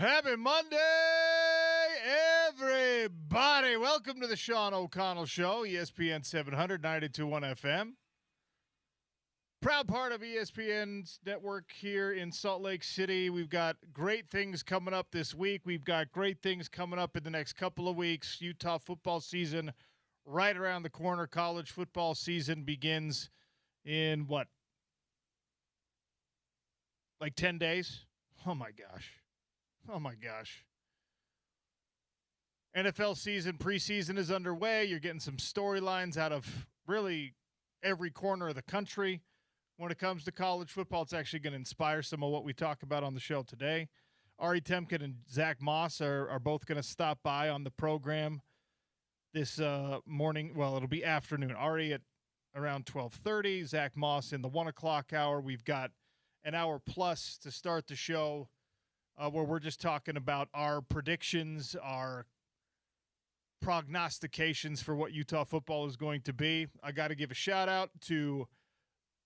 Happy Monday, everybody. Welcome to the Sean O'Connell Show, ESPN 700, 92.1 FM. Proud part of ESPN's network here in Salt Lake City. We've got great things coming up this week. We've got great things coming up in the next couple of weeks. Utah football season right around the corner. College football season begins in what? Like 10 days? Oh, my gosh. Oh, my gosh. NFL season, preseason is underway. You're getting some storylines out of really every corner of the country. When it comes to college football, it's actually going to inspire some of what we talk about on the show today. Ari Temkin and Zach Moss are both going to stop by on the program this morning. Well, it'll be afternoon. Ari at around 12:30. Zach Moss in the 1 o'clock hour. We've got an hour plus to start the show where we're just talking about our predictions, our prognostications for what Utah football is going to be. I got to give a shout out to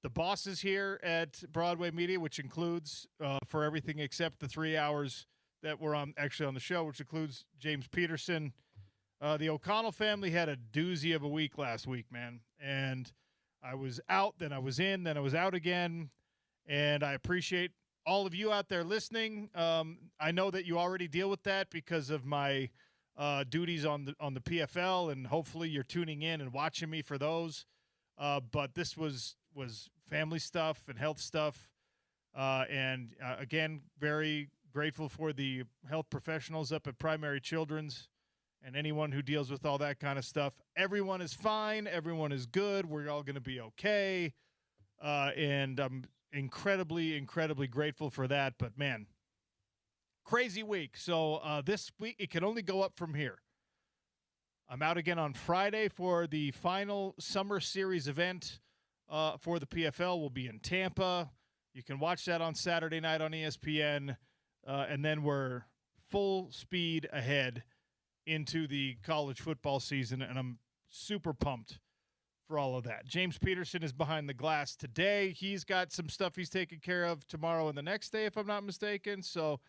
the bosses here at Broadway Media, which includes for everything except the 3 hours that we're on actually on the show, which includes James Peterson. The O'Connell family had a doozy of a week last week, man. And I was out, then I was in, then I was out again. And I appreciate all of you out there listening. I know that you already deal with that because of my duties on the PFL, and hopefully you're tuning in and watching me for those. But this was family stuff and health stuff. And again, very grateful for the health professionals up at Primary Children's and anyone who deals with all that kind of stuff. Everyone is fine. Everyone is good. We're all going to be okay. And I'm incredibly grateful for that. But, man, crazy week. So this week, it can only go up from here. I'm out again on Friday for the final summer series event for the PFL. We'll be in Tampa. You can watch that on Saturday night on ESPN. And then we're full speed ahead into the college football season, and I'm super pumped for all of that. James Peterson is behind the glass today. He's got some stuff he's taking care of tomorrow and the next day, if I'm not mistaken. So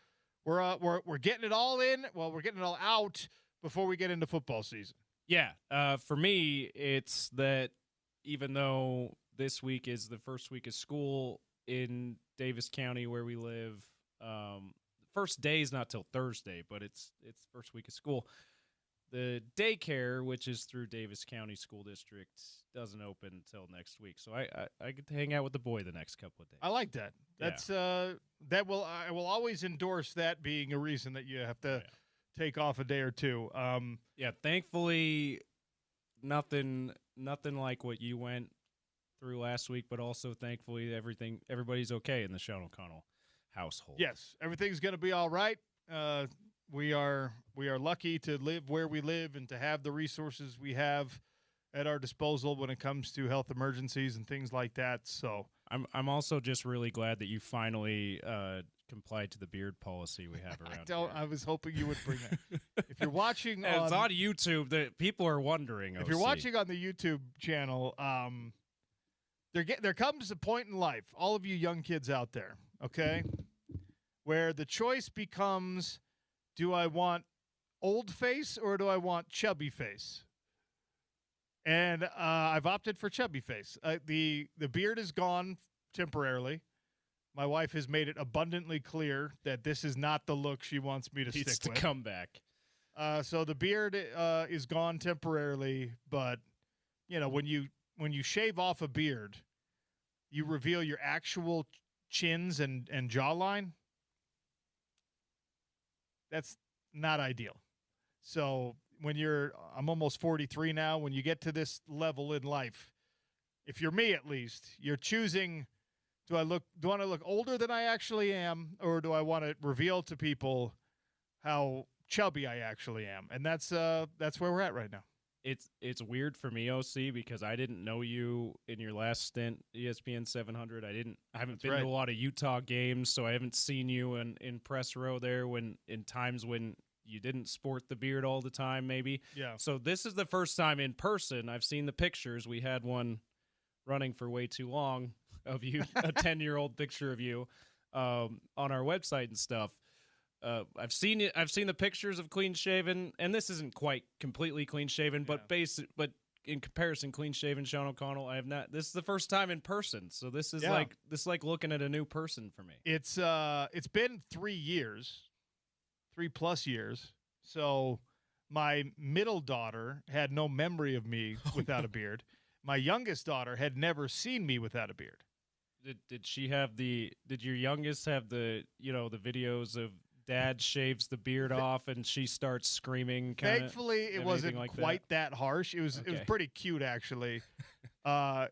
we're getting it all in. Well, we're getting it all out before we get into football season. Yeah. For me, it's that even though this week is the first week of school in Davis County where we live, first day is not till Thursday, but it's first week of school. The daycare, which is through Davis County School District, doesn't open until next week. So I get to hang out with the boy the next couple of days. I like that. That's I will always endorse that being a reason that you have to take off a day or two. Thankfully nothing like what you went through last week, but also thankfully everybody's okay in the Sean O'Connell household. Yes, everything's going to be all right. We are lucky to live where we live and to have the resources we have at our disposal when it comes to health emergencies and things like that. So I'm also just really glad that you finally complied to the beard policy we have around here. I was hoping you would bring that. If you're watching, it's on YouTube. That people are wondering. If you're watching on the YouTube channel, there comes a point in life, all of you young kids out there, okay, where the choice becomes, do I want old face or do I want chubby face? And I've opted for chubby face. The beard is gone temporarily. My wife has made it abundantly clear that this is not the look she wants me to stick with. Needs to come back. So the beard is gone temporarily, but you know, when you shave off a beard, you reveal your actual chins and jawline. That's not ideal. So I'm almost 43 now. When you get to this level in life, if you're me at least, you're choosing, do I want to look older than I actually am, or do I want to reveal to people how chubby I actually am? And that's where we're at right now. It's weird for me, OC, because I didn't know you in your last stint, ESPN 700. I haven't been to a lot of Utah games, so I haven't seen you in press row there in times when you didn't sport the beard all the time, maybe. Yeah. So this is the first time in person. I've seen the pictures. We had one running for way too long of you, a 10-year-old picture of you on our website and stuff. I've seen it. I've seen the pictures of clean shaven, and this isn't quite completely clean shaven, but but in comparison, clean shaven Sean O'Connell, I have not. This is the first time in person, so this is like looking at a new person for me. It's been 3 years, 3+ years. So my middle daughter had no memory of me without a beard. My youngest daughter had never seen me without a beard. Did she have did your youngest have the videos of dad shaves the beard off and she starts screaming? Thankfully, it wasn't like quite that harsh. It was pretty cute, actually. I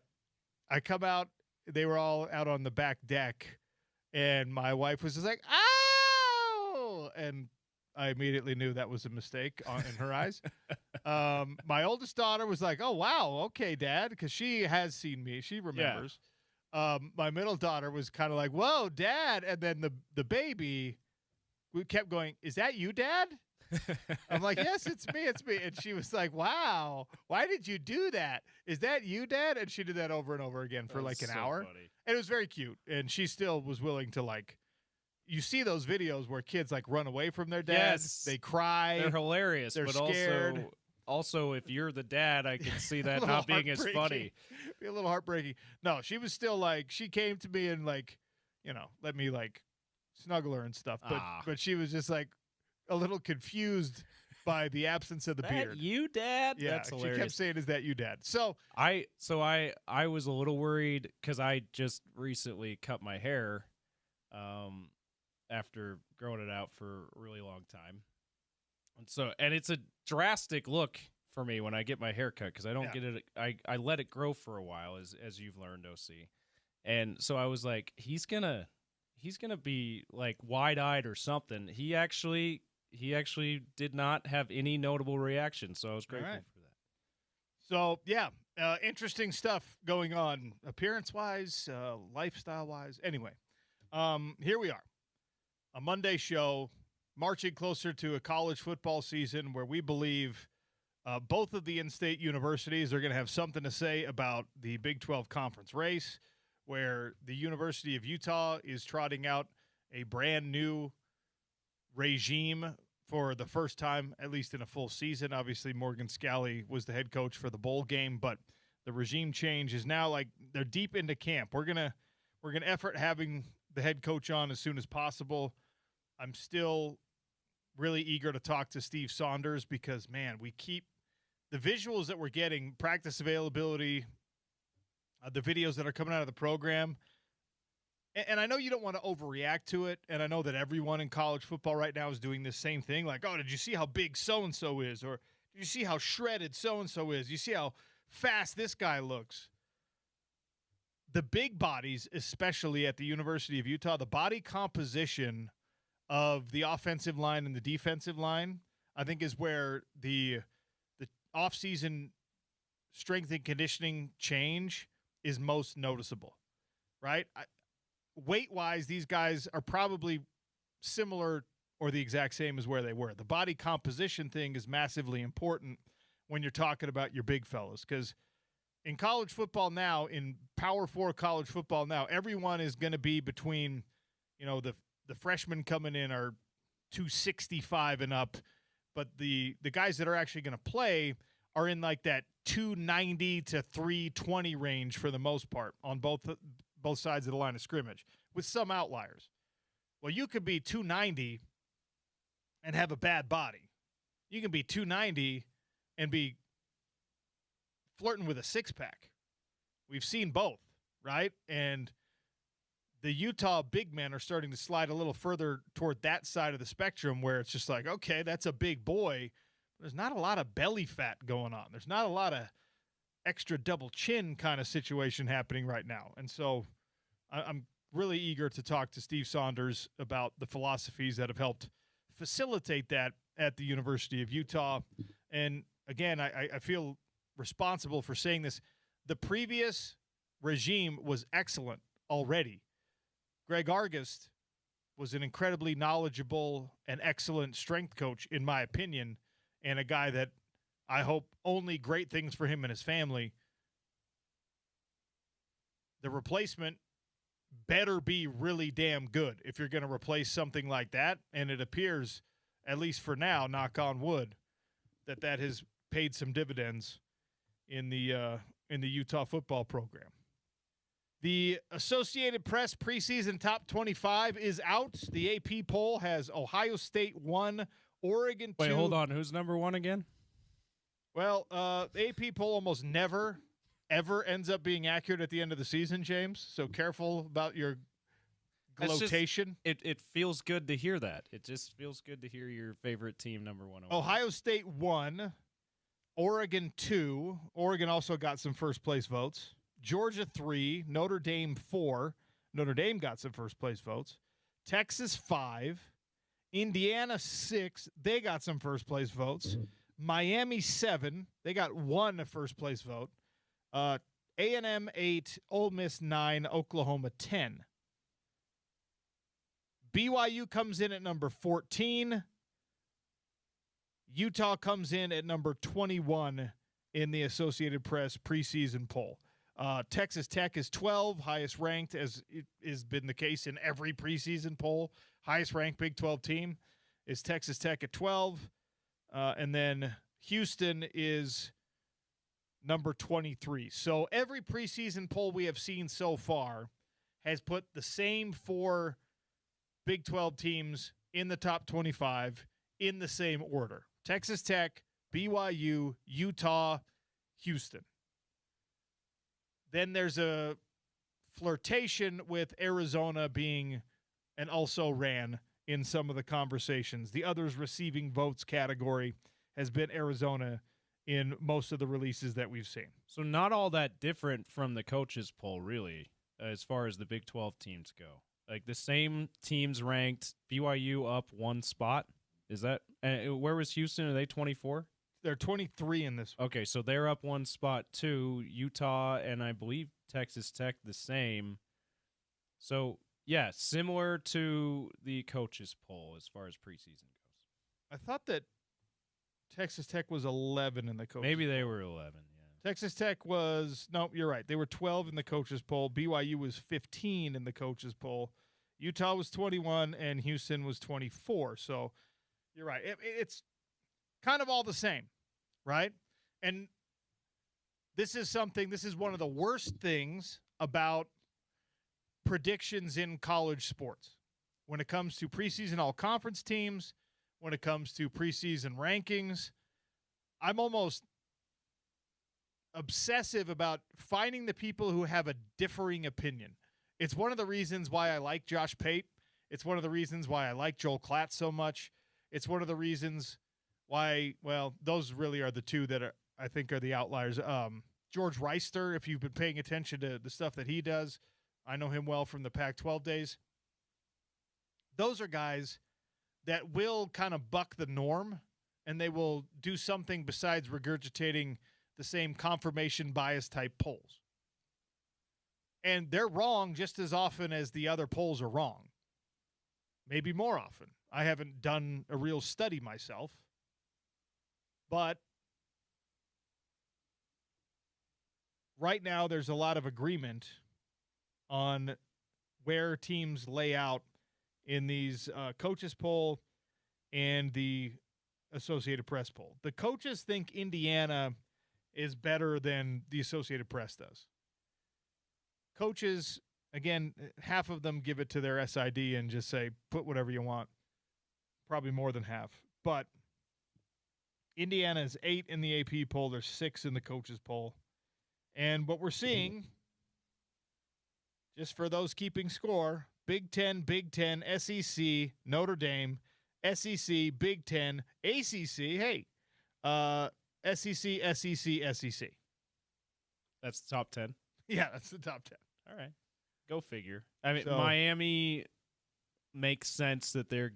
come out, they were all out on the back deck, and my wife was just like, "Ow!" And I immediately knew that was a mistake in her eyes. My oldest daughter was like, "Oh, wow, okay, Dad," because she has seen me. She remembers. Yeah. My middle daughter was kind of like, "Whoa, Dad." And then the baby, we kept going, "Is that you, Dad?" I'm like, "Yes, it's me. It's me." And she was like, "Wow, why did you do that? Is that you, Dad?" And she did that over and over again for like an hour. Funny. And it was very cute. And she still was willing to, like, you see those videos where kids like run away from their dad. Yes. They cry. They're hilarious. They're but scared. Also, if you're the dad, I can see that not being as funny. Be a little heartbreaking. No, she was still like, she came to me and like, let me like snuggle her and stuff. But she was just like a little confused by the absence of the beard. That you, Dad? Yeah, that's hilarious. She kept saying, "Is that you, Dad?" So I was a little worried because I just recently cut my hair. After growing it out for a really long time. And it's a drastic look for me when I get my hair cut because I don't get it. I let it grow for a while, as you've learned, OC. And so I was like, he's gonna be like wide-eyed or something. He actually did not have any notable reaction, so I was grateful for that. So interesting stuff going on, appearance-wise, lifestyle-wise. Anyway, here we are. A Monday show, marching closer to a college football season where we believe both of the in-state universities are going to have something to say about the Big 12 conference race, where the University of Utah is trotting out a brand new regime for the first time, at least in a full season. Obviously, Morgan Scalley was the head coach for the bowl game, but the regime change is now like they're deep into camp. We're gonna effort having the head coach on as soon as possible. I'm still really eager to talk to Steve Saunders because, man, we keep the visuals that we're getting, practice availability, the videos that are coming out of the program. And I know you don't want to overreact to it, and I know that everyone in college football right now is doing this same thing. Like, oh, did you see how big so-and-so is? Or did you see how shredded so-and-so is? You see how fast this guy looks? The big bodies, especially at the University of Utah, the body composition of the offensive line and the defensive line, I think is where the offseason strength and conditioning change is most noticeable, right? Weight-wise, these guys are probably similar or the exact same as where they were. The body composition thing is massively important when you're talking about your big fellas, because in college football now, in Power 4 college football now, everyone is going to be between, the freshmen coming in are 265 and up, but the guys that are actually going to play are in like that 290 to 320 range for the most part on both sides of the line of scrimmage, with some outliers. Well, you could be 290 and have a bad body. You can be 290 and be flirting with a six-pack. We've seen both, right? And the Utah big men are starting to slide a little further toward that side of the spectrum where it's just like, okay, that's a big boy. There's not a lot of belly fat going on. There's not a lot of extra double chin kind of situation happening right now. And so I'm really eager to talk to Steve Saunders about the philosophies that have helped facilitate that at the University of Utah. And again, I feel responsible for saying this. The previous regime was excellent already. Greg Argist was an incredibly knowledgeable and excellent strength coach, in my opinion, and a guy that I hope only great things for him and his family. The replacement, better be really damn good if you're going to replace something like that. And it appears, at least for now, knock on wood, that has paid some dividends in the Utah football program. The Associated Press preseason top 25 is out. The AP poll has Ohio State 1, Oregon 2. Wait, hold on. Who's number 1 again? Well, the AP poll almost never, ever ends up being accurate at the end of the season, James. So careful about your glotation. It feels good to hear that. It just feels good to hear your favorite team number 1. Ohio State 1, Oregon 2. Oregon also got some first-place votes. Georgia 3, Notre Dame 4. Notre Dame got some first-place votes. Texas 5, Indiana 6. They got some first-place votes. Miami 7. They got 1 first-place vote. A&M 8, Ole Miss 9, Oklahoma 10. BYU comes in at number 14. Utah comes in at number 21 in the Associated Press preseason poll. Texas Tech is 12, highest ranked, as it has been the case in every preseason poll. Highest ranked Big 12 team is Texas Tech at 12. And then Houston is number 23. So every preseason poll we have seen so far has put the same 4 Big 12 teams in the top 25 in the same order. Texas Tech, BYU, Utah, Houston. Then there's a flirtation with Arizona being and also ran in some of the conversations. The others receiving votes category has been Arizona in most of the releases that we've seen. So not all that different from the coaches poll, really, as far as the Big 12 teams go. Like the same teams ranked, BYU up 1 spot. Is that where was Houston? Are they 24? They're 23 in this one. Okay, so they're up 1 spot too. Utah and I believe Texas Tech the same. So, yeah, similar to the coaches poll as far as preseason goes. I thought that Texas Tech was 11 in the coaches Maybe they poll. were 11, yeah. Texas Tech was, no, you're right. They were 12 in the coaches poll. BYU was 15 in the coaches poll. Utah was 21 and Houston was 24. So you're right. It's kind of all the same, right? And this is one of the worst things about predictions in college sports. When it comes to preseason all-conference teams, when it comes to preseason rankings, I'm almost obsessive about finding the people who have a differing opinion. It's one of the reasons why I like Josh Pate. It's one of the reasons why I like Joel Klatt so much. It's one of the reasons why, well, those really are the two that I think are the outliers. George Reister, if you've been paying attention to the stuff that he does, I know him well from the Pac-12 days. Those are guys that will kind of buck the norm, and they will do something besides regurgitating the same confirmation bias type polls. And they're wrong just as often as the other polls are wrong. Maybe more often. I haven't done a real study myself. But right now there's a lot of agreement on where teams lay out in these coaches poll and the Associated Press poll. The coaches think Indiana is better than the Associated Press does. Coaches, again, half of them give it to their SID and just say, put whatever you want. Probably more than half. But Indiana is 8 in the AP poll. There's 6 in the coaches poll. And what we're seeing, just for those keeping score, Big Ten, SEC, Notre Dame, SEC, Big Ten, ACC, hey, SEC. That's the top 10. Yeah, that's the top 10. All right. Go figure. I mean, So, Miami makes sense that they're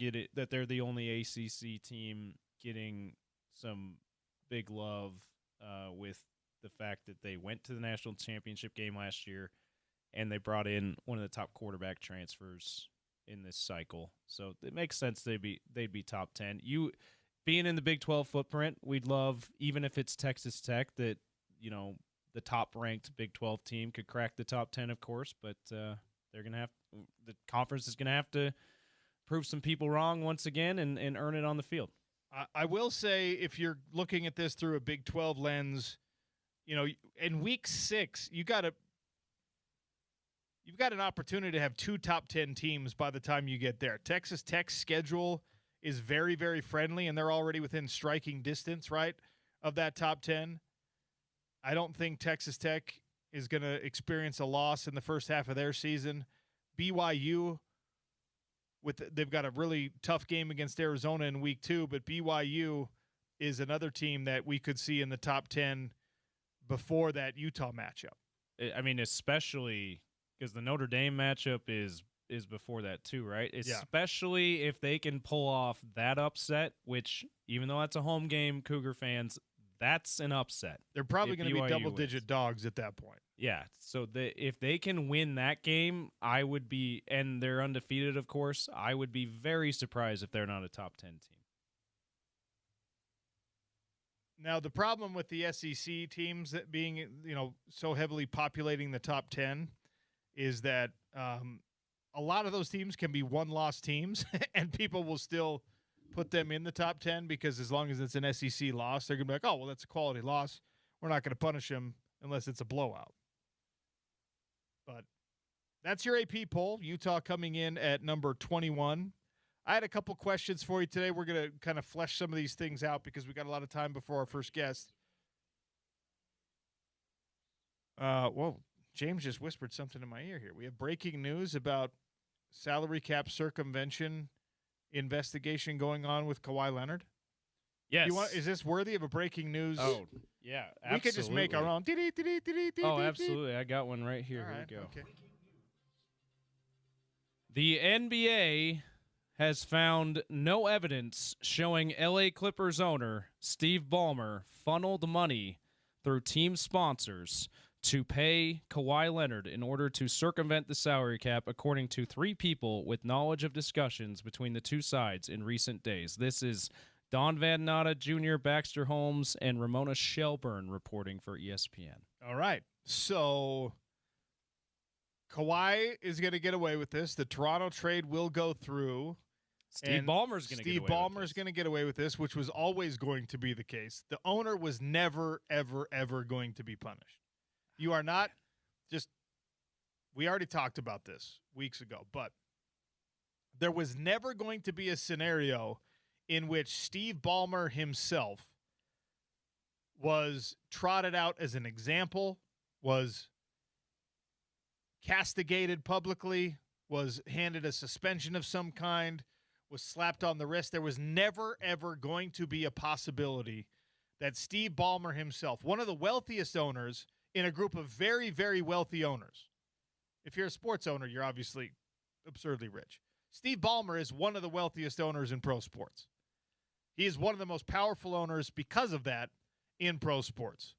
the only ACC team getting some big love with the fact that they went to the national championship game last year and they brought in one of the top quarterback transfers in this cycle. So it makes sense they'd be top 10. You being in the Big 12 footprint, we'd love, even if it's Texas Tech, that, you know, the top ranked Big 12 team could crack the top 10, of course, but The conference is gonna have to prove some people wrong once again and earn it on the field. I will say, if you're looking at this through a Big 12 lens, in week 6, you've got an opportunity to have 2 top 10 teams by the time you get there. Texas Tech's schedule is very, very friendly, and they're already within striking distance, right, of that top 10. I don't think Texas Tech is going to experience a loss in the first half of their season. BYU, they've got a really tough game against Arizona in week 2, but BYU is another team that we could see in the top 10 before that Utah matchup. I mean, especially because the Notre Dame matchup is before that too, right? Especially if they can pull off that upset, which even though that's a home game, Cougar fans, that's an upset. They're probably going to be double-digit dogs at that point. Yeah, so if they can win that game, I would be, and they're undefeated, of course, I would be very surprised if they're not a top 10 team. Now, the problem with the SEC teams that being, so heavily populating the top 10 is that a lot of those teams can be one-loss teams, and people will still put them in the top 10 because as long as it's an SEC loss, they're going to be like, oh, well, that's a quality loss. We're not going to punish them unless it's a blowout. But that's your AP poll. Utah coming in at number 21. I had a couple questions for you today. We're going to kind of flesh some of these things out because we got a lot of time before our first guest. Whoa, James just whispered something in my ear here. We have breaking news about salary cap circumvention investigation going on with Kawhi Leonard. Yes. Is this worthy of a breaking news? Oh, yeah, absolutely. We could just make our own. Oh, absolutely. I got one right here. All right, here we go. Okay. The NBA has found no evidence showing LA Clippers owner Steve Ballmer funneled money through team sponsors to pay Kawhi Leonard in order to circumvent the salary cap, according to 3 people with knowledge of discussions between the two sides in recent days. This is Don Van Natta Jr., Baxter Holmes, and Ramona Shelburne reporting for ESPN. All right. So Kawhi is going to get away with this. The Toronto trade will go through. Steve Ballmer's going to get away with this. Steve Ballmer's going to get away with this, which was always going to be the case. The owner was never, ever, ever going to be punished. You are not we already talked about this weeks ago, but there was never going to be a scenario in which Steve Ballmer himself was trotted out as an example, was castigated publicly, was handed a suspension of some kind, was slapped on the wrist. There was never, ever going to be a possibility that Steve Ballmer himself, one of the wealthiest owners in a group of very, very wealthy owners. If you're a sports owner, you're obviously absurdly rich. Steve Ballmer is one of the wealthiest owners in pro sports. He is one of the most powerful owners because of that in pro sports.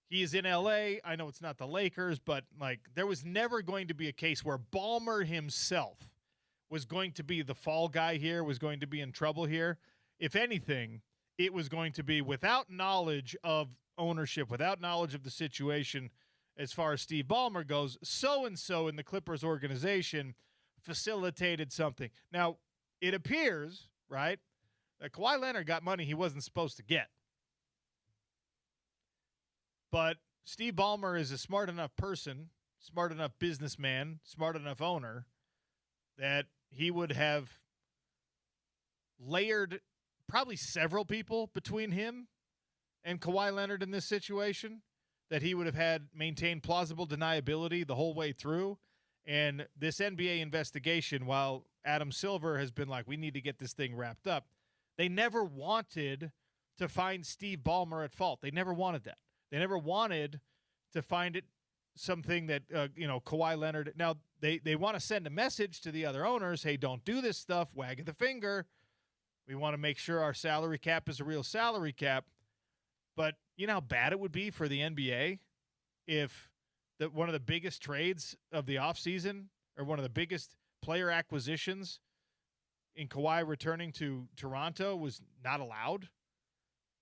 He is in LA. I know it's not the Lakers, but there was never going to be a case where Ballmer himself was going to be the fall guy here, was going to be in trouble here. If anything, it was going to be without knowledge of ownership, without knowledge of the situation as far as Steve Ballmer goes, so-and-so in the Clippers organization facilitated something. Now, it appears, right, that Kawhi Leonard got money he wasn't supposed to get. But Steve Ballmer is a smart enough person, smart enough businessman, smart enough owner that he would have layered probably several people between him and Kawhi Leonard in this situation, that he would have had maintained plausible deniability the whole way through. And this NBA investigation, while Adam Silver has been like, we need to get this thing wrapped up, they never wanted to find Steve Ballmer at fault. They never wanted that. They never wanted to find it something that, Kawhi Leonard. Now, they want to send a message to the other owners, hey, don't do this stuff, wag the finger. We want to make sure our salary cap is a real salary cap. But you know how bad it would be for the NBA if one of the biggest trades of the offseason or one of the biggest player acquisitions in Kawhi returning to Toronto was not allowed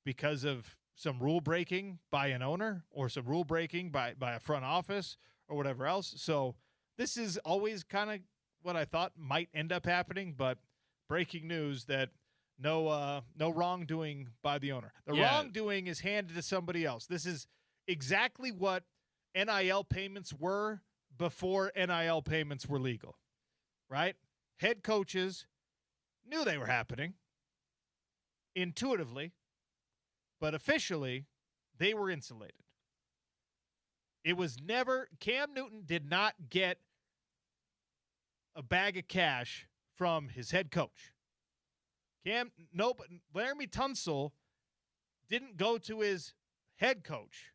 because of some rule breaking by an owner or some rule breaking by a front office or whatever else. So this is always kind of what I thought might end up happening, but breaking news that no wrongdoing by the owner. The wrongdoing is handed to somebody else. This is exactly what NIL payments were before NIL payments were legal, right? Head coaches knew they were happening intuitively, but officially they were insulated. It was never – Cam Newton did not get a bag of cash from his head coach. But Laramie Tunsil didn't go to his head coach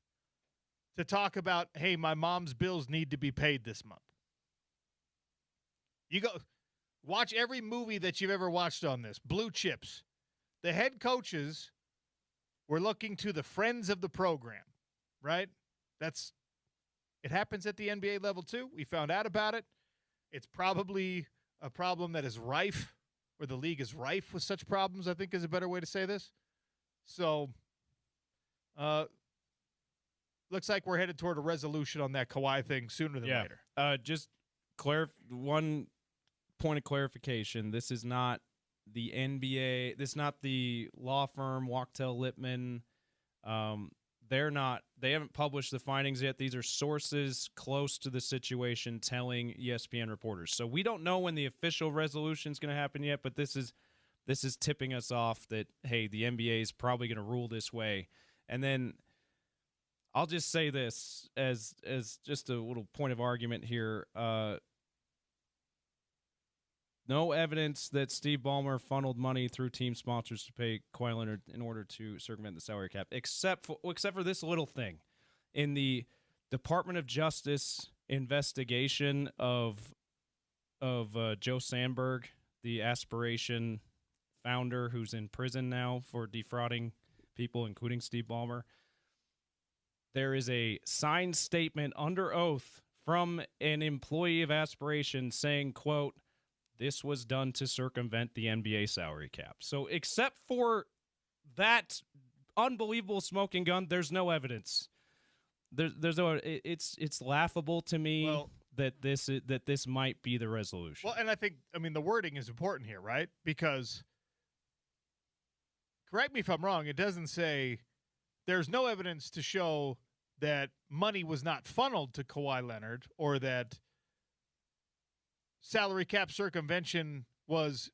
to talk about, hey, my mom's bills need to be paid this month. You go watch every movie that you've ever watched on this. Blue Chips. The head coaches were looking to the friends of the program, right? It happens at the NBA level too. We found out about it. It's probably a problem that is rife, or the league is rife with such problems, I think is a better way to say this. So, looks like we're headed toward a resolution on that Kawhi thing sooner than later. Just one point of clarification. This is not the NBA. This is not the law firm Wachtell Lippman. They haven't published the findings yet. These are sources close to the situation telling ESPN reporters. So we don't know when the official resolution is going to happen yet, but this is tipping us off that, hey, the NBA is probably going to rule this way. And then I'll just say this as just a little point of argument here. No evidence that Steve Ballmer funneled money through team sponsors to pay Kawhi Leonard in order to circumvent the salary cap, except for this little thing. In the Department of Justice investigation of Joe Sandberg, the Aspiration founder who's in prison now for defrauding people, including Steve Ballmer, there is a signed statement under oath from an employee of Aspiration saying, quote, "This was done to circumvent the NBA salary cap." So except for that unbelievable smoking gun, there's no evidence. There's no. It's laughable to me that this might be the resolution. Well, and I mean the wording is important here, right? Because correct me if I'm wrong, it doesn't say there's no evidence to show that money was not funneled to Kawhi Leonard or that salary cap circumvention was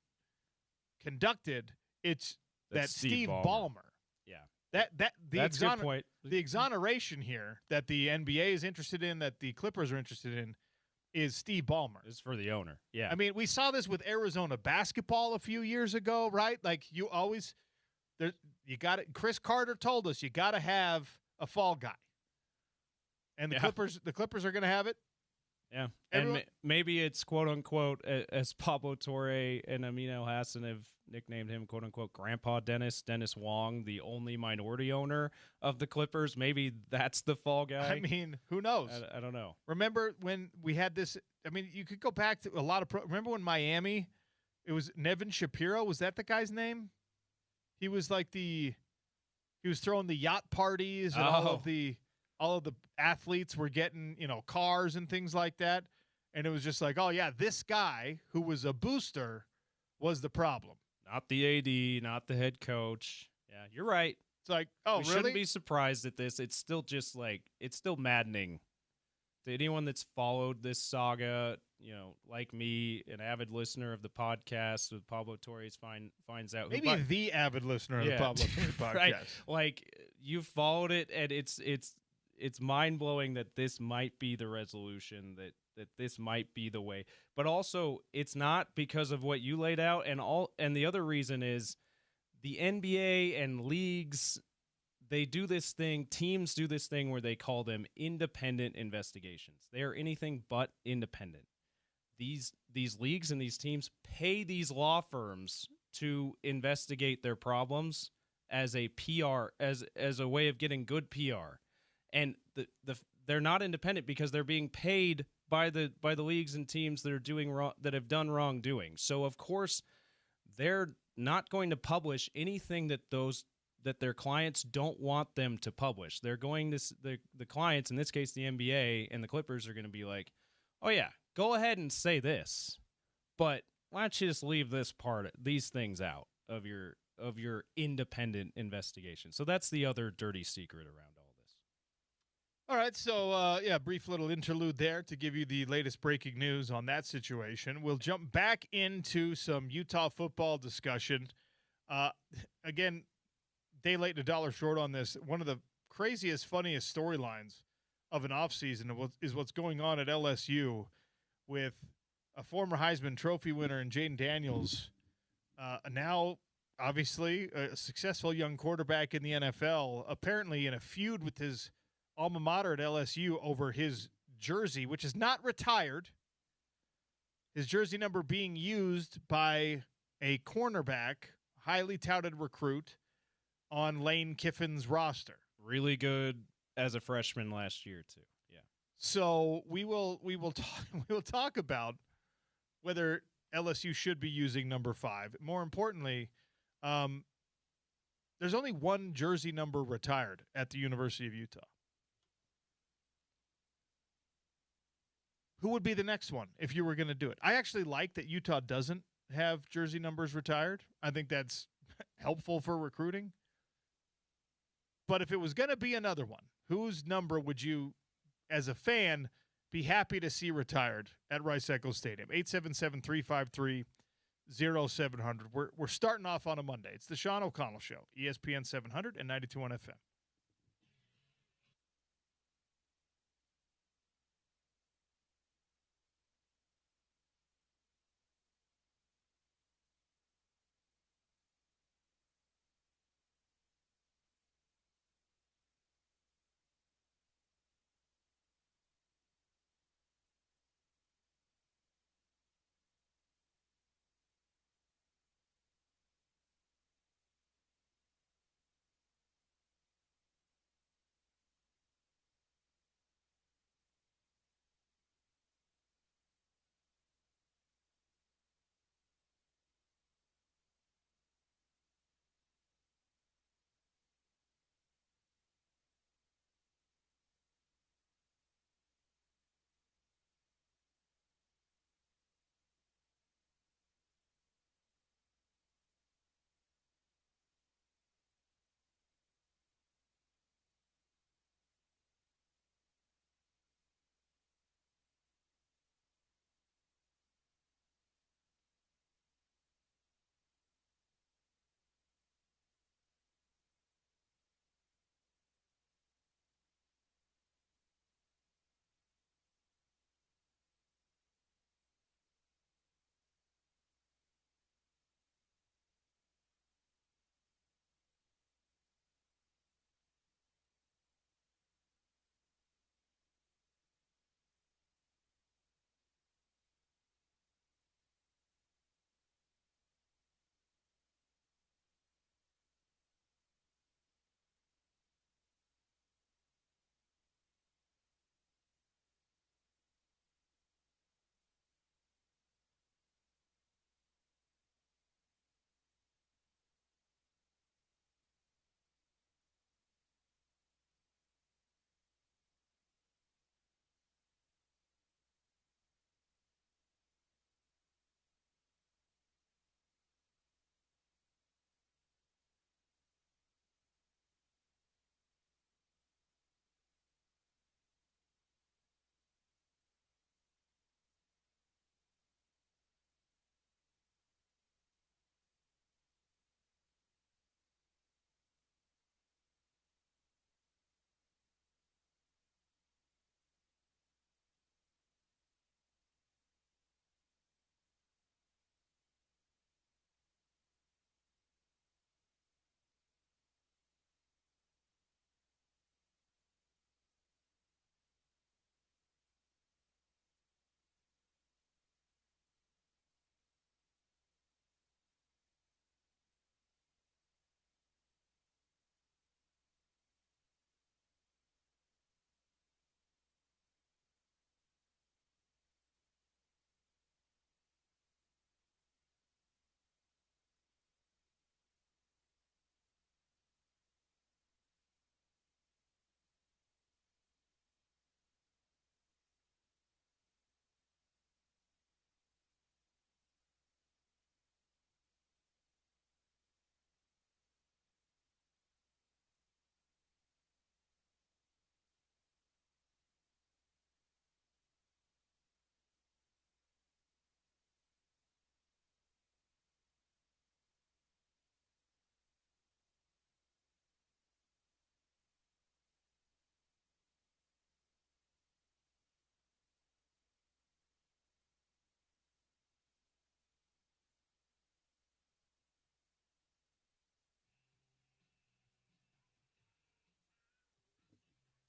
conducted. It's that Steve Ballmer. Yeah. That's a good point. The exoneration here that the NBA is interested in, that the Clippers are interested in, is Steve Ballmer. It's for the owner. Yeah. I mean, we saw this with Arizona basketball a few years ago, right? Like you got it. Chris Carter told us you got to have a fall guy. And the Clippers are going to have it. Yeah, and maybe it's quote-unquote, as Pablo Torre and Amin El-Hassan have nicknamed him, quote-unquote, Grandpa Dennis Wong, the only minority owner of the Clippers. Maybe that's the fall guy. I mean, who knows? I don't know. Remember when we had this – I mean, you could go back to a lot of – remember when Miami, it was Nevin Shapiro? Was that the guy's name? He was like he was throwing the yacht parties and all of the athletes were getting, cars and things like that. And it was just like, oh, yeah, this guy who was a booster was the problem. Not the AD, not the head coach. Yeah, you're right. It's like, oh, we really? Shouldn't be surprised at this. It's still just it's still maddening to anyone that's followed this saga, like me, an avid listener of the podcast with Pablo Torres finds out. Maybe the avid listener of the Pablo Torres podcast. Right. Like, you've followed it, and it's mind-blowing that this might be the resolution, that this might be the way. But also, it's not because of what you laid out, and the other reason is the NBA and leagues, they do this thing, teams do this thing where they call them independent investigations. They are anything but independent. These leagues and these teams pay these law firms to investigate their problems as a PR, as a way of getting good PR. And they're not independent because they're being paid by the leagues and teams that are doing wrong, that have done wrongdoing. So of course they're not going to publish anything that their clients don't want them to publish. They're going to the clients, in this case the NBA and the Clippers, are going to be like, oh yeah, go ahead and say this, but why don't you just leave these things out of your independent investigation? So that's the other dirty secret around all this. All right, so brief little interlude there to give you the latest breaking news on that situation. We'll jump back into some Utah football discussion. Again, day late and a dollar short on this. One of the craziest, funniest storylines of an offseason is what's going on at LSU with a former Heisman Trophy winner and Jaden Daniels, now obviously a successful young quarterback in the NFL, apparently in a feud with his alma mater at LSU over his jersey, which is not retired. His jersey number being used by a cornerback, highly touted recruit on Lane Kiffin's roster. Really good as a freshman last year too. Yeah. So we will talk about whether LSU should be using number 5. More importantly, there's only one jersey number retired at the University of Utah. Who would be the next one if you were going to do it? I actually like that Utah doesn't have jersey numbers retired. I think that's helpful for recruiting. But if it was going to be another one, whose number would you, as a fan, be happy to see retired at Rice-Eccles Stadium? 877-353-0700. We're starting off on a Monday. It's the Sean O'Connell Show, ESPN 700 and 92.1 FM.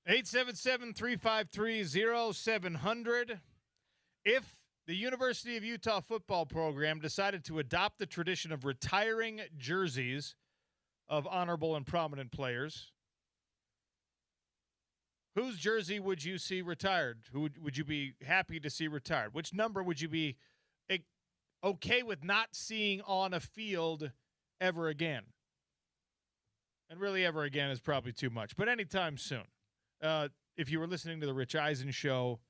877-353-0700. If the University of Utah football program decided to adopt the tradition of retiring jerseys of honorable and prominent players, whose jersey would you see retired? Who would you be happy to see retired? Which number would you be okay with not seeing on a field ever again? And really ever again is probably too much, but anytime soon. If you were listening to the Rich Eisen show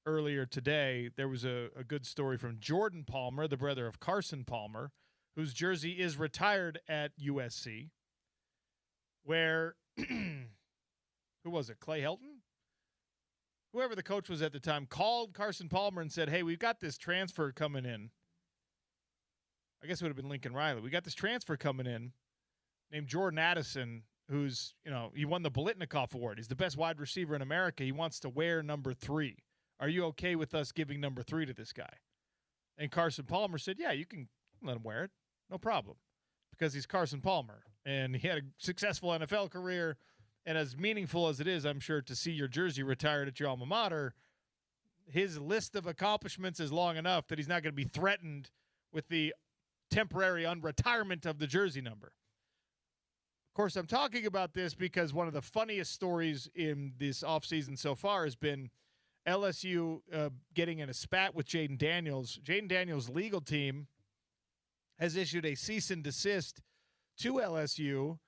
earlier today, there was a good story from Jordan Palmer, the brother of Carson Palmer, whose jersey is retired at USC, where, who was it, Clay Helton? Whoever the coach was at the time called Carson Palmer and said, hey, we've got this transfer coming in. I guess it would have been Lincoln Riley. We got this transfer coming in named Jordan Addison, who's, he won the Bolitnikoff Award. He's the best wide receiver in America. He wants to wear number 3. Are you okay with us giving number 3 to this guy? And Carson Palmer said, yeah, you can let him wear it. No problem. Because he's Carson Palmer. And he had a successful NFL career. And as meaningful as it is, I'm sure, to see your jersey retired at your alma mater, his list of accomplishments is long enough that he's not going to be threatened with the temporary unretirement of the jersey number. Of course, I'm talking about this because one of the funniest stories in this offseason so far has been LSU getting in a spat with Jaden Daniels. Jaden Daniels' legal team has issued a cease and desist to LSU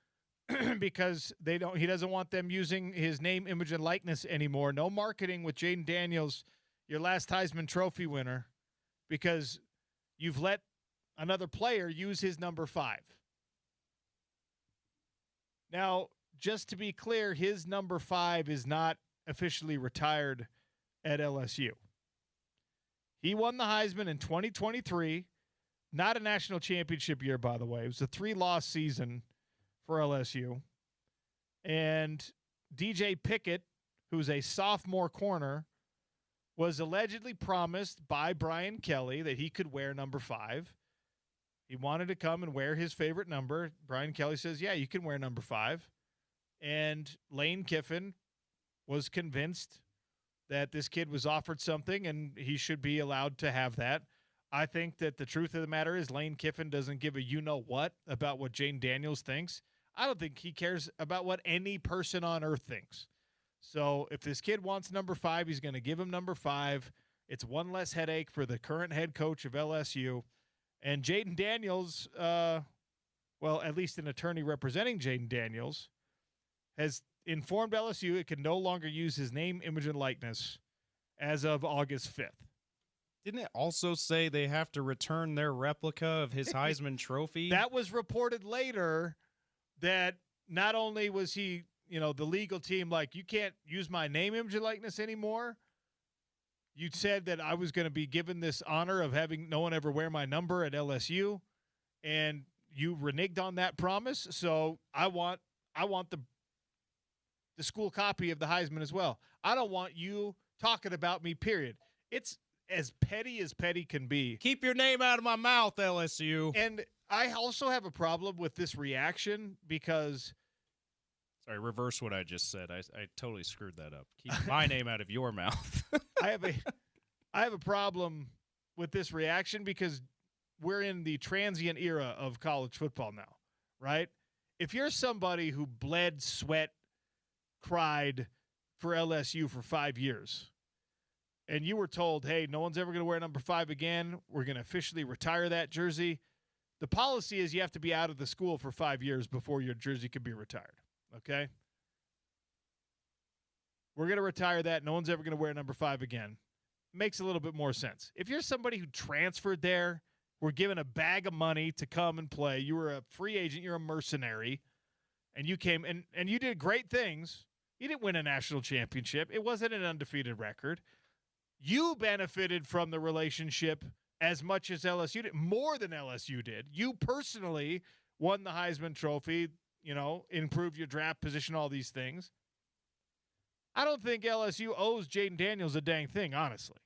because he doesn't want them using his name, image, and likeness anymore. No marketing with Jaden Daniels, your last Heisman Trophy winner, because you've let another player use his number 5. Now, just to be clear, his number 5 is not officially retired at LSU. He won the Heisman in 2023, not a national championship year, by the way. It was a 3-loss season for LSU. And DJ Pickett, who's a sophomore corner, was allegedly promised by Brian Kelly that he could wear number 5. He wanted to come and wear his favorite number. Brian Kelly says, yeah, you can wear number 5. And Lane Kiffin was convinced that this kid was offered something and he should be allowed to have that. I think that the truth of the matter is Lane Kiffin doesn't give a you-know-what about what Jaden Daniels thinks. I don't think he cares about what any person on earth thinks. So if this kid wants number 5, he's going to give him number 5. It's one less headache for the current head coach of LSU. And Jaden Daniels, well, at least an attorney representing Jaden Daniels, has informed LSU it can no longer use his name, image, and likeness as of August 5th. Didn't it also say they have to return their replica of his Heisman Trophy? That was reported later that not only was he, the legal team like, you can't use my name, image, and likeness anymore. You said that I was going to be given this honor of having no one ever wear my number at LSU, and you reneged on that promise. So I want the school copy of the Heisman as well. I don't want you talking about me, period. It's as petty can be. Keep your name out of my mouth, LSU. And I also have a problem with this reaction because... Sorry, reverse what I just said. I totally screwed that up. Keep my name out of your mouth. I have a problem with this reaction because we're in the transient era of college football now, right? If you're somebody who bled, sweat, cried for LSU for 5 years, and you were told, hey, no one's ever going to wear number 5 again, we're going to officially retire that jersey, the policy is you have to be out of the school for 5 years before your jersey can be retired. Okay? We're going to retire that. No one's ever going to wear number 5 again. Makes a little bit more sense. If you're somebody who transferred there, were given a bag of money to come and play, you were a free agent, you're a mercenary, and you came and you did great things. You didn't win a national championship. It wasn't an undefeated record. You benefited from the relationship as much as LSU did, more than LSU did. You personally won the Heisman Trophy, improve your draft position, all these things. I don't think LSU owes Jaden Daniels a dang thing, honestly.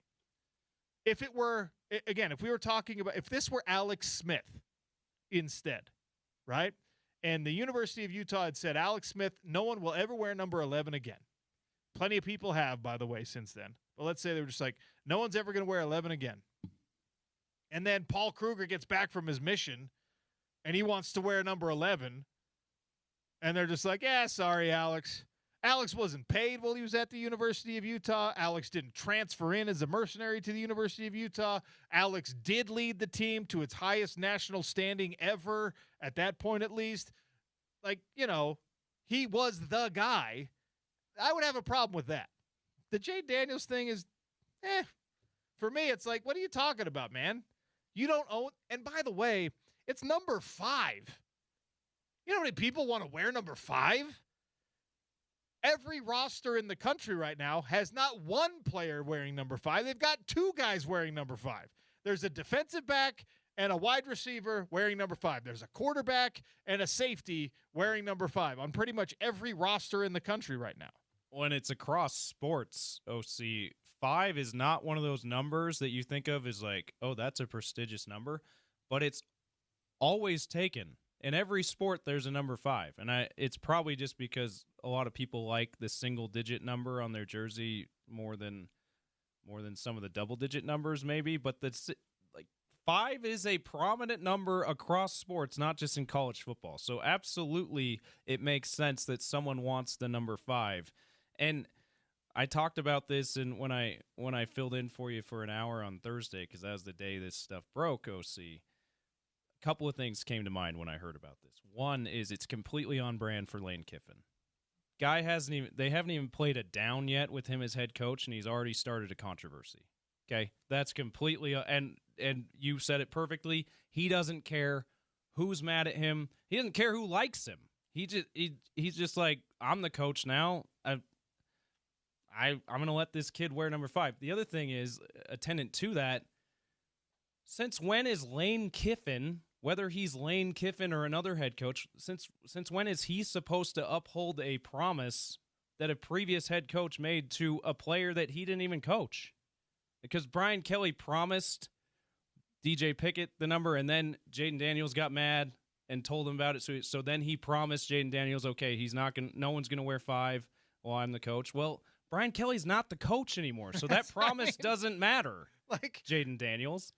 If it were, again, if this were Alex Smith instead, right? And the University of Utah had said, Alex Smith, no one will ever wear number 11 again. Plenty of people have, by the way, since then. But let's say they were just like, no one's ever going to wear 11 again. And then Paul Kruger gets back from his mission, and he wants to wear number 11. And they're just like, yeah, sorry, Alex. Alex wasn't paid while he was at the University of Utah. Alex didn't transfer in as a mercenary to the University of Utah. Alex did lead the team to its highest national standing ever, at that point at least. Like, he was the guy. I would have a problem with that. The Jay Daniels thing is, for me, it's like, what are you talking about, man? You don't own, and by the way, it's number 5. You know how many people want to wear number 5? Every roster in the country right now has not one player wearing number 5. They've got 2 guys wearing number 5. There's a defensive back and a wide receiver wearing number 5. There's a quarterback and a safety wearing number 5 on pretty much every roster in the country right now. When it's across sports, OC, 5 is not one of those numbers that you think of as like, oh, that's a prestigious number, but it's always taken. In every sport, there's a number 5, and it's probably just because a lot of people like the single-digit number on their jersey more than some of the double-digit numbers, maybe. But that's like 5 is a prominent number across sports, not just in college football. So absolutely, it makes sense that someone wants the number 5. And I talked about this, and when I filled in for you for an hour on Thursday, because that was the day this stuff broke, OC. Couple of things came to mind when I heard about this. One is it's completely on brand for Lane Kiffin. Guy they haven't even played a down yet with him as head coach, and he's already started a controversy. Okay, that's completely and you said it perfectly. He doesn't care who's mad at him. He doesn't care who likes him. He's just like, I'm the coach now. I'm going to let this kid wear number 5. The other thing is, attendant to that, since when is Lane Kiffin, whether he's Lane Kiffin or another head coach, since when is he supposed to uphold a promise that a previous head coach made to a player that he didn't even coach? Because Brian Kelly promised DJ Pickett the number, and then Jaden Daniels got mad and told him about it. So then he promised Jaden Daniels, okay, no one's going to wear 5 while I'm the coach. Well, Brian Kelly's not the coach anymore, so that promise doesn't matter. Like Jaden Daniels.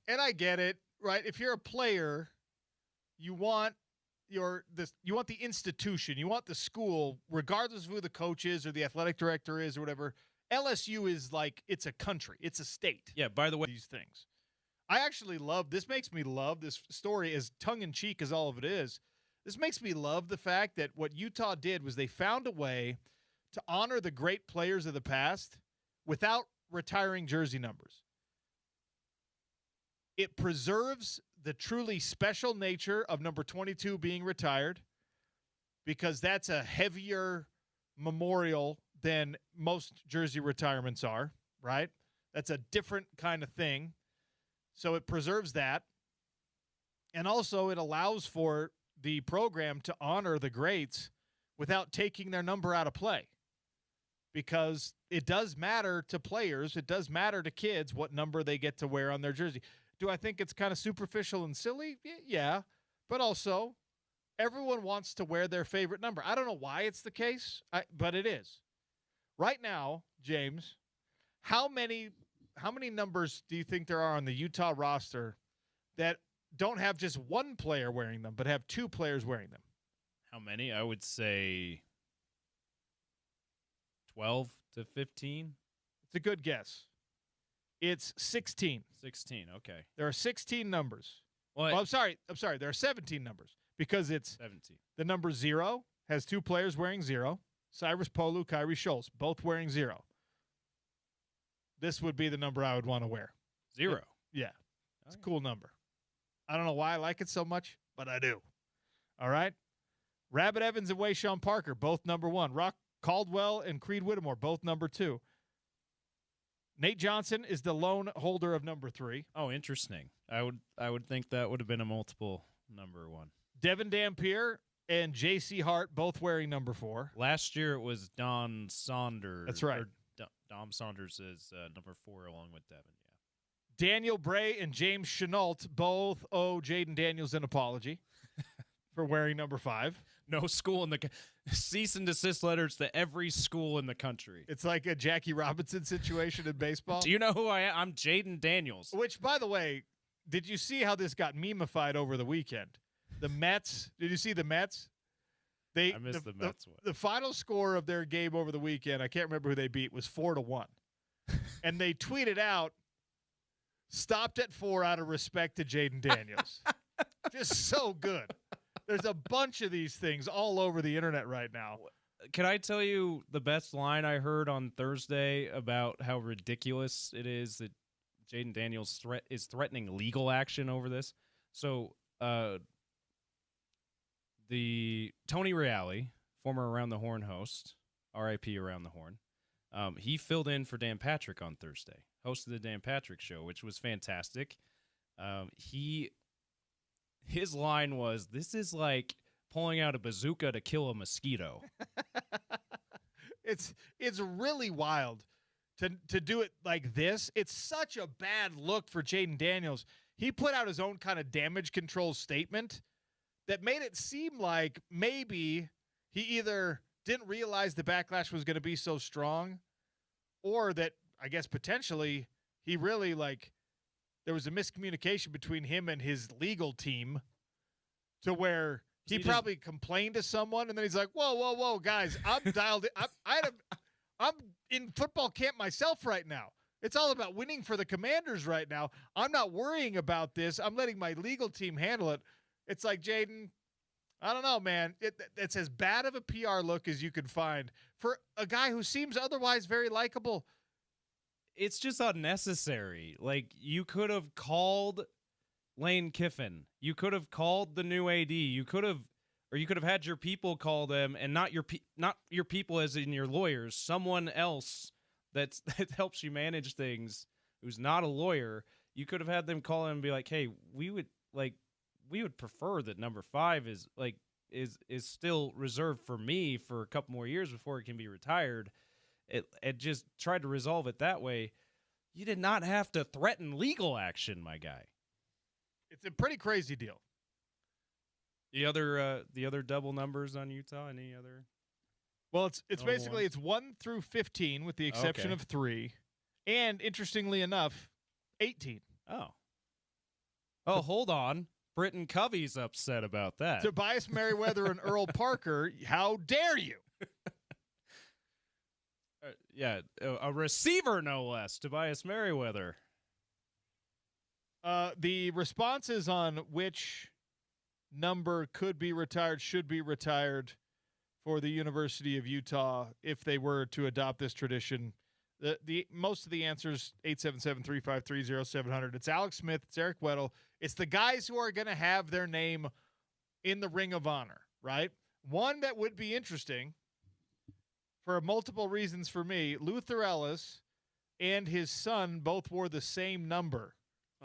I get it, right? If you're a player, you want the institution, you want the school, regardless of who the coach is or the athletic director is or whatever. LSU is like, it's a country, it's a state. Yeah, by the way, these things. I actually love this. Makes me love this story, as tongue in cheek as all of it is. This makes me love the fact that what Utah did was they found a way to honor the great players of the past without retiring jersey numbers. It preserves the truly special nature of number 22 being retired, because that's a heavier memorial than most jersey retirements are, right? That's a different kind of thing. So it preserves that. And also it allows for the program to honor the greats without taking their number out of play, because it does matter to players. It does matter to kids what number they get to wear on their jersey. Do I think it's kind of superficial and silly? Yeah, but also everyone wants to wear their favorite number. I don't know why it's the case, but it is. Right now, James, how many numbers do you think there are on the Utah roster that don't have just one player wearing them, but have 2 players wearing them? How many? I would say 12 to 15. It's a good guess. It's 16. 16, okay. There are 16 numbers. What? Oh, I'm sorry. There are 17 numbers, because it's 17. The number 0 has 2 players wearing 0. Cyrus Polu, Kyrie Schultz, both wearing 0. This would be the number I would want to wear. 0. Yeah. It's a cool number. I don't know why I like it so much, but I do. All right. Rabbit Evans and Wayshawn Parker, both number 1. Rock Caldwell and Creed Whittemore, both number 2. Nate Johnson is the lone holder of number 3. Oh, interesting. I would think that would have been a multiple number 1. Devin Dampier and J.C. Hart both wearing number 4. Last year it was Don Saunders. That's right. Dom Saunders is number 4 along with Devin. Yeah. Daniel Bray and James Chenault both owe Jaden Daniels an apology for wearing number 5. No school in the cease and desist letters to every school in the country. It's like a Jackie Robinson situation in baseball. Do you know who I am? I'm Jaden Daniels. Which, by the way, did you see how this got meme-ified over the weekend? The Mets. Did you see the Mets? I missed the Mets one. The final score of their game over the weekend, I can't remember who they beat, was 4-1. And they tweeted out, stopped at 4 out of respect to Jaden Daniels. Just so good. There's a bunch of these things all over the internet right now. Can I tell you the best line I heard on Thursday about how ridiculous it is that Jaden Daniels is threatening legal action over this? So the Tony Reale, former Around the Horn host, RIP Around the Horn, he filled in for Dan Patrick on Thursday, hosted the Dan Patrick show, which was fantastic. His line was, "This is like pulling out a bazooka to kill a mosquito." It's really wild to do it like this. It's such a bad look for Jaden Daniels. He put out his own kind of damage control statement that made it seem like maybe he either didn't realize the backlash was going to be so strong, or that I guess potentially he really there was a miscommunication between him and his legal team to where he probably complained to someone, and then he's like, whoa, guys, I'm dialed in. I'm in football camp myself right now. It's all about winning for the Commanders right now. I'm not worrying about this. I'm letting my legal team handle it. It's like, Jaden, I don't know, man. It's as bad of a PR look as you could find for a guy who seems otherwise very likable. It's just unnecessary. Like, you could have called Lane Kiffin. You could have called the new AD. You could have had your people call them, and not your people as in your lawyers, someone else that helps you manage things who's not a lawyer. You could have had them call him and be like, "Hey, we would prefer that number 5 is still reserved for me for a couple more years before it can be retired." It just tried to resolve it that way. You did not have to threaten legal action, my guy. It's a pretty crazy deal. The other double numbers on Utah, any other? Well, it's basically it's 1 through 15 with the exception of 3, and interestingly enough, 18. Oh, hold on. Britton Covey's upset about that. Tobias Merriweather and Earl Parker, how dare you? Yeah, a receiver, no less, Tobias Merriweather. The responses on which number could be retired, should be retired for the University of Utah if they were to adopt this tradition. The most of the answers, 877-353-0700. It's Alex Smith. It's Eric Weddle. It's the guys who are going to have their name in the Ring of Honor, right? One that would be interesting for multiple reasons for me, Luther Ellis and his son both wore the same number.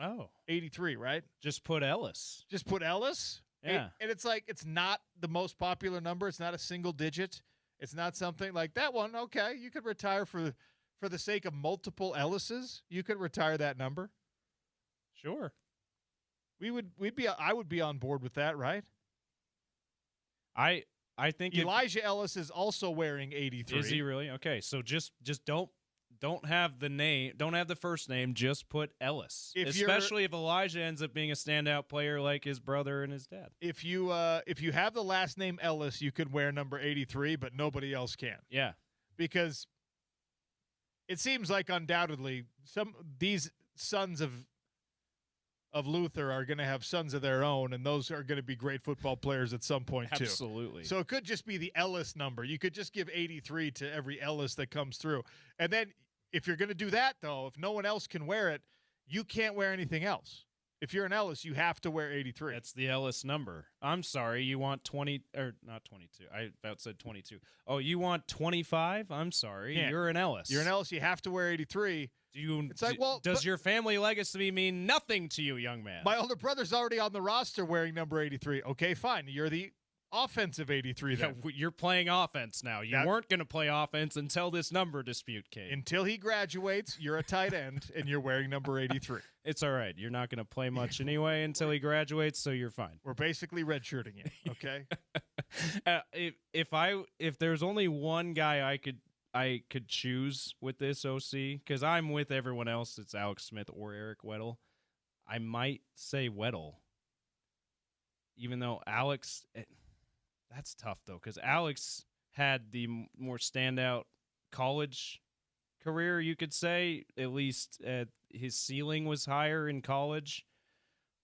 Oh. 83, right? Just put Ellis. Just put Ellis? Yeah. And it's like, it's not the most popular number. It's not a single digit. It's not something like that one. Okay, you could retire for the sake of multiple Ellises. You could retire that number. Sure. I would be on board with that, right? I think Elijah Ellis is also wearing 83. Is he really? Okay, so just don't have the name, don't have the first name, just put Ellis. Especially if Elijah ends up being a standout player like his brother and his dad. If you have the last name Ellis, you could wear number 83, but nobody else can. Yeah. Because it seems like undoubtedly these sons of Luther are going to have sons of their own, and those are going to be great football players at some point too. Absolutely. So it could just be the Ellis number. You could just give 83 to every Ellis that comes through. And then if you're going to do that, though, if no one else can wear it, you can't wear anything else. If you're an Ellis, you have to wear 83. That's the Ellis number. I'm sorry, you want 20 or not 22. I about said 22. Oh, you want 25? I'm sorry. Yeah. You're an Ellis. You're an Ellis, you have to wear 83. Does your family legacy mean nothing to you, young man? My older brother's already on the roster wearing number 83. Okay, fine. You're the offensive 83 then. You're playing offense now. You weren't going to play offense until this number dispute came. Until he graduates, you're a tight end, and you're wearing number 83. It's all right. You're not going to play much anyway until he graduates, so you're fine. We're basically redshirting you, okay? If there's only one guy I could choose with this OC, because I'm with everyone else, it's Alex Smith or Eric Weddle, I might say Weddle. Even though Alex, that's tough though, because Alex had the more standout college career, you could say. At least his ceiling was higher in college.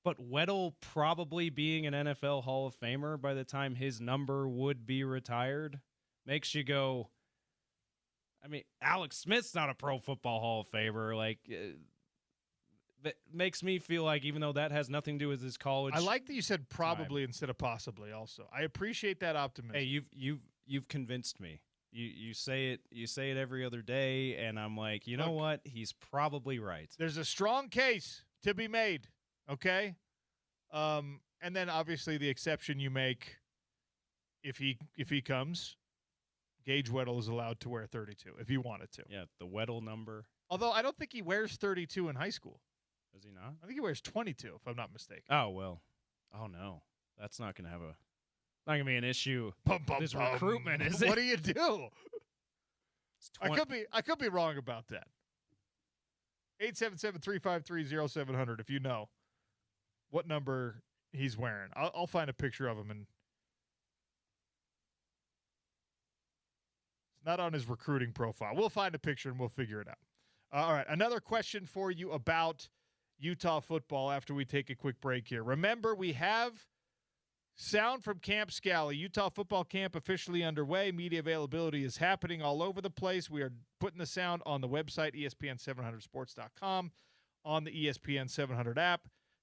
But Weddle probably being an NFL Hall of Famer by the time his number would be retired makes you go, I mean, Alex Smith's not a Pro Football Hall of Famer. Like, that makes me feel like even though that has nothing to do with his college. I like that you said probably instead of possibly also. I appreciate that optimism. Hey, you've convinced me. You say it every other day, and I'm like, you know what? He's probably right. There's a strong case to be made, okay? And then obviously the exception you make if he comes, Gage Weddle is allowed to wear 32 if he wanted to. Yeah, the Weddle number. Although I don't think he wears 32 in high school. Does he not? I think he wears 22 if I'm not mistaken. Oh, well. Oh no. That's not going to be an issue. This Bum. recruitment, is it? What do you do? I could be wrong about that. 877-353-0700 if you know what number he's wearing. I'll find a picture of him, and it's not on his recruiting profile. We'll find a picture and we'll figure it out. All right, another question for you about Utah football after we take a quick break here. Remember, we have sound from Camp Scally. Utah football camp officially underway. Media availability is happening all over the place. We are putting the sound on the website, ESPN700sports.com, on the ESPN 700 app.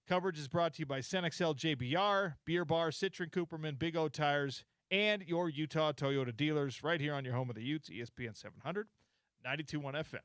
Coverage is brought to you by Senexel JBR, Beer Bar, Citron Cooperman, Big O Tires, and your Utah Toyota dealers right here on your home of the Utes, ESPN 700, 92.1 FM.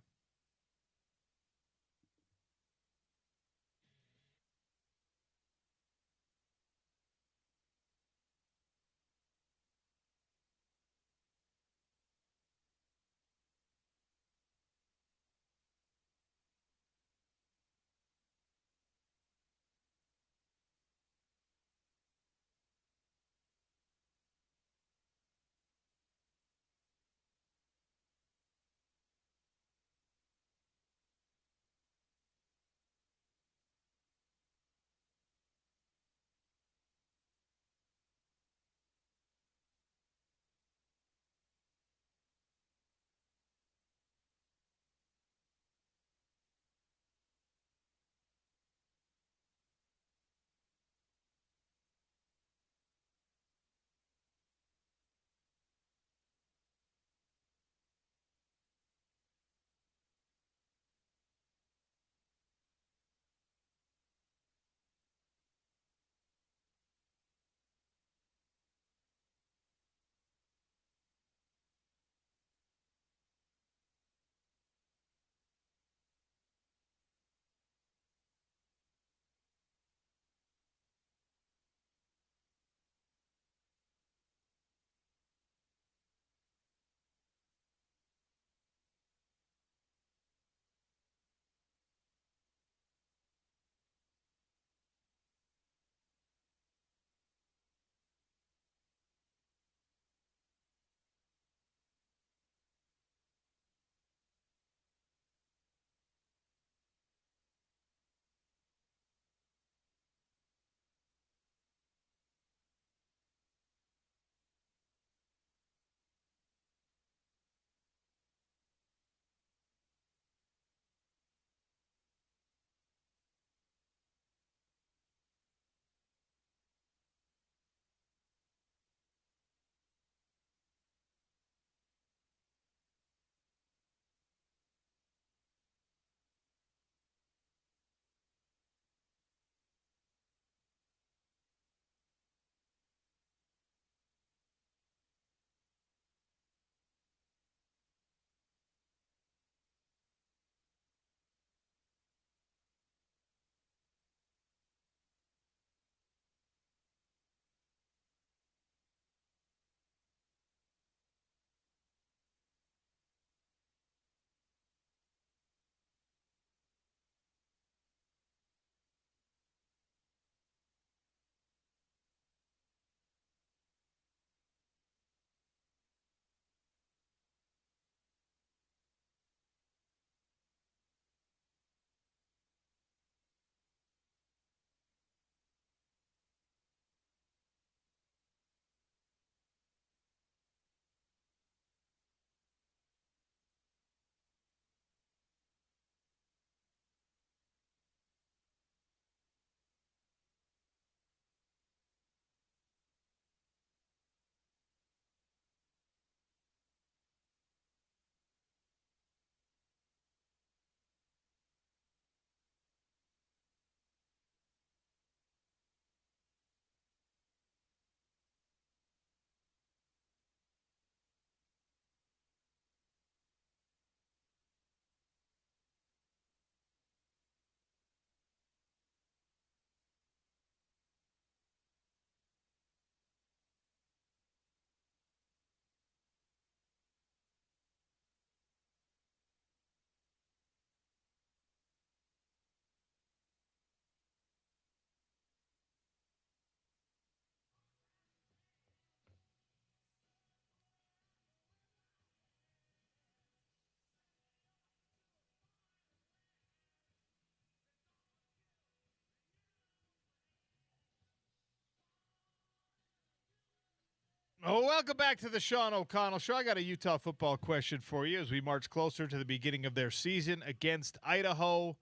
Oh, welcome back to the Sean O'Connell Show. I got a Utah football question for you as we march closer to the beginning of their season against Idaho.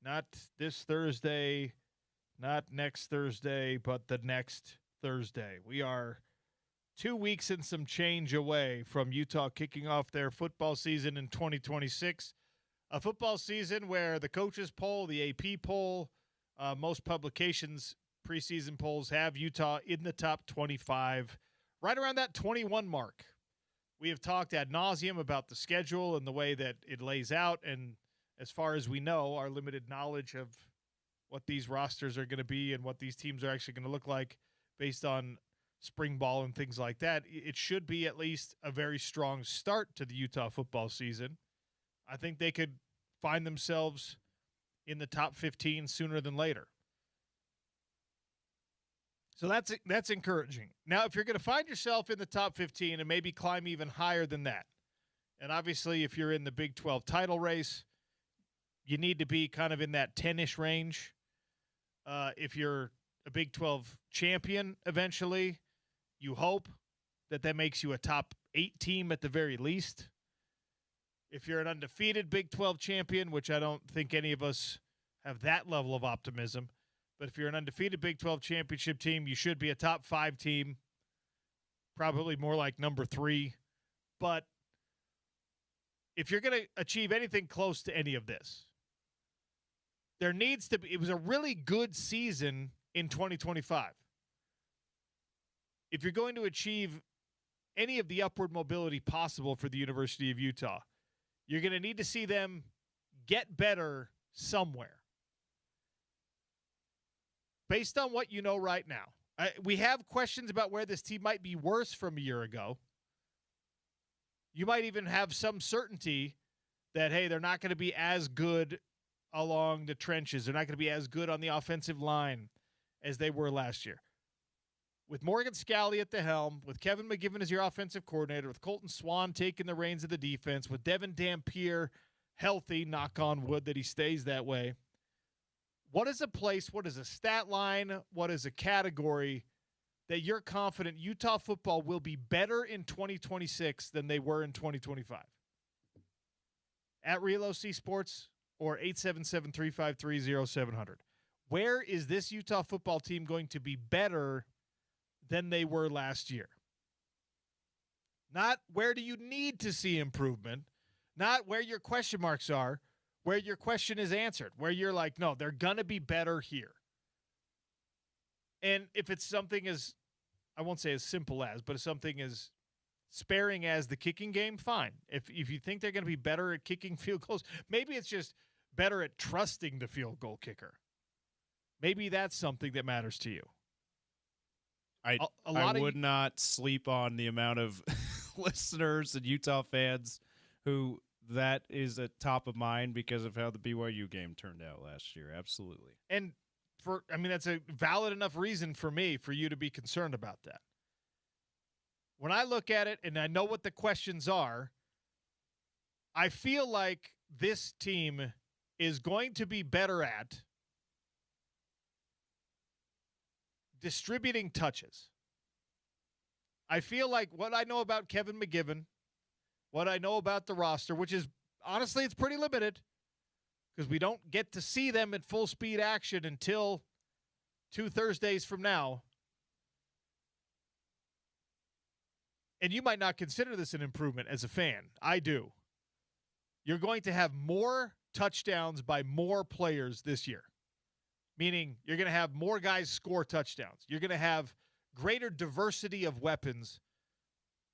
Not this Thursday, not next Thursday, but the next Thursday. We are 2 weeks and some change away from Utah kicking off their football season in 2026. A football season where the coaches poll, the AP poll, most publications, preseason polls have Utah in the top 25. Right around that 21 mark. We have talked ad nauseum about the schedule and the way that it lays out. And as far as we know, our limited knowledge of what these rosters are going to be and what these teams are actually going to look like based on spring ball and things like that, it should be at least a very strong start to the Utah football season. I think they could find themselves in the top 15 sooner than later. So that's encouraging. Now, if you're going to find yourself in the top 15 and maybe climb even higher than that, and obviously if you're in the Big 12 title race, you need to be kind of in that 10-ish range. If you're a Big 12 champion eventually, you hope that makes you a top 8 team at the very least. If you're an undefeated Big 12 champion, which I don't think any of us have that level of optimism, but if you're an undefeated Big 12 championship team, you should be a top 5 team, probably more like number 3. But if you're going to achieve anything close to any of this, there needs to be – it was a really good season in 2025. If you're going to achieve any of the upward mobility possible for the University of Utah, you're going to need to see them get better somewhere. Based on what you know right now, we have questions about where this team might be worse from a year ago. You might even have some certainty that, hey, they're not going to be as good along the trenches. They're not going to be as good on the offensive line as they were last year. With Morgan Scalley at the helm, with Kevin McGivern as your offensive coordinator, with Colton Swan taking the reins of the defense, with Devin Dampier healthy, knock on wood that he stays that way. What is a place, what is a stat line, what is a category that you're confident Utah football will be better in 2026 than they were in 2025? At Real OC Sports or 877-353-0700. Where is this Utah football team going to be better than they were last year? Not where do you need to see improvement, not where your question marks are, where your question is answered, where you're like, no, they're going to be better here. And if it's something as, I won't say as simple as, but if something as sparing as the kicking game, fine. If you think they're going to be better at kicking field goals, maybe it's just better at trusting the field goal kicker. Maybe that's something that matters to you. I would not sleep on the amount of listeners and Utah fans who that is at top of mind because of how the BYU game turned out last year. Absolutely. And that's a valid enough reason for you to be concerned about that. When I look at it and I know what the questions are, I feel like this team is going to be better at distributing touches. I feel like what I know about Kevin McGivern, what I know about the roster, which is, honestly, it's pretty limited because we don't get to see them at full speed action until 2 Thursdays from now. And you might not consider this an improvement as a fan. I do. You're going to have more touchdowns by more players this year, meaning you're going to have more guys score touchdowns. You're going to have greater diversity of weapons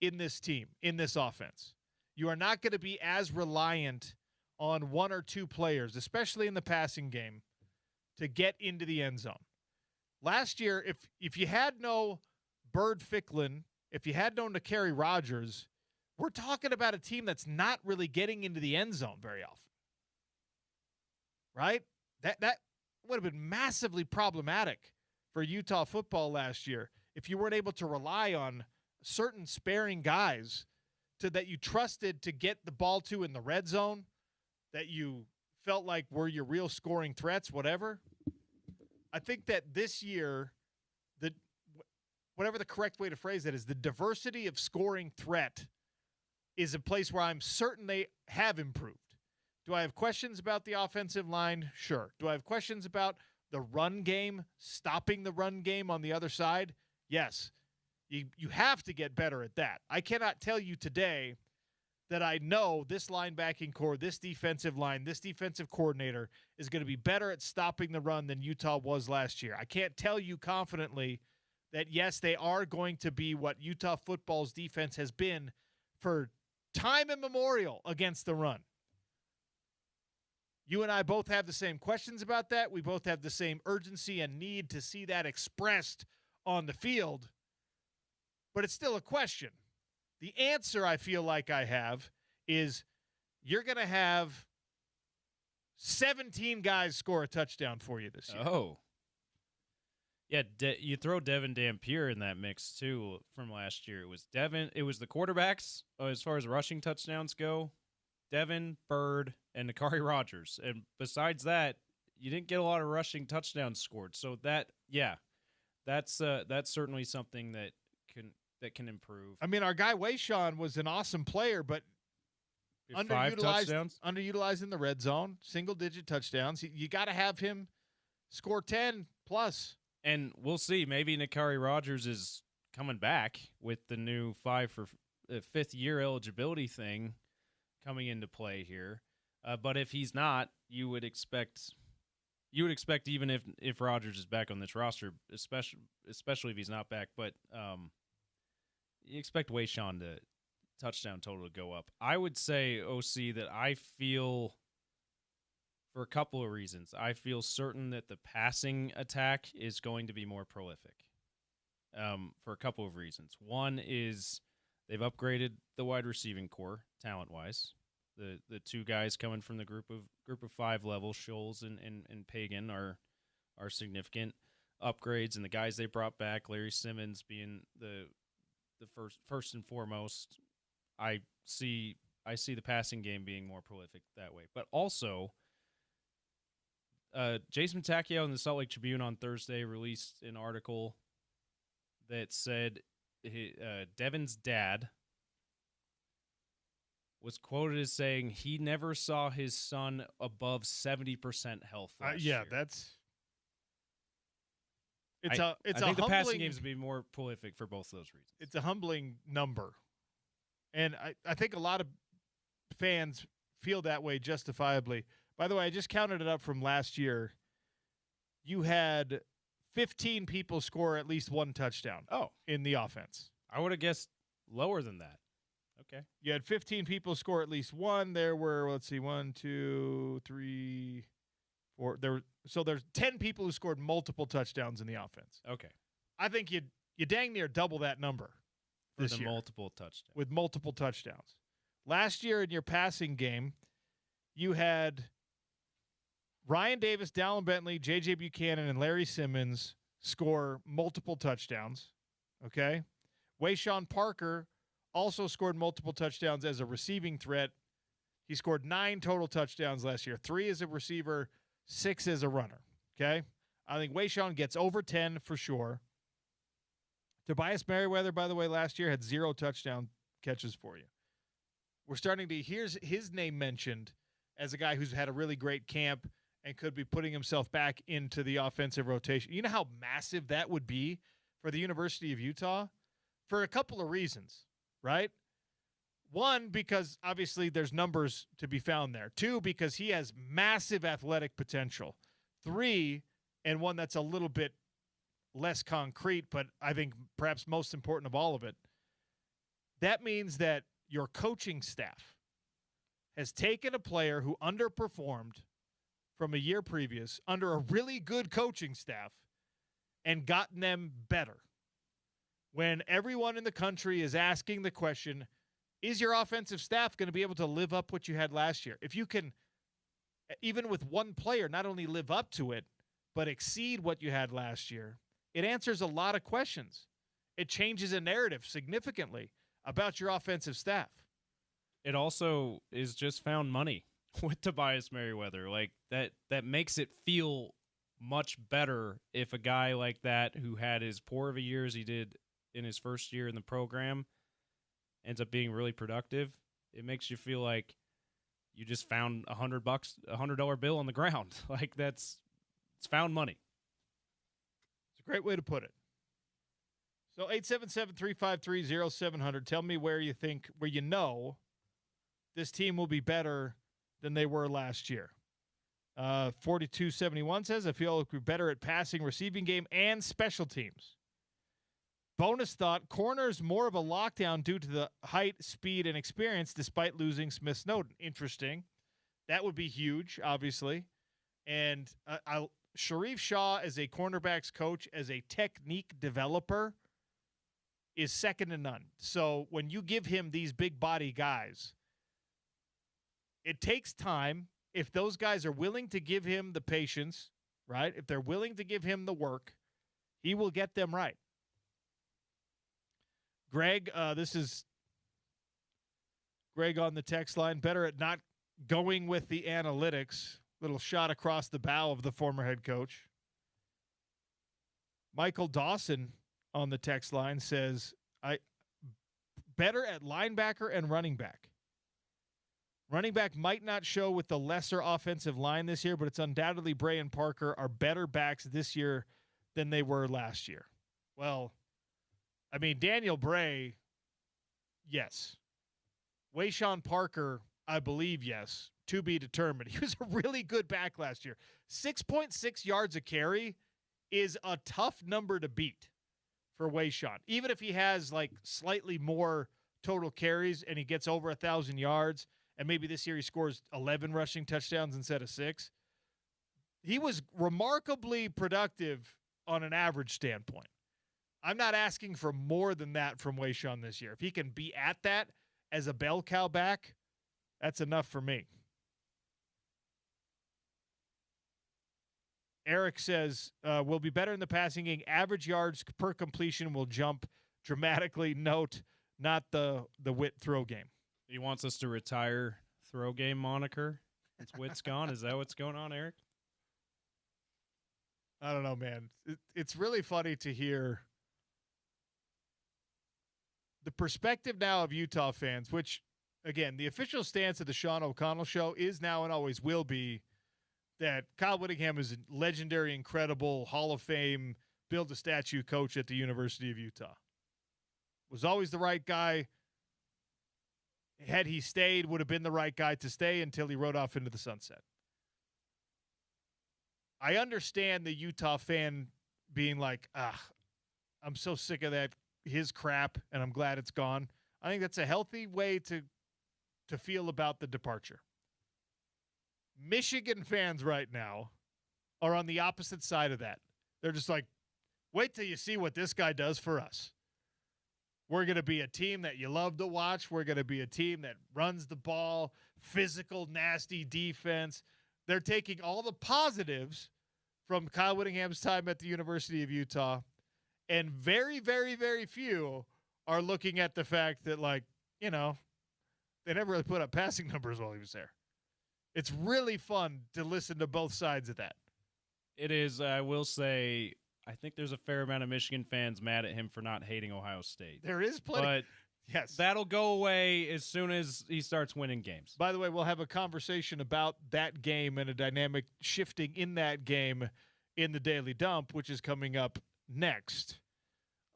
in this team, in this offense. You are not going to be as reliant on 1 or 2 players, especially in the passing game, to get into the end zone. Last year, if you had no Bird Ficklin, if you had no Nakari Rogers, we're talking about a team that's not really getting into the end zone very often. Right? That would have been massively problematic for Utah football last year if you weren't able to rely on certain sparing guys that you trusted to get the ball to in the red zone, that you felt like were your real scoring threats, whatever. I think that this year, whatever the correct way to phrase that is, the diversity of scoring threat is a place where I'm certain they have improved. Do I have questions about the offensive line? Sure. Do I have questions about the run game, stopping the run game on the other side? Yes. You have to get better at that. I cannot tell you today that I know this linebacking core, this defensive line, this defensive coordinator is going to be better at stopping the run than Utah was last year. I can't tell you confidently that, yes, they are going to be what Utah football's defense has been for time immemorial against the run. You and I both have the same questions about that. We both have the same urgency and need to see that expressed on the field. But it's still a question. The answer I feel like I have is you're going to have 17 guys score a touchdown for you this year. Oh. Yeah, you throw Devin Dampier in that mix, too, from last year. It was the quarterbacks, as far as rushing touchdowns go, Devin, Bird, and Nakari Rogers. And besides that, you didn't get a lot of rushing touchdowns scored. So that's certainly something that can improve. I mean, our guy Wayshawn was an awesome player, but 5 touchdowns? Underutilized in the red zone, single-digit touchdowns. You got to have him score 10 plus. And we'll see. Maybe Nakari Rogers is coming back with the new 5th-year eligibility thing coming into play here. But if he's not, you would expect even if Rogers is back on this roster, especially if he's not back. But you expect Wayshawn to touchdown total to go up. I would say, OC, that I feel, for a couple of reasons, I feel certain that the passing attack is going to be more prolific for a couple of reasons. One is they've upgraded the wide receiving core talent-wise. The two guys coming from the group of 5 level, Scholes and Pagan, are significant upgrades, and the guys they brought back, Larry Simmons being the first and foremost. I see the passing game being more prolific that way. But also, Jason Tacchio in the Salt Lake Tribune on Thursday released an article that said Devin's dad was quoted as saying he never saw his son above 70% health last year. I think the passing games would be more prolific for both of those reasons. It's a humbling number. And I think a lot of fans feel that way justifiably. By the way, I just counted it up from last year. You had 15 people score at least one touchdown in the offense. I would have guessed lower than that. Okay. You had 15 people score at least one. There were, 1, 2, 3, 4. So there's 10 people who scored multiple touchdowns in the offense. Okay. I think you dang near double that number this year. With multiple touchdowns. Last year in your passing game, you had Ryan Davis, Dallin Bentley, J.J. Buchanan, and Larry Simmons score multiple touchdowns. Okay? Wayshawn Parker also scored multiple touchdowns as a receiving threat. He scored 9 total touchdowns last year, 3 as a receiver, 6 as a runner. Okay? I think Wayshawn gets over 10 for sure. Tobias Merriweather, by the way, last year had 0 touchdown catches for you. We're starting to hear his name mentioned as a guy who's had a really great camp and could be putting himself back into the offensive rotation. You know how massive that would be for the University of Utah? For a couple of reasons, right? 1, because obviously there's numbers to be found there. 2, because he has massive athletic potential. 3, and one that's a little bit less concrete, but I think perhaps most important of all of it, that means that your coaching staff has taken a player who underperformed from a year previous under a really good coaching staff and gotten them better. When everyone in the country is asking the question, is your offensive staff going to be able to live up what you had last year? If you can, even with one player, not only live up to it, but exceed what you had last year, it answers a lot of questions. It changes a narrative significantly about your offensive staff. It also is just found money with Tobias Merriweather. Like that makes it feel much better if a guy like that who had as poor of a year as he did in his first year in the program ends up being really productive. It makes you feel like you just found $100 bill on the ground. Like it's found money. It's a great way to put it. So 877-353-0700. Tell me where you know this team will be better than they were last year. 4271 says, I feel like we're better at passing, receiving game, and special teams. Bonus thought, corners more of a lockdown due to the height, speed, and experience despite losing Smith Snowden. Interesting. That would be huge, obviously. And Sharif Shaw as a cornerbacks coach, as a technique developer, is second to none. So when you give him these big body guys, it takes time. If those guys are willing to give him the patience, right? If they're willing to give him the work, he will get them right. Greg, this is Greg on the text line. Better at not going with the analytics. Little shot across the bow of the former head coach. Michael Dawson on the text line says, I better at linebacker and running back. Running back might not show with the lesser offensive line this year, but it's undoubtedly Bray and Parker are better backs this year than they were last year. Well, I mean, Daniel Bray, yes. Wayshawn Parker, I believe, yes. To be determined. He was a really good back last year. 6.6 yards a carry is a tough number to beat for Wayshawn. Even if he has like slightly more total carries and he gets over 1,000 yards, and maybe this year he scores 11 rushing touchdowns instead of 6. He was remarkably productive on an average standpoint. I'm not asking for more than that from Wayshawn this year. If he can be at that as a bell cow back, that's enough for me. Eric says, we'll be better in the passing game. Average yards per completion will jump dramatically. Note, not the Witt throw game. He wants us to retire throw game moniker. It's Witt's gone. Is that what's going on, Eric? I don't know, man. It's really funny to hear the perspective now of Utah fans, which, again, the official stance of the Sean O'Connell show is now and always will be that Kyle Whittingham is a legendary, incredible, Hall of Fame, build-a-statue coach at the University of Utah. Was always the right guy. Had he stayed, would have been the right guy to stay until he rode off into the sunset. I understand the Utah fan being like, I'm so sick of that, his crap, and I'm glad it's gone. I think that's a healthy way to feel about the departure. Michigan fans right now are on the opposite side of that. They're just like, wait till you see what this guy does for us. We're going to be a team that you love to watch. We're going to be a team that runs the ball, physical, nasty defense. They're taking all the positives from Kyle Whittingham's time at the University of Utah, and very, very, very few are looking at the fact that, like, you know, they never really put up passing numbers while he was there. It's really fun to listen to both sides of that. It is. I will say, I think there's a fair amount of Michigan fans mad at him for not hating Ohio State. There is plenty. But yes, that'll go away as soon as he starts winning games. By the way, we'll have a conversation about that game and a dynamic shifting in that game in the Daily Dump, which is coming up next.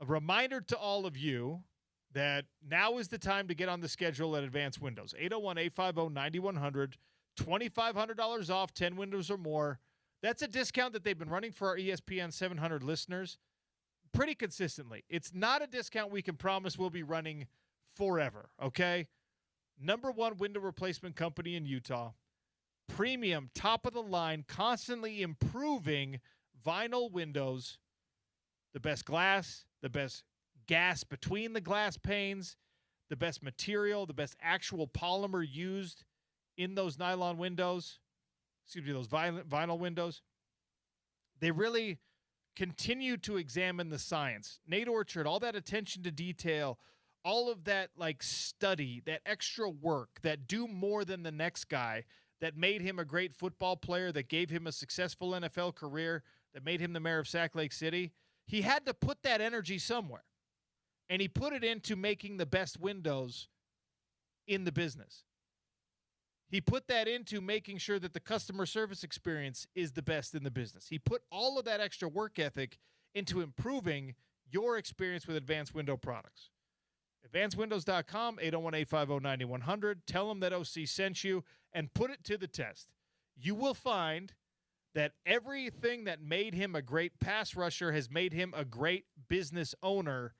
A reminder to all of you that now is the time to get on the schedule at Advanced Windows. 801-850-9100. $2,500 off, 10 windows or more. That's a discount that they've been running for our ESPN 700 listeners pretty consistently. It's not a discount we can promise we'll be running forever, okay? Number one window replacement company in Utah. Premium, top of the line, constantly improving vinyl windows. The best glass, the best gas between the glass panes, the best material, the best actual polymer used in those nylon windows, those vinyl windows. They really continue to examine the science. Nate Orchard, all that attention to detail, all of that like study, that extra work, that do more than the next guy, that made him a great football player, that gave him a successful NFL career, that made him the mayor of Sac Lake City, he had to put that energy somewhere. And he put it into making the best windows in the business. He put that into making sure that the customer service experience is the best in the business. He put all of that extra work ethic into improving your experience with Advanced Window products. AdvancedWindows.com, 801-850-9100. Tell them that OC sent you and put it to the test. You will find that everything that made him a great pass rusher has made him a great business owner,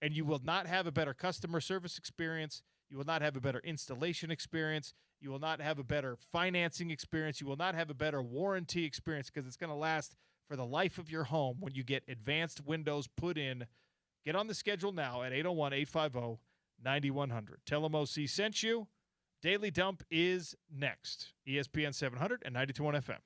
and you will not have a better customer service experience. You will not have a better installation experience. You will not have a better financing experience. You will not have a better warranty experience because it's going to last for the life of your home when you get Advanced Windows put in. Get on the schedule now at 801-850-9100. Tell them OC sent you. Daily Dump is next. ESPN 700 and 92.1 FM.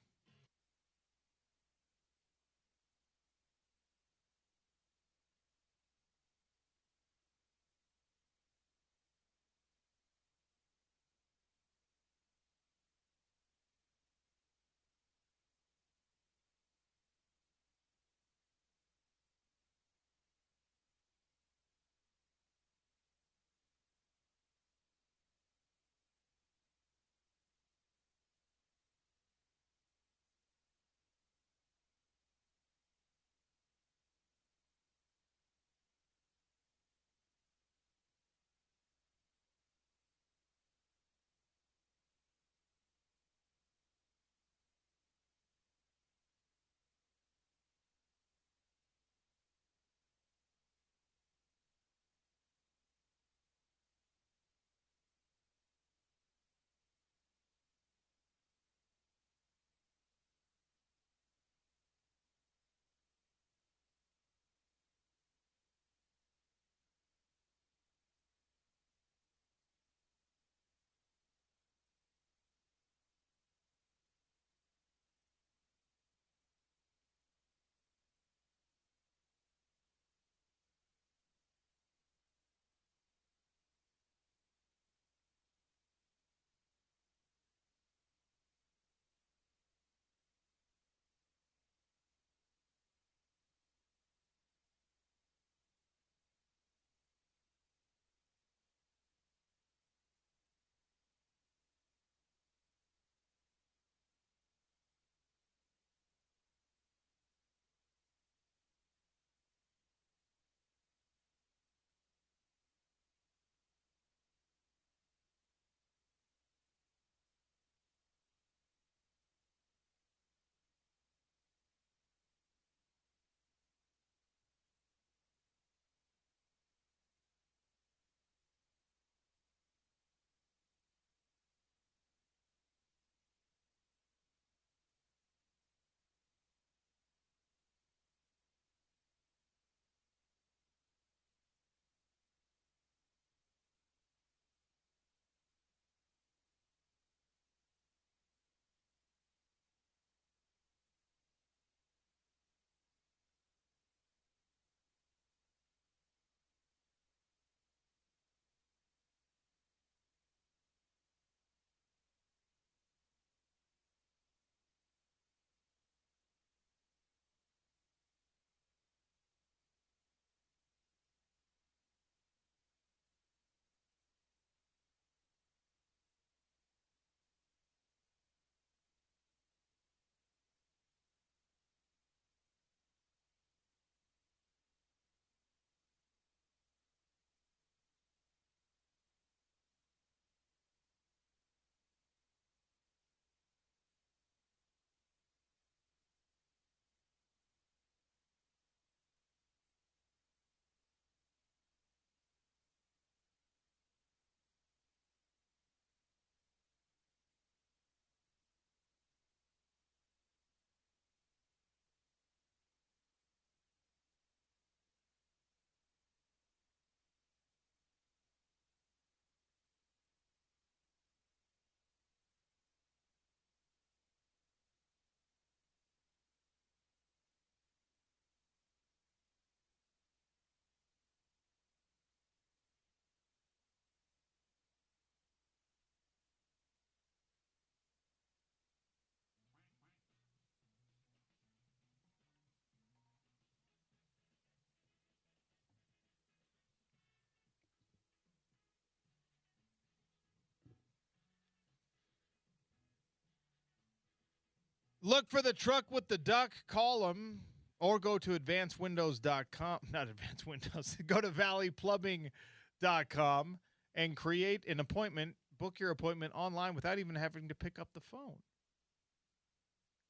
Look for the truck with the duck. Call them or go to advancedwindows.com. Not Advanced Windows. Go to valleyplumbing.com and create an appointment. Book your appointment online without even having to pick up the phone.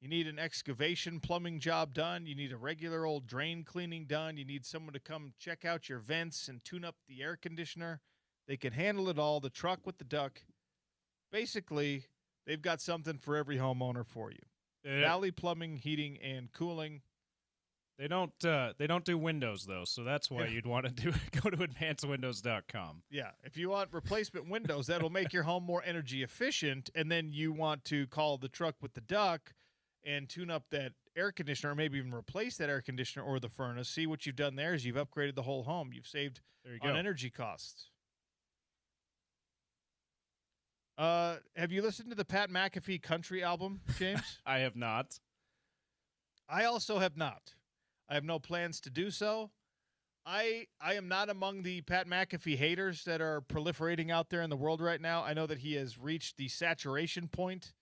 You need an excavation plumbing job done. You need a regular old drain cleaning done. You need someone to come check out your vents and tune up the air conditioner. They can handle it all. The truck with the duck. Basically, they've got something for every homeowner for you. Valley Plumbing, Heating, and Cooling. They don't do windows, though, so that's why you'd want to go to advancedwindows.com. Yeah, if you want replacement windows, that'll make your home more energy efficient, and then you want to call the truck with the duck and tune up that air conditioner, or maybe even replace that air conditioner or the furnace. See, what you've done there is you've upgraded the whole home. You've saved on energy costs. Have you listened to the Pat McAfee country album, James? I have not. I also have not. I have no plans to do so. I am not among the Pat McAfee haters that are proliferating out there in the world right now. I know that he has reached the saturation point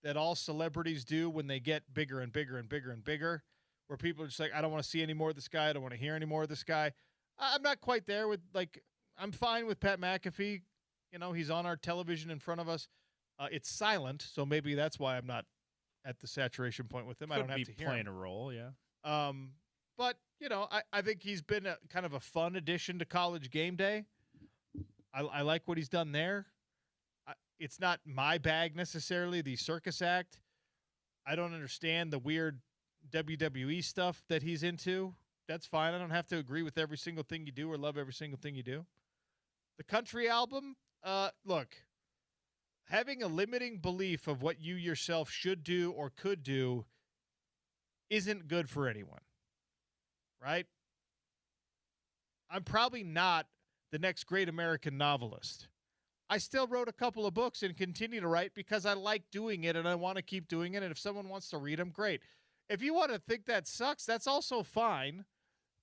that all celebrities do when they get bigger and bigger and bigger and bigger, where people are just like, I don't want to see any more of this guy. I don't want to hear any more of this guy. I'm not quite there with, like, I'm fine with Pat McAfee. You know, he's on our television in front of us. It's silent, so maybe that's why I'm not at the saturation point with him. I don't have to hear playing him. A role, yeah. But, you know, I think he's been a kind of a fun addition to College Game Day. I like what he's done there. It's not my bag necessarily, the circus act. I don't understand the weird WWE stuff that he's into. That's fine. I don't have to agree with every single thing you do or love every single thing you do. The country album, look, having a limiting belief of what you yourself should do or could do isn't good for anyone, right? I'm probably not the next great American novelist. I still wrote a couple of books and continue to write because I like doing it and I want to keep doing it. And if someone wants to read them, great. If you want to think that sucks, that's also fine.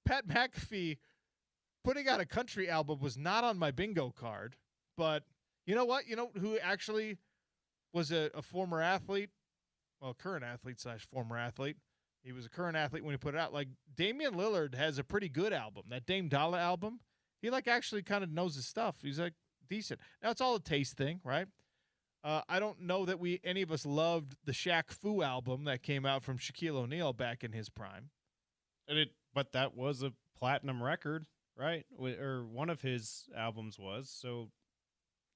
Pat McAfee putting out a country album was not on my bingo card, but you know what? You know who actually was a former athlete? Well, current athlete / former athlete. He was a current athlete when he put it out. Like, Damian Lillard has a pretty good album. That Dame Dollar album, he, like, actually kind of knows his stuff. He's, like, decent. Now, it's all a taste thing, right? I don't know that any of us loved the Shaq Fu album that came out from Shaquille O'Neal back in his prime. But that was a platinum record, right? Or one of his albums was. So,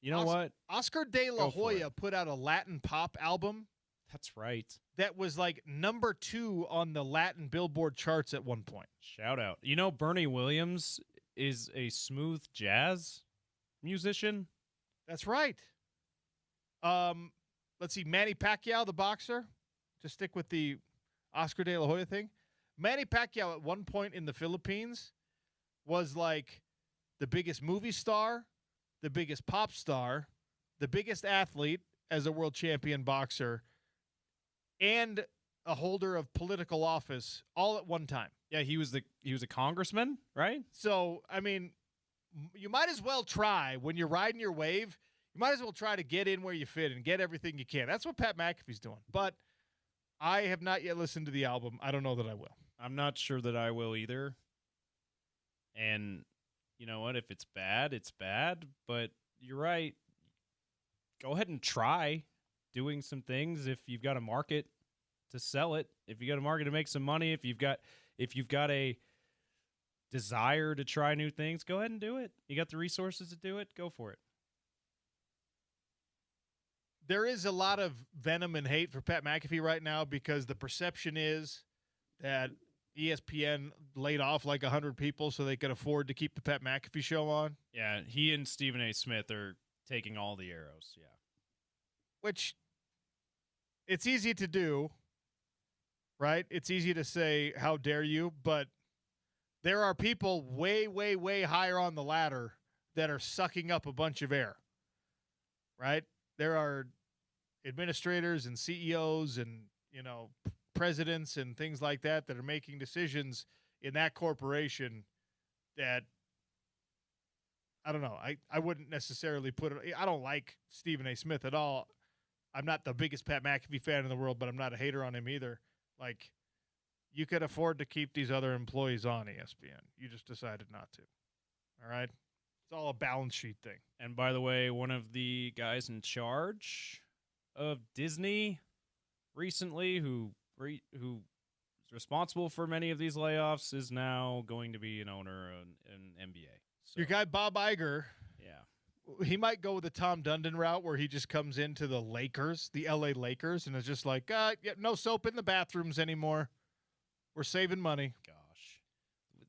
you know what? Oscar de la Hoya put out a Latin pop album. That's right. That was like number 2 on the Latin Billboard charts at one point. Shout out. You know, Bernie Williams is a smooth jazz musician. That's right. Let's see. Manny Pacquiao, the boxer, to stick with the Oscar de la Hoya thing. Manny Pacquiao at one point in the Philippines was like the biggest movie star, the biggest pop star, the biggest athlete as a world champion boxer, and a holder of political office all at one time. Yeah, he was a congressman, right? So, I mean, you might as well try when you're riding your wave. You might as well try to get in where you fit and get everything you can. That's what Pat McAfee's doing. But I have not yet listened to the album. I don't know that I will. I'm not sure that I will either. And you know what? If it's bad, it's bad. But you're right. Go ahead and try doing some things if you've got a market to sell it. If you got a market to make some money, if you've got a desire to try new things, go ahead and do it. You got the resources to do it, go for it. There is a lot of venom and hate for Pat McAfee right now because the perception is that ESPN laid off like 100 people so they could afford to keep the Pat McAfee show on. Yeah, he and Stephen A. Smith are taking all the arrows, yeah. Which, it's easy to do, right? It's easy to say, how dare you? But there are people way, way, way higher on the ladder that are sucking up a bunch of air, right? There are administrators and CEOs and, you know, presidents and things like that that are making decisions in that corporation that, I don't know. I wouldn't necessarily put it. I don't like Stephen A. Smith at all. I'm not the biggest Pat McAfee fan in the world, but I'm not a hater on him either. Like, you could afford to keep these other employees on ESPN. You just decided not to. All right? It's all a balance sheet thing. And by the way, one of the guys in charge of Disney recently, who is responsible for many of these layoffs, is now going to be an owner in NBA. So, Your guy Bob Iger, yeah, he might go with the Tom Dundon route where he just comes into the Lakers, the LA Lakers, and is just like, yeah, no soap in the bathrooms anymore. We're saving money. gosh.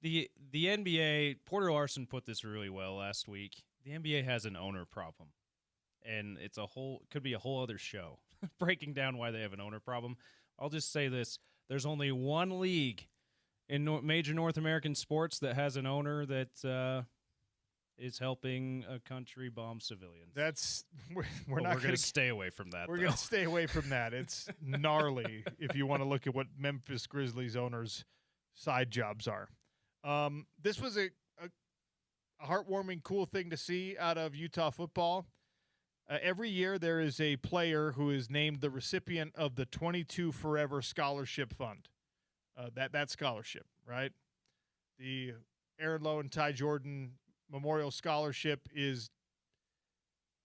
The NBA, Porter Larson put this really well last week. The NBA has an owner problem, and it could be a whole other show breaking down why they have an owner problem. I'll just say this: there's only one league in major North American sports that has an owner that is helping a country bomb civilians. We're not going to stay away from that. We're going to stay away from that. It's gnarly if you want to look at what Memphis Grizzlies owners' side jobs are. This was a heartwarming, cool thing to see out of Utah football. Every year there is a player who is named the recipient of the 22 Forever Scholarship Fund. That scholarship, right? The Aaron Lowe and Ty Jordan Memorial Scholarship is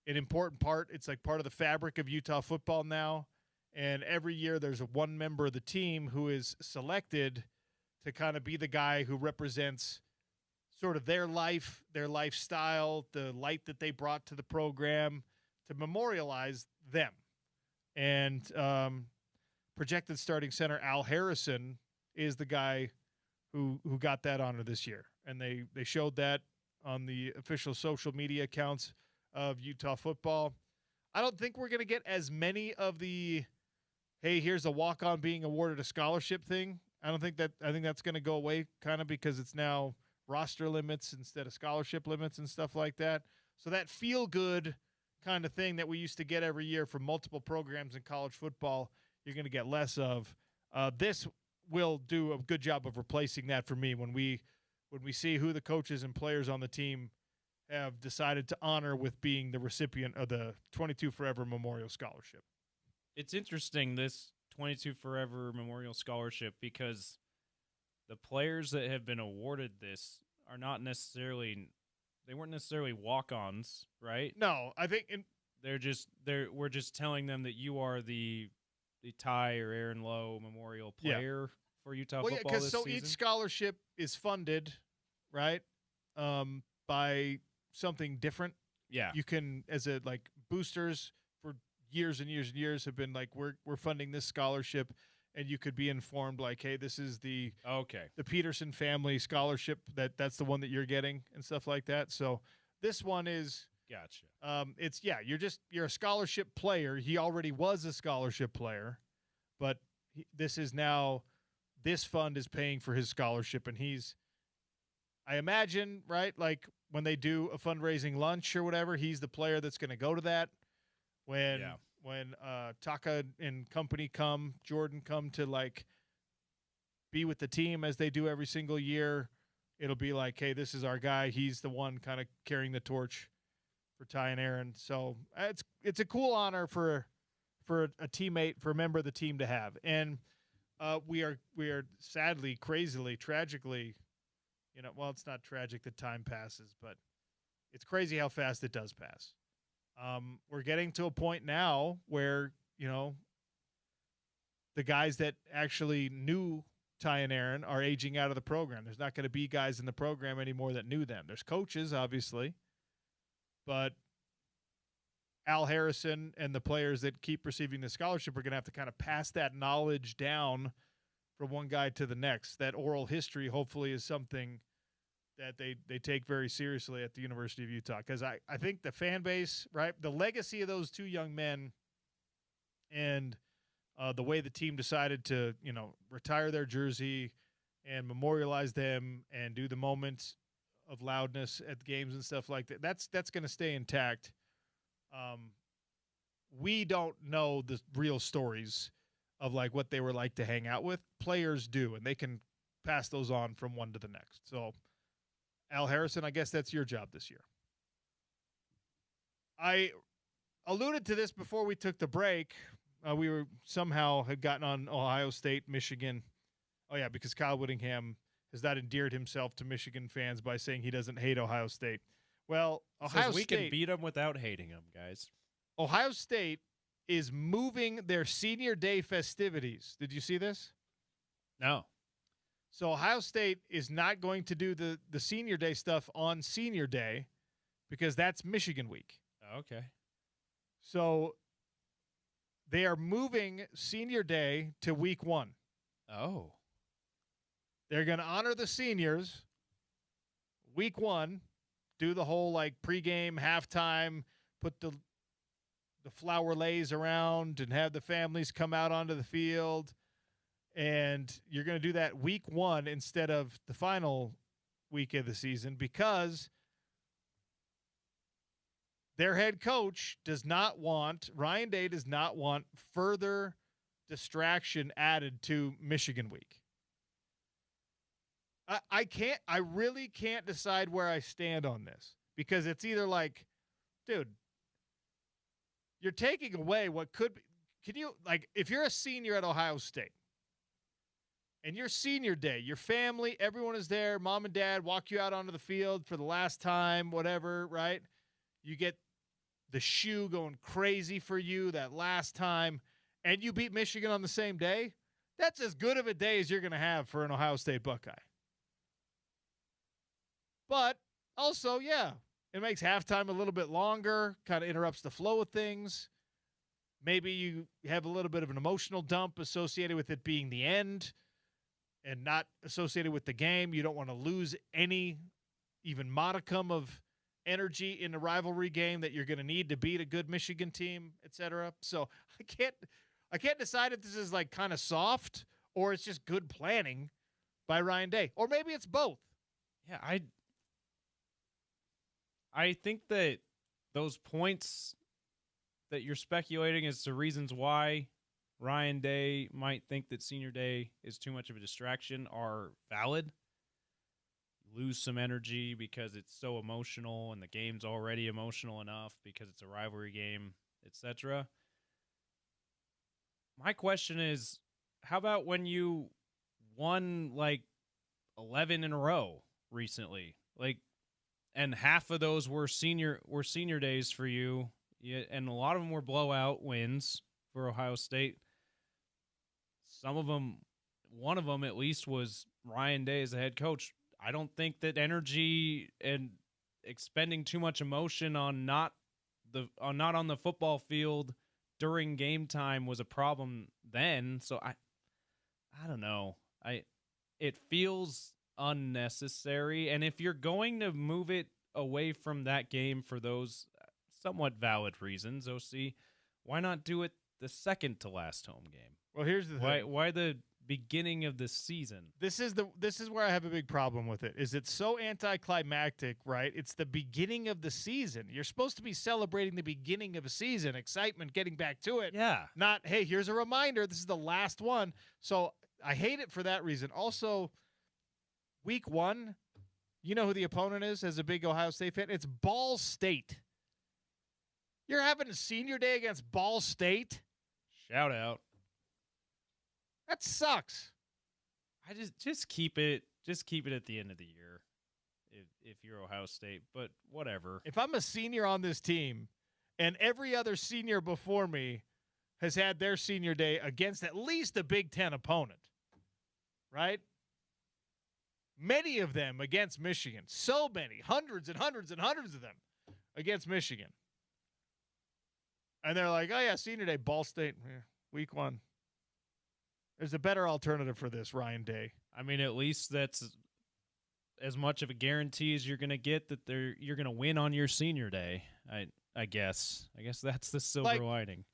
an important part. It's like part of the fabric of Utah football now. And every year there's one member of the team who is selected to kind of be the guy who represents sort of their life, their lifestyle, the light that they brought to the program, to memorialize them. And projected starting center Al Harrison is the guy who got that honor this year. And they showed that on the official social media accounts of Utah football. I don't think we're going to get as many of the, hey, here's a walk-on being awarded a scholarship thing. I think that's going to go away kind of because it's now roster limits instead of scholarship limits and stuff like that. So that feel-good kind of thing that we used to get every year from multiple programs in college football, you're going to get less of. This will do a good job of replacing that for me when we see who the coaches and players on the team have decided to honor with being the recipient of the 22 Forever Memorial Scholarship. It's interesting, this 22 Forever Memorial Scholarship, because the players that have been awarded this are not necessarily – they weren't necessarily walk-ons, right? No, I think we're just telling them that you are the Ty or Aaron Lowe Memorial player for Utah football this season. Each scholarship is funded, right, by something different. Yeah. You can, as a like boosters for years and years and years have been like, we're funding this scholarship, and you could be informed like, hey, this is the Peterson family scholarship that's the one that you're getting and stuff like that. So this one is gotcha. You're a scholarship player. He already was a scholarship player, but this fund is paying for his scholarship, and I imagine, right, like when they do a fundraising lunch or whatever, he's the player that's going to go to that. When Taka and company Jordan come to like be with the team as they do every single year, it'll be like, hey, this is our guy. He's the one kind of carrying the torch for Ty and Aaron. So it's a cool honor for a teammate, for a member of the team to have. And we are sadly, crazily, tragically, it's not tragic that time passes, but it's crazy how fast it does pass. We're getting to a point now where, the guys that actually knew Ty and Aaron are aging out of the program. There's not going to be guys in the program anymore that knew them. There's coaches, obviously, but Al Harrison and the players that keep receiving the scholarship are going to have to kind of pass that knowledge down from one guy to the next. That oral history hopefully is something that they take very seriously at the University of Utah, because I think the fan base, right, the legacy of those two young men and the way the team decided to, retire their jersey and memorialize them and do the moments of loudness at the games and stuff like that, that's going to stay intact. We don't know the real stories of like what they were like to hang out with. Players do, and they can pass those on from one to the next. So Al Harrison, I guess that's your job this year. I alluded to this before we took the break. We were somehow had gotten on Ohio State, Michigan. Oh, yeah, because Kyle Whittingham has not endeared himself to Michigan fans by saying he doesn't hate Ohio State. Well, Ohio we State, can beat them without hating them, guys. Ohio State is moving their senior day festivities. Did you see this? No. So Ohio State is not going to do the senior day stuff on senior day because that's Michigan week. Okay. So they are moving senior day to week 1. Oh. They're going to honor the seniors week 1, do the whole like pregame, halftime, put the flower lays around and have the families come out onto the field. And you're going to do that week 1 instead of the final week of the season because their head coach Ryan Day does not want further distraction added to Michigan week. I really can't decide where I stand on this because it's either like, dude, you're taking away what could be. Can you, like, if you're a senior at Ohio State and your senior day, your family, everyone is there, mom and dad walk you out onto the field for the last time, whatever, right? You get the shoe going crazy for you that last time, and you beat Michigan on the same day. That's as good of a day as you're going to have for an Ohio State Buckeye. But also, yeah, it makes halftime a little bit longer, kind of interrupts the flow of things. Maybe you have a little bit of an emotional dump associated with it being the end and not associated with the game. You don't want to lose any even modicum of energy in the rivalry game that you're going to need to beat a good Michigan team, etc. So I can't decide if this is like kind of soft or it's just good planning by Ryan Day. Or maybe it's both. Yeah, I think that those points that you're speculating as to reasons why Ryan Day might think that senior day is too much of a distraction are valid. Lose some energy because it's so emotional and the game's already emotional enough because it's a rivalry game, etc. My question is, how about when you won like 11 in a row recently? Like, and half of those were senior days for you, and a lot of them were blowout wins for Ohio State. Some of them, one of them at least, was Ryan Day as a head coach. I don't think that energy and expending too much emotion on not on the football field during game time was a problem then. So I don't know. It feels unnecessary, and if you're going to move it away from that game for those somewhat valid reasons, OC, why not do it the second to last home game? Well, here's the thing. Why the beginning of the season? This is where I have a big problem with it. Is it's so anticlimactic, right? It's the beginning of the season. You're supposed to be celebrating the beginning of a season, excitement, getting back to it. Yeah. Not, hey, here's a reminder. This is the last one. So I hate it for that reason. Also, week 1, you know who the opponent is as a big Ohio State fan? It's Ball State. You're having a senior day against Ball State? Shout out. That sucks. I just keep it at the end of the year if you're Ohio State, but whatever. If I'm a senior on this team and every other senior before me has had their senior day against at least a Big Ten opponent, right? Many of them against Michigan. So many. Hundreds and hundreds and hundreds of them against Michigan. And they're like, oh, yeah, senior day, Ball State, week 1. There's a better alternative for this, Ryan Day. I mean, at least that's as much of a guarantee as you're going to get that you're going to win on your senior day. I guess. I guess that's the silver lining.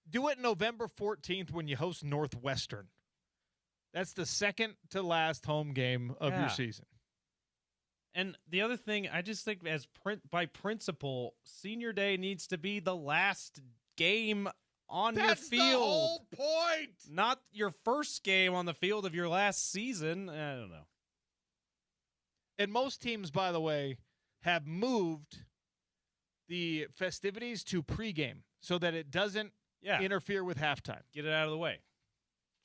Do it November 14th when you host Northwestern. That's the second to last home game of your season. And the other thing, I just think by principle, senior day needs to be the last game on your field. That's the whole point. Not your first game on the field of your last season. I don't know. And most teams, by the way, have moved the festivities to pregame. so that it doesn't interfere with halftime. Get it out of the way.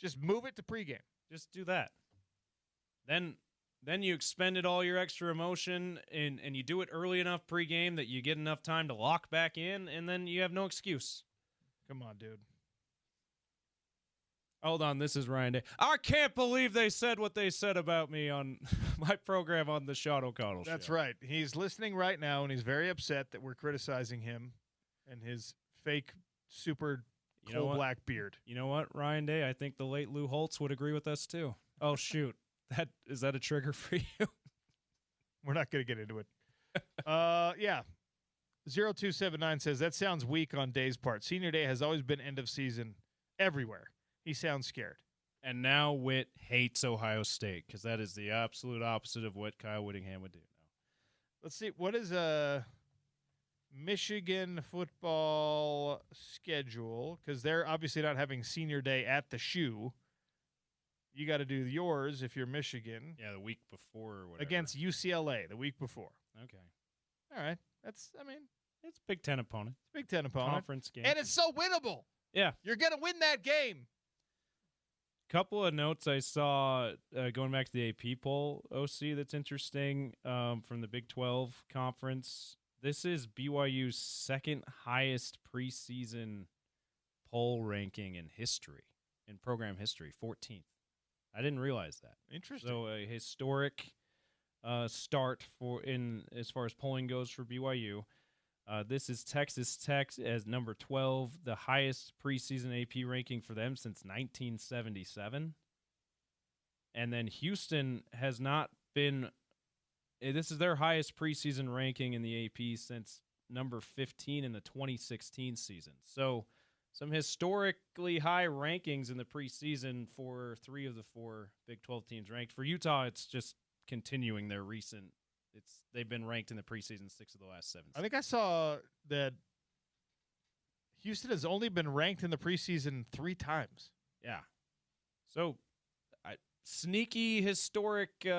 Just move it to pregame. Just do that. Then you expended all your extra emotion, and you do it early enough pregame that you get enough time to lock back in, and then you have no excuse. Come on, dude. Hold on, this is Ryan Day. I can't believe they said what they said about me on my program on the Sean O'Connell Show. That's right. He's listening right now, and he's very upset that we're criticizing him and his fake super coal black beard. You know what, Ryan Day? I think the late Lou Holtz would agree with us too. Oh, shoot. Is that a trigger for you? We're not going to get into it. Yeah. 0279 says, that sounds weak on Day's part. Senior Day has always been end of season everywhere. He sounds scared. And now Witt hates Ohio State because that is the absolute opposite of what Kyle Whittingham would do now. Let's see. What is a Michigan football schedule? Because they're obviously not having Senior Day at the shoe. You got to do yours if you're Michigan. Yeah, the week before or whatever. Against UCLA the week before. Okay. All right. It's Big Ten opponent. It's Big Ten opponent. Conference game. And it's so winnable. Yeah. You're going to win that game. Couple of notes I saw going back to the AP poll, OC, that's interesting from the Big 12 conference. This is BYU's second highest preseason poll ranking in history, in program history, 14th. I didn't realize that. Interesting. So a historic start as far as polling goes for BYU. This is Texas Tech as number 12, the highest preseason AP ranking for them since 1977. And then Houston has not been – this is their highest preseason ranking in the AP since number 15 in the 2016 season. So some historically high rankings in the preseason for 3 of the 4 Big 12 teams ranked. For Utah, it's just continuing their recent – they've been ranked in the preseason 6 of the last 7. I think I saw that Houston has only been ranked in the preseason 3 times. Yeah. So sneaky historically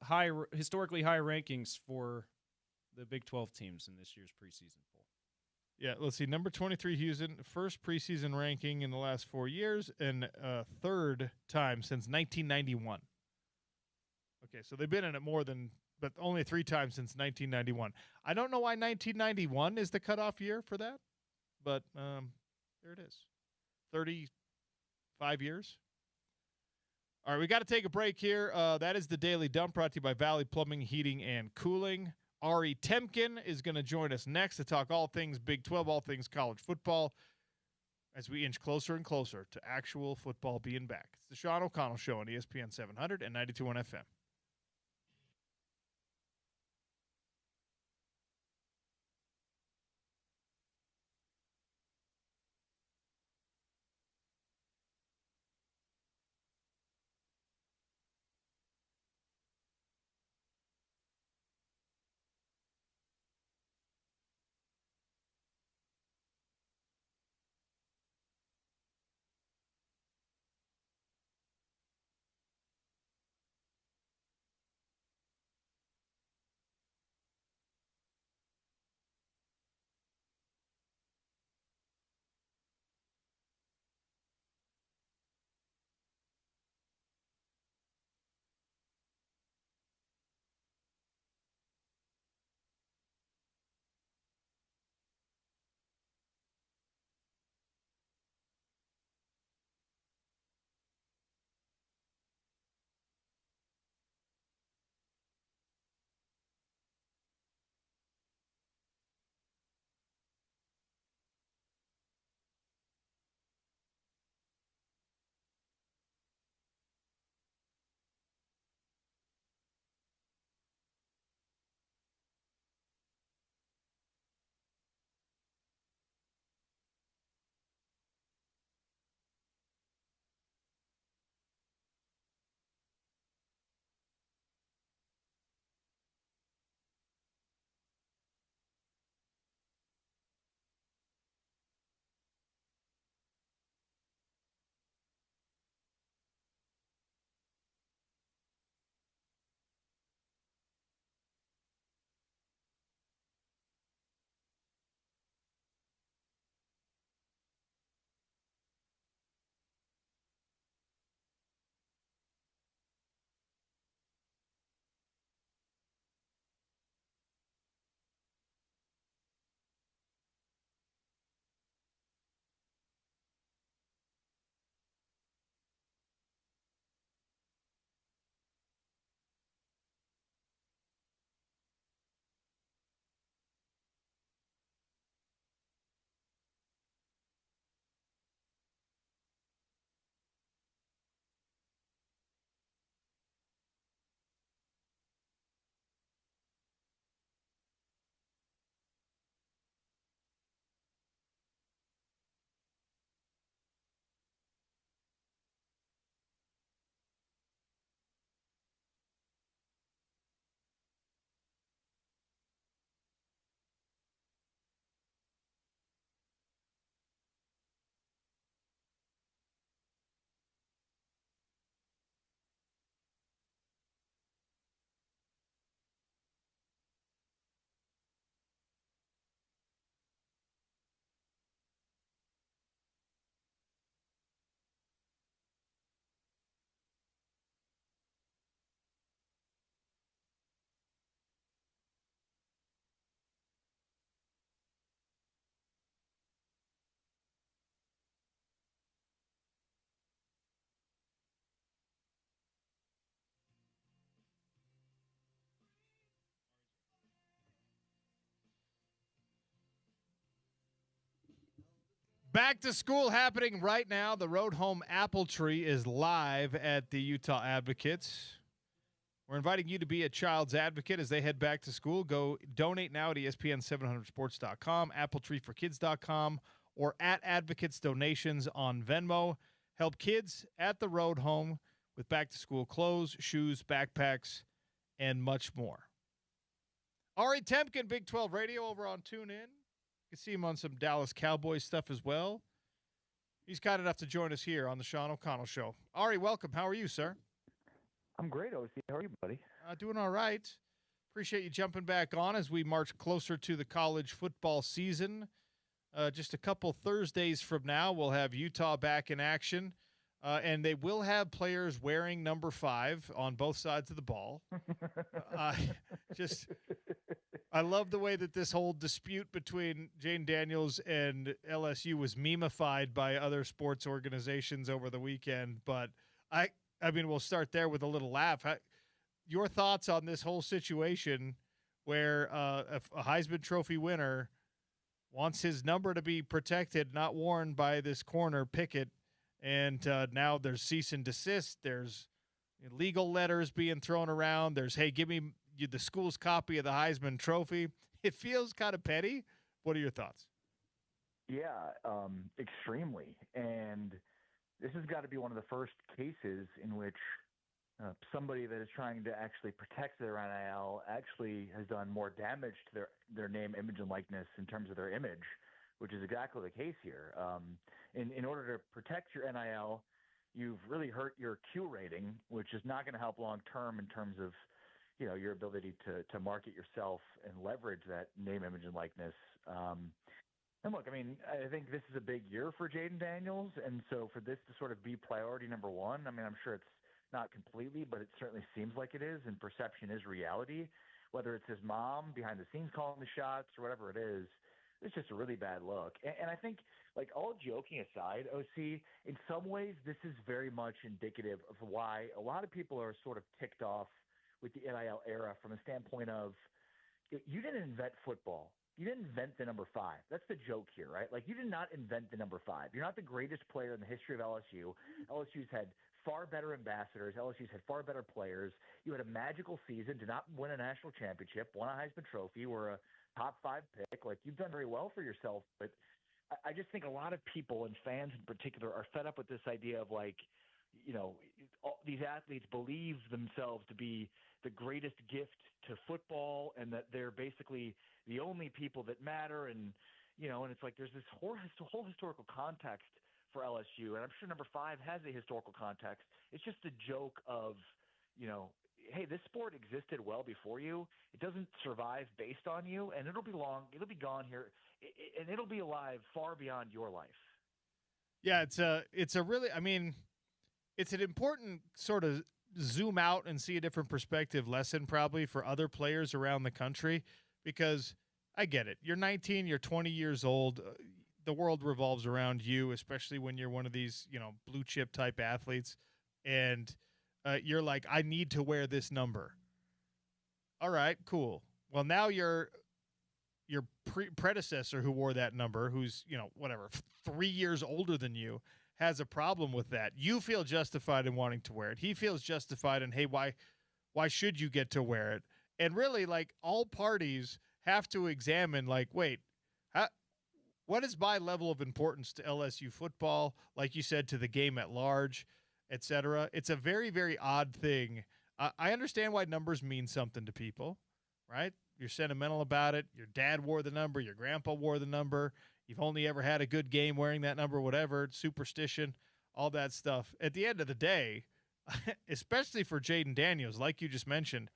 high rankings for the Big 12 teams in this year's preseason poll. Yeah, let's see. Number 23 Houston, first preseason ranking in the last 4 years, and third time since 1991. Okay, so they've been in it but only 3 times since 1991. I don't know why 1991 is the cutoff year for that, but there it is. 35 years. All right, we got to take a break here. That is the Daily Dump brought to you by Valley Plumbing, Heating, and Cooling. Ari Temkin is going to join us next to talk all things Big 12, all things college football, as we inch closer and closer to actual football being back. It's the Sean O'Connell Show on ESPN 700 and 92.1 FM. Back to school happening right now. The Road Home Apple Tree is live at the Utah Advocates. We're inviting you to be a child's advocate as they head back to school. Go donate now at ESPN700sports.com, appletreeforkids.com, or at Advocates Donations on Venmo. Help kids at the Road Home with back-to-school clothes, shoes, backpacks, and much more. Ari Temkin, Big 12 Radio over on TuneIn. You can see him on some Dallas Cowboys stuff as well. He's kind enough to join us here on the Sean O'Connell Show. Ari, welcome. How are you, sir? I'm great, OC. How are you, buddy? Doing all right. Appreciate you jumping back on as we march closer to the college football season. Just a couple Thursdays from now, we'll have Utah back in action, and they will have players wearing number 5 on both sides of the ball. I love the way that this whole dispute between Jane Daniels and LSU was memified by other sports organizations over the weekend, but I mean, we'll start there with a little laugh. Your thoughts on this whole situation where a Heisman Trophy winner wants his number to be protected, not worn by this corner Pickett, and now there's cease and desist. There's legal letters being thrown around. There's, hey, give me the school's copy of the Heisman Trophy. It feels kind of petty. What are your thoughts? Yeah, extremely. And this has got to be one of the first cases in which somebody that is trying to actually protect their NIL actually has done more damage to their name, image, and likeness in terms of their image, which is exactly the case here. In order to protect your NIL, you've really hurt your Q rating, which is not going to help long term in terms of your ability to market yourself and leverage that name, image, and likeness. And look, I mean, I think this is a big year for Jaden Daniels, and so for this to sort of be priority number 1, I mean, I'm sure it's not completely, but it certainly seems like it is, and perception is reality. Whether it's his mom behind the scenes calling the shots or whatever it is, it's just a really bad look. And I think, like, all joking aside, OC, in some ways this is very much indicative of why a lot of people are sort of ticked off with the NIL era from a standpoint of, you didn't invent football. You didn't invent the number 5. That's the joke here, right? Like, you did not invent the number 5. You're not the greatest player in the history of LSU. LSU's had far better ambassadors. LSU's had far better players. You had a magical season, did not win a national championship, won a Heisman Trophy, were a top 5 pick. Like, you've done very well for yourself. But I just think a lot of people, and fans in particular, are fed up with this idea of, like, all these athletes believe themselves to be the greatest gift to football, and that they're basically the only people that matter. And it's like there's this whole historical context for LSU, and I'm sure number 5 has a historical context. It's just a joke of, hey, this sport existed well before you. It doesn't survive based on you, and it'll be gone here, and it'll be alive far beyond your life. Yeah, it's a really, I mean, it's an important sort of zoom out and see a different perspective lesson probably for other players around the country, because I get it. You're 19, you're 20 years old. The world revolves around you, especially when you're one of these, blue chip type athletes. And you're like, I need to wear this number. All right, cool. Well, now your predecessor who wore that number, who's, 3 years older than you, has a problem with that. You feel justified in wanting to wear it. He feels justified in, hey, why should you get to wear it? And really, like, all parties have to examine, like, wait, what is my level of importance to LSU football? Like you said, to the game at large, et cetera. It's a very, very odd thing. I understand why numbers mean something to people, right? You're sentimental about it. Your dad wore the number. Your grandpa wore the number. You've only ever had a good game wearing that number, whatever, superstition, all that stuff. At the end of the day, especially for Jaden Daniels, like you just mentioned,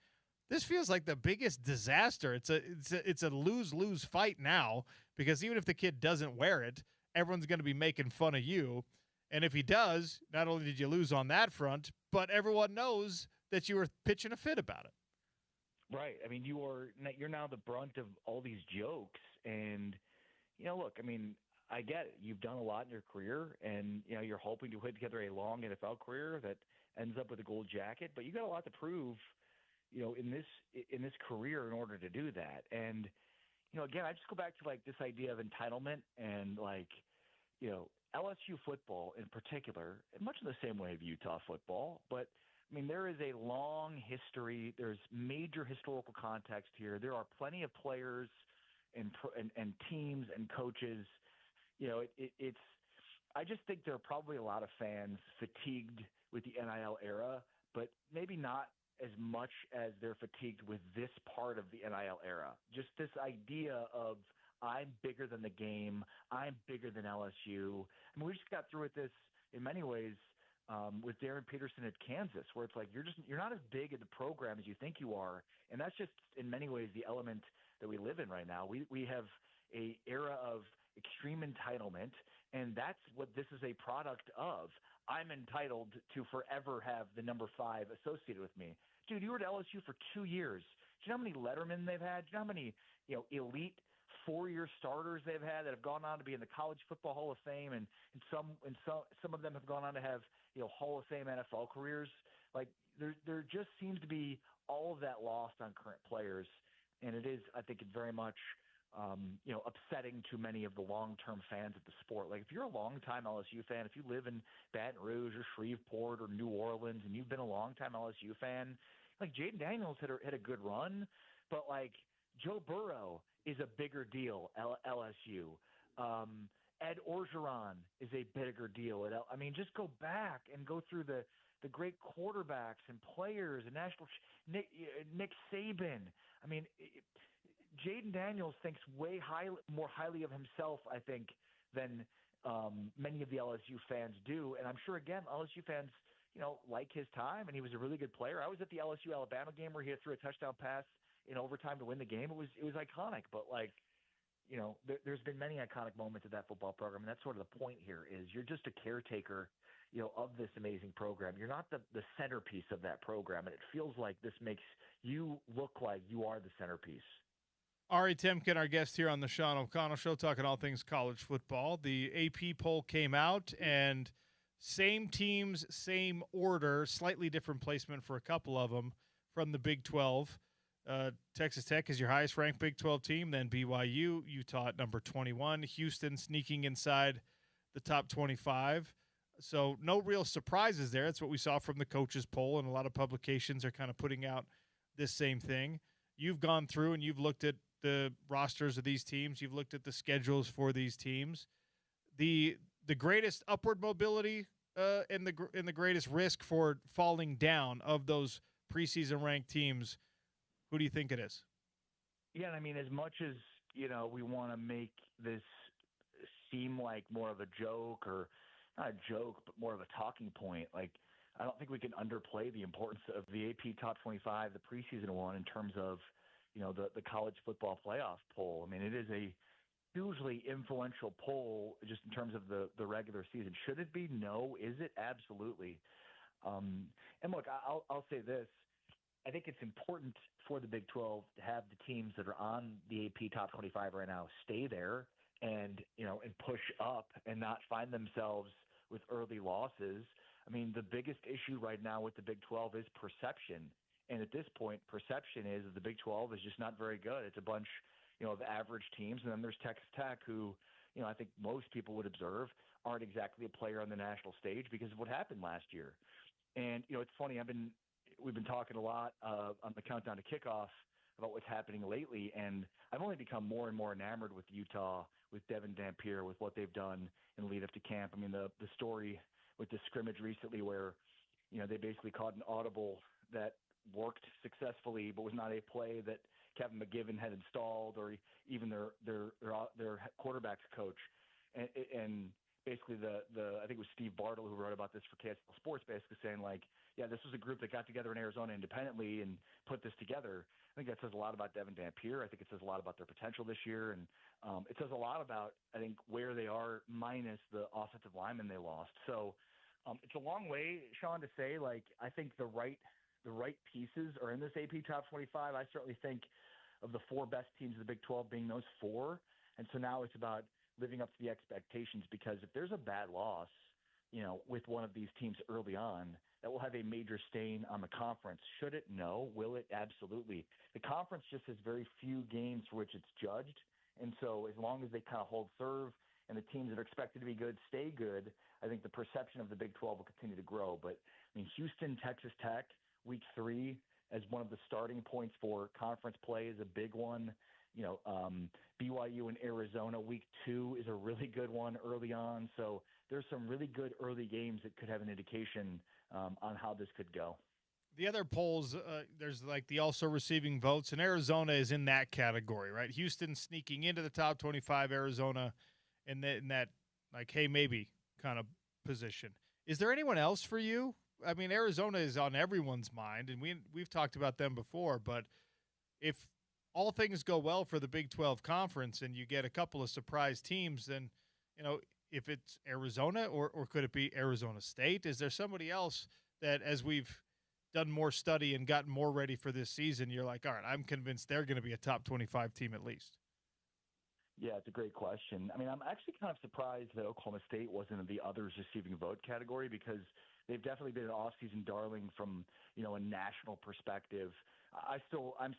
this feels like the biggest disaster. It's a lose-lose fight now, because even if the kid doesn't wear it, everyone's going to be making fun of you. And if he does, not only did you lose on that front, but everyone knows that you were pitching a fit about it. Right. I mean, you're now the brunt of all these jokes. And, look, I mean, I get it. You've done a lot in your career, and, you're hoping to put together a long NFL career that ends up with a gold jacket. But you got a lot to prove, in this career in order to do that. And, again, I just go back to, like, this idea of entitlement and, like, LSU football in particular, much in the same way of Utah football, but I mean, there is a long history. There's major historical context here. There are plenty of players and teams and coaches. It's. I just think there are probably a lot of fans fatigued with the NIL era, but maybe not as much as they're fatigued with this part of the NIL era. Just this idea of I'm bigger than the game. I'm bigger than LSU. I mean, we just got through with this in many ways with Darren Peterson at Kansas, where it's like you're not as big in the program as you think you are, and that's just in many ways the element that we live in right now. We have a era of extreme entitlement, and that's what this is a product of. I'm entitled to forever have the number 5 associated with me. Dude, you were at LSU for 2 years. Do you know how many Lettermen they've had? Do you know how many elite 4-year starters they've had that have gone on to be in the College Football Hall of Fame, and some of them have gone on to have Hall of Fame NFL careers. Like there just seems to be all of that lost on current players, and it is, I think, it's very much upsetting to many of the long-term fans of the sport. Like if you're a long-time LSU fan, if you live in Baton Rouge or Shreveport or New Orleans, and you've been a long-time LSU fan, like Jaden Daniels had a good run, but like Joe Burrow is a bigger deal at LSU. Ed Orgeron is a bigger deal at I mean, just go back and go through the great quarterbacks and players and Nick Saban. I mean, Jaden Daniels thinks more highly of himself, I think, than many of the LSU fans do. And I'm sure, again, LSU fans, like his time, and he was a really good player. I was at the LSU-Alabama game where he threw a touchdown pass in overtime to win the game. It was iconic, but there's been many iconic moments of that football program, and that's sort of the point here is you're just a caretaker, of this amazing program. You're not the centerpiece of that program, and it feels like this makes you look like you are the centerpiece. Ari Temkin, our guest here on the Sean O'Connell Show, talking all things college football. The AP poll came out, and same teams, same order, slightly different placement for a couple of them from the Big 12. Texas Tech is your highest-ranked Big 12 team, then BYU, Utah at number 21, Houston sneaking inside the top 25. So no real surprises there. That's what we saw from the coaches poll, and a lot of publications are kind of putting out this same thing. You've gone through and you've looked at the rosters of these teams. You've looked at the schedules for these teams. The greatest upward mobility and the greatest risk for falling down of those preseason ranked teams, who do you think it is? Yeah, I mean, as much as we want to make this seem like more of a joke, or not a joke, but more of a talking point, like I don't think we can underplay the importance of the AP Top 25, the preseason one, in terms of the college football playoff poll. I mean, it is a hugely influential poll just in terms of the regular season. Should it be? No. Is it? Absolutely. And look, I'll say this. I think it's important for the Big 12 to have the teams that are on the AP Top 25 right now stay there and push up and not find themselves with early losses. I mean, the biggest issue right now with the Big 12 is perception. And at this point, perception is that the Big 12 is just not very good. It's a bunch, of average teams. And then there's Texas Tech, who, I think most people would observe aren't exactly a player on the national stage because of what happened last year. And, it's funny. We've been talking a lot on the Countdown to Kickoff about what's happening lately. And I've only become more and more enamored with Utah, with Devin Dampier, with what they've done in the lead up to camp. I mean, the story with the scrimmage recently where, they basically caught an audible that worked successfully, but was not a play that Kevin McGivern had installed, or even their quarterbacks coach. And basically I think it was Steve Bartle who wrote about this for KSL Sports, basically saying like, yeah, this was a group that got together in Arizona independently and put this together. I think that says a lot about Devin Dampier. I think it says a lot about their potential this year. And it says a lot about, I think, where they are minus the offensive lineman they lost. So it's a long way, Sean, to say, like, I think the right pieces are in this AP Top 25. I certainly think of the 4 best teams of the Big 12 being those 4. And so now it's about living up to the expectations, because if there's a bad loss, with one of these teams early on, that will have a major stain on the conference. Should it? No. Will it? Absolutely. The conference just has very few games for which it's judged. And so as long as they kind of hold serve and the teams that are expected to be good stay good, I think the perception of the Big 12 will continue to grow. But, I mean, Houston, Texas Tech, week 3 as one of the starting points for conference play is a big one. You know, BYU and Arizona, week 2 is a really good one early on. So there's some really good early games that could have an indication on how this could go. The other polls, there's like the also receiving votes, and Arizona is in that category, right? Houston sneaking into the top 25, Arizona in that like, hey, maybe kind of position. Is there anyone else for you? I mean, Arizona is on everyone's mind, and we've talked about them before, but if all things go well for the Big 12 conference and you get a couple of surprise teams, then, you know, if it's Arizona or could it be Arizona State? Is there somebody else that, as we've done more study and gotten more ready for this season, you're like, all right, I'm convinced they're going to be a top 25 team at least? Yeah, it's a great question. I mean, I'm actually kind of surprised that Oklahoma State wasn't in the others receiving vote category, because they've definitely been an off-season darling from, you know, a national perspective. I'm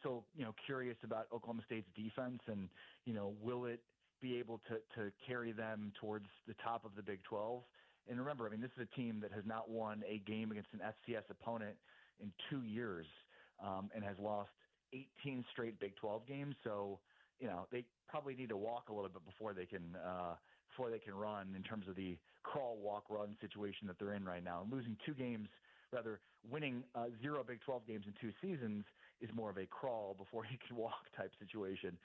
still, you know, curious about Oklahoma State's defense and, you know, will it be able to carry them towards the top of the Big 12? And remember, I mean, this is a team that has not won a game against an FCS opponent in 2 years, and has lost 18 straight Big 12 games. So, you know, they probably need to walk a little bit before they can run, in terms of the crawl, walk, run situation that they're in right now. And losing 2 games, rather winning 0 Big 12 games in 2 seasons, is more of a crawl before you can walk type situation.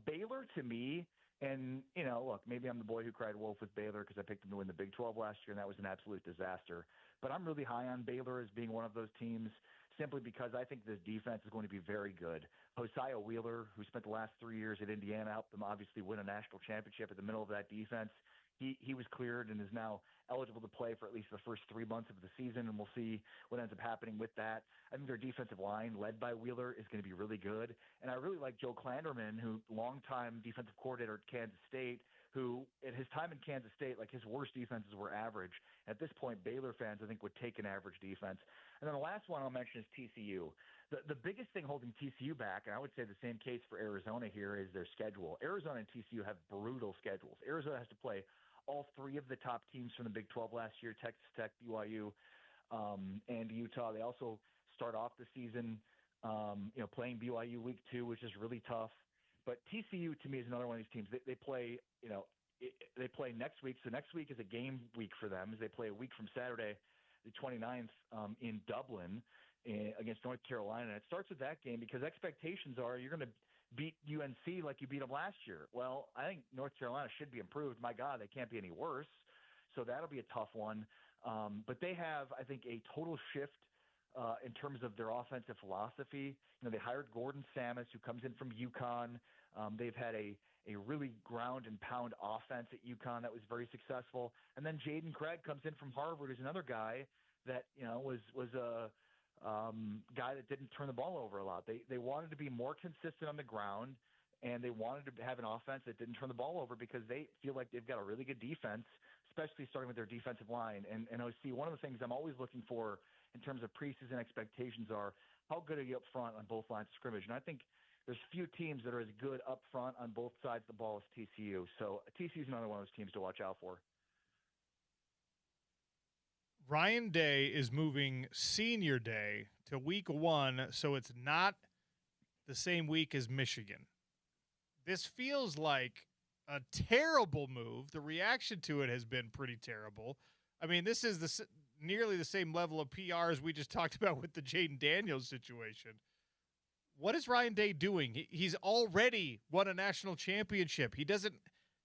Baylor, to me, and, you know, look, maybe I'm the boy who cried wolf with Baylor because I picked them to win the Big 12 last year, and that was an absolute disaster. But I'm really high on Baylor as being one of those teams, simply because I think this defense is going to be very good. Hosea Wheeler, who spent the last 3 years at Indiana, helped them obviously win a national championship at the middle of that defense. He was cleared and is now eligible to play for at least the first 3 months of the season, and we'll see what ends up happening with that. I think their defensive line, led by Wheeler, is going to be really good. And I really like Joe Klanderman, who longtime defensive coordinator at Kansas State, who at his time in Kansas State, like, his worst defenses were average. At this point, Baylor fans, I think, would take an average defense. And then the last one I'll mention is TCU. The biggest thing holding TCU back, and I would say the same case for Arizona here, is their schedule. Arizona and TCU have brutal schedules. Arizona has to play all 3 of the top teams from the Big 12 last year: Texas Tech, BYU, and Utah. They also start off the season, you know, playing BYU week 2, which is really tough. But TCU, to me, is another one of these teams. They play, you know, they play next week. So next week is a game week for them, as they play a week from Saturday, the 29th, in Dublin against North Carolina. And it starts with that game, because expectations are you're going to beat UNC like you beat them last year. Well, I think North Carolina should be improved. My God, they can't be any worse. So that'll be a tough one. But they have, I think, a total shift in terms of their offensive philosophy. You know, they hired Gordon Samus, who comes in from UConn. They've had a really ground and pound offense at UConn that was very successful. And then Jaden Craig comes in from Harvard, who's another guy that, you know, was a guy that didn't turn the ball over a lot. They wanted to be more consistent on the ground, and they wanted to have an offense that didn't turn the ball over, because they feel like they've got a really good defense, especially starting with their defensive line. And OC, one of the things I'm always looking for in terms of preseason expectations are, how good are you up front on both lines of scrimmage? And I think there's few teams that are as good up front on both sides of the ball as TCU. So TCU is another one of those teams to watch out for. Ryan Day is moving senior day to week 1, so it's not the same week as Michigan. This feels like a terrible move. The reaction to it has been pretty terrible. I mean, this is nearly the same level of PR as we just talked about with the Jaden Daniels situation. What is Ryan Day doing? He's already won a national championship. He doesn't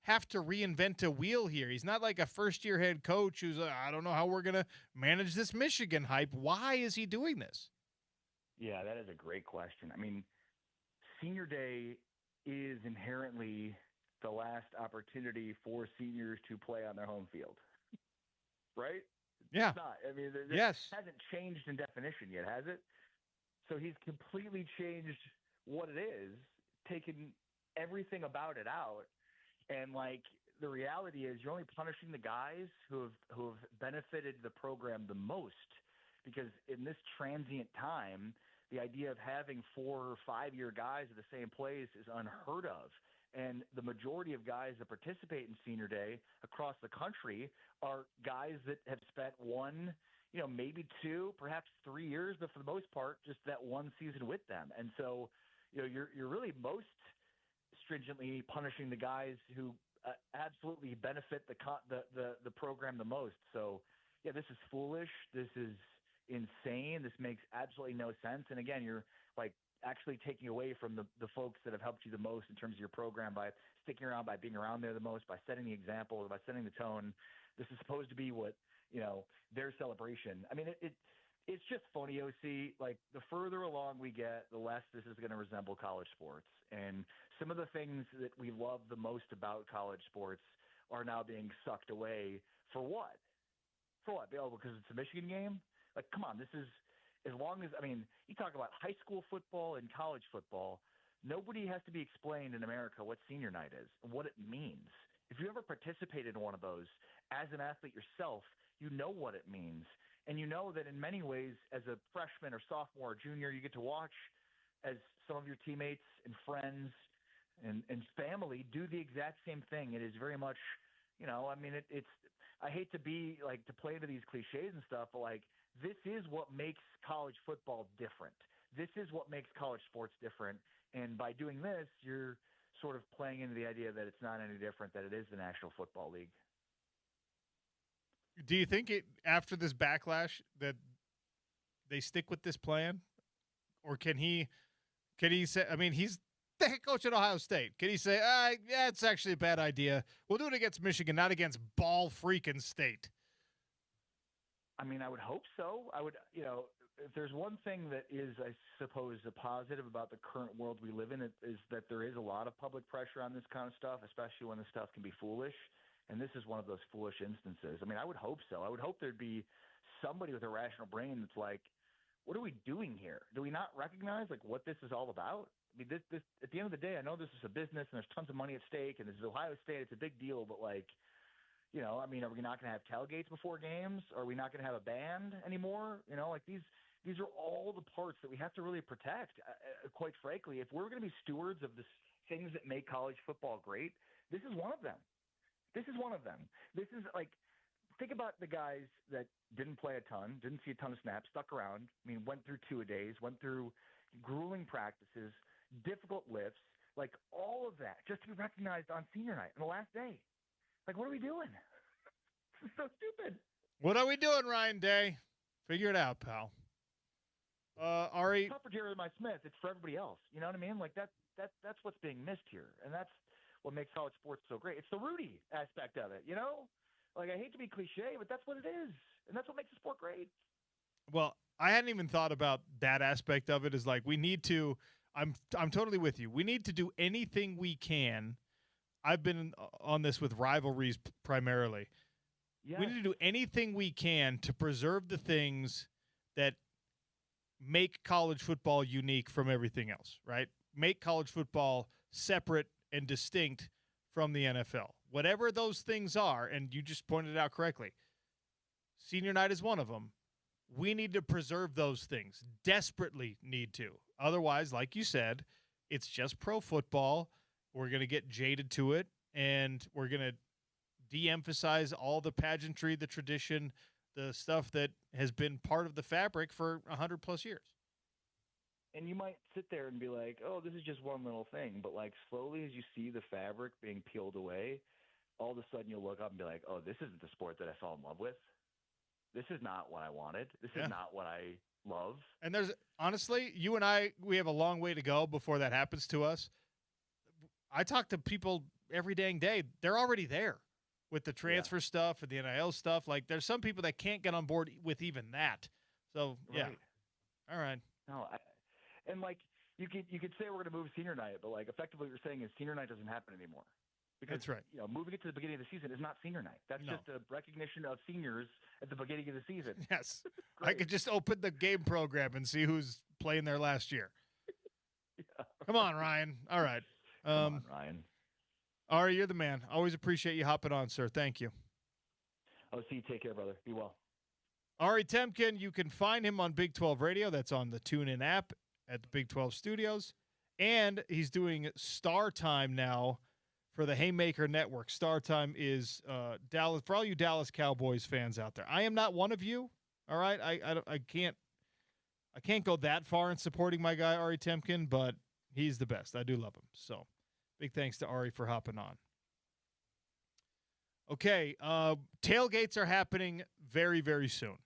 have to reinvent a wheel here. He's not like a first-year head coach who's, I don't know how we're going to manage this Michigan hype. Why is he doing this? Yeah, that is a great question. I mean, senior day is inherently the last opportunity for seniors to play on their home field, right? Yeah. It's not. I mean, yes. It hasn't changed in definition yet, has it? So he's completely changed what it is, taken everything about it out. And, like, the reality is you're only punishing the guys who have benefited the program the most, because in this transient time, the idea of having 4 or 5 year guys at the same place is unheard of. And the majority of guys that participate in senior day across the country are guys that have spent one, maybe two, perhaps 3 years, but for the most part, just that one season with them. And so, you're really most stringently punishing the guys who absolutely benefit the program the most. So, yeah, this is foolish. This is insane. This makes absolutely no sense. And again, you're like actually taking away from the folks that have helped you the most in terms of your program by sticking around, by being around there the most, by setting the example, by setting the tone. This is supposed to be what, their celebration. I mean, it's just funny, OC. Like, the further along we get, the less this is going to resemble college sports. And some of the things that we love the most about college sports are now being sucked away. For what? For what? Oh, because it's a Michigan game? Like, come on, this is – as long as – I mean, you talk about high school football and college football, nobody has to be explained in America what senior night is and what it means. If you ever participated in one of those as an athlete yourself, you know what it means. And you know that in many ways, as a freshman or sophomore or junior, you get to watch as some of your teammates and friends and family do the exact same thing. It is very much, I mean, it's I hate to be like to play into these cliches and stuff, but like this is what makes college football different. This is what makes college sports different. And by doing this, you're sort of playing into the idea that it's not any different, that it is the National Football League. Do you think after this backlash that they stick with this plan, or can he say? I mean, he's the head coach at Ohio State. Can he say, "Yeah, it's actually a bad idea. We'll do it against Michigan, not against ball freaking State"? I mean, I would hope so. I would, if there's one thing that is, I suppose, a positive about the current world we live in, it is that there is a lot of public pressure on this kind of stuff, especially when this stuff can be foolish. And this is one of those foolish instances. I mean, I would hope so. I would hope there'd be somebody with a rational brain that's like, what are we doing here? Do we not recognize like what this is all about? I mean, this at the end of the day, I know this is a business and there's tons of money at stake and this is Ohio State. It's a big deal, but like, I mean, are we not going to have tailgates before games? Are we not going to have a band anymore? Like these are all the parts that we have to really protect. Quite frankly, if we're going to be stewards of the things that make college football great, this is one of them. This is one of them. This is like, think about the guys that didn't play a ton, didn't see a ton of snaps, stuck around. I mean, went through two-a-days, went through grueling practices, difficult lifts, like all of that just to be recognized on senior night on the last day. Like, what are we doing? This is so stupid. What are we doing, Ryan Day? Figure it out, pal. Ari, it's not for Jeremiah Smith. It's for everybody else. You know what I mean? Like that's what's being missed here, and that's what makes college sports so great. It's the Rudy aspect of it, Like, I hate to be cliche, but that's what it is, and that's what makes the sport great. Well, I hadn't even thought about that aspect of it. Is like we need to. I'm totally with you. We need to do anything we can. I've been on this with rivalries primarily. Yes. We need to do anything we can to preserve the things that make college football unique from everything else, right? Make college football separate and distinct from the NFL. Whatever those things are, and you just pointed it out correctly, senior night is one of them. We need to preserve those things, desperately need to. Otherwise, like you said, it's just pro football. We're going to get jaded to it, and we're going to de-emphasize all the pageantry, the tradition, the stuff that has been part of the fabric for 100+ years. And you might sit there and be like, oh, this is just one little thing. But, like, slowly as you see the fabric being peeled away, all of a sudden you'll look up and be like, oh, this isn't the sport that I fell in love with. This is not what I wanted. This is not what I love. And there's – honestly, you and I, we have a long way to go before that happens to us. I talk to people every dang day. They're already there with the transfer stuff and the NIL stuff. Like, there's some people that can't get on board with even that. So, yeah. Right. All right. No, and like you could say we're going to move senior night, but like effectively what you're saying is senior night doesn't happen anymore. Because, that's right. Moving it to the beginning of the season is not senior night. That's just a recognition of seniors at the beginning of the season. Yes. I could just open the game program and see who's playing there last year. Yeah. Come on, Ryan. All right. Come on, Ryan. Ari, you're the man. Always appreciate you hopping on, sir. Thank you. I'll see you. Take care, brother. Be well. Ari Temkin, you can find him on Big 12 Radio. That's on the TuneIn app at the Big 12 Studios. And he's doing Star Time now for the Haymaker Network. Star Time is Dallas, for all you Dallas Cowboys fans out there. I am not one of you. All right, I can't go that far in supporting my guy Ari Temkin, but he's the best. I do love him. So, big thanks to Ari for hopping on. Okay, tailgates are happening very, very soon.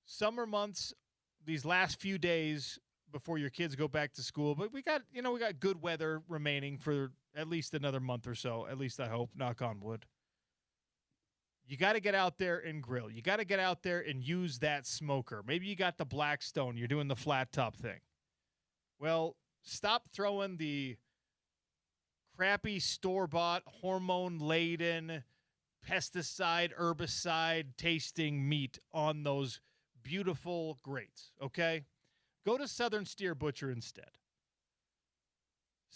Summer months, these last few days before your kids go back to school, but we got good weather remaining for at least another month or so. At least I hope. Knock on wood. You got to get out there and grill. You got to get out there and use that smoker. Maybe you got the Blackstone. You're doing the flat top thing. Well, stop throwing the crappy store-bought, hormone-laden, pesticide, herbicide tasting meat on those beautiful grates, okay? Go to Southern Steer Butcher instead.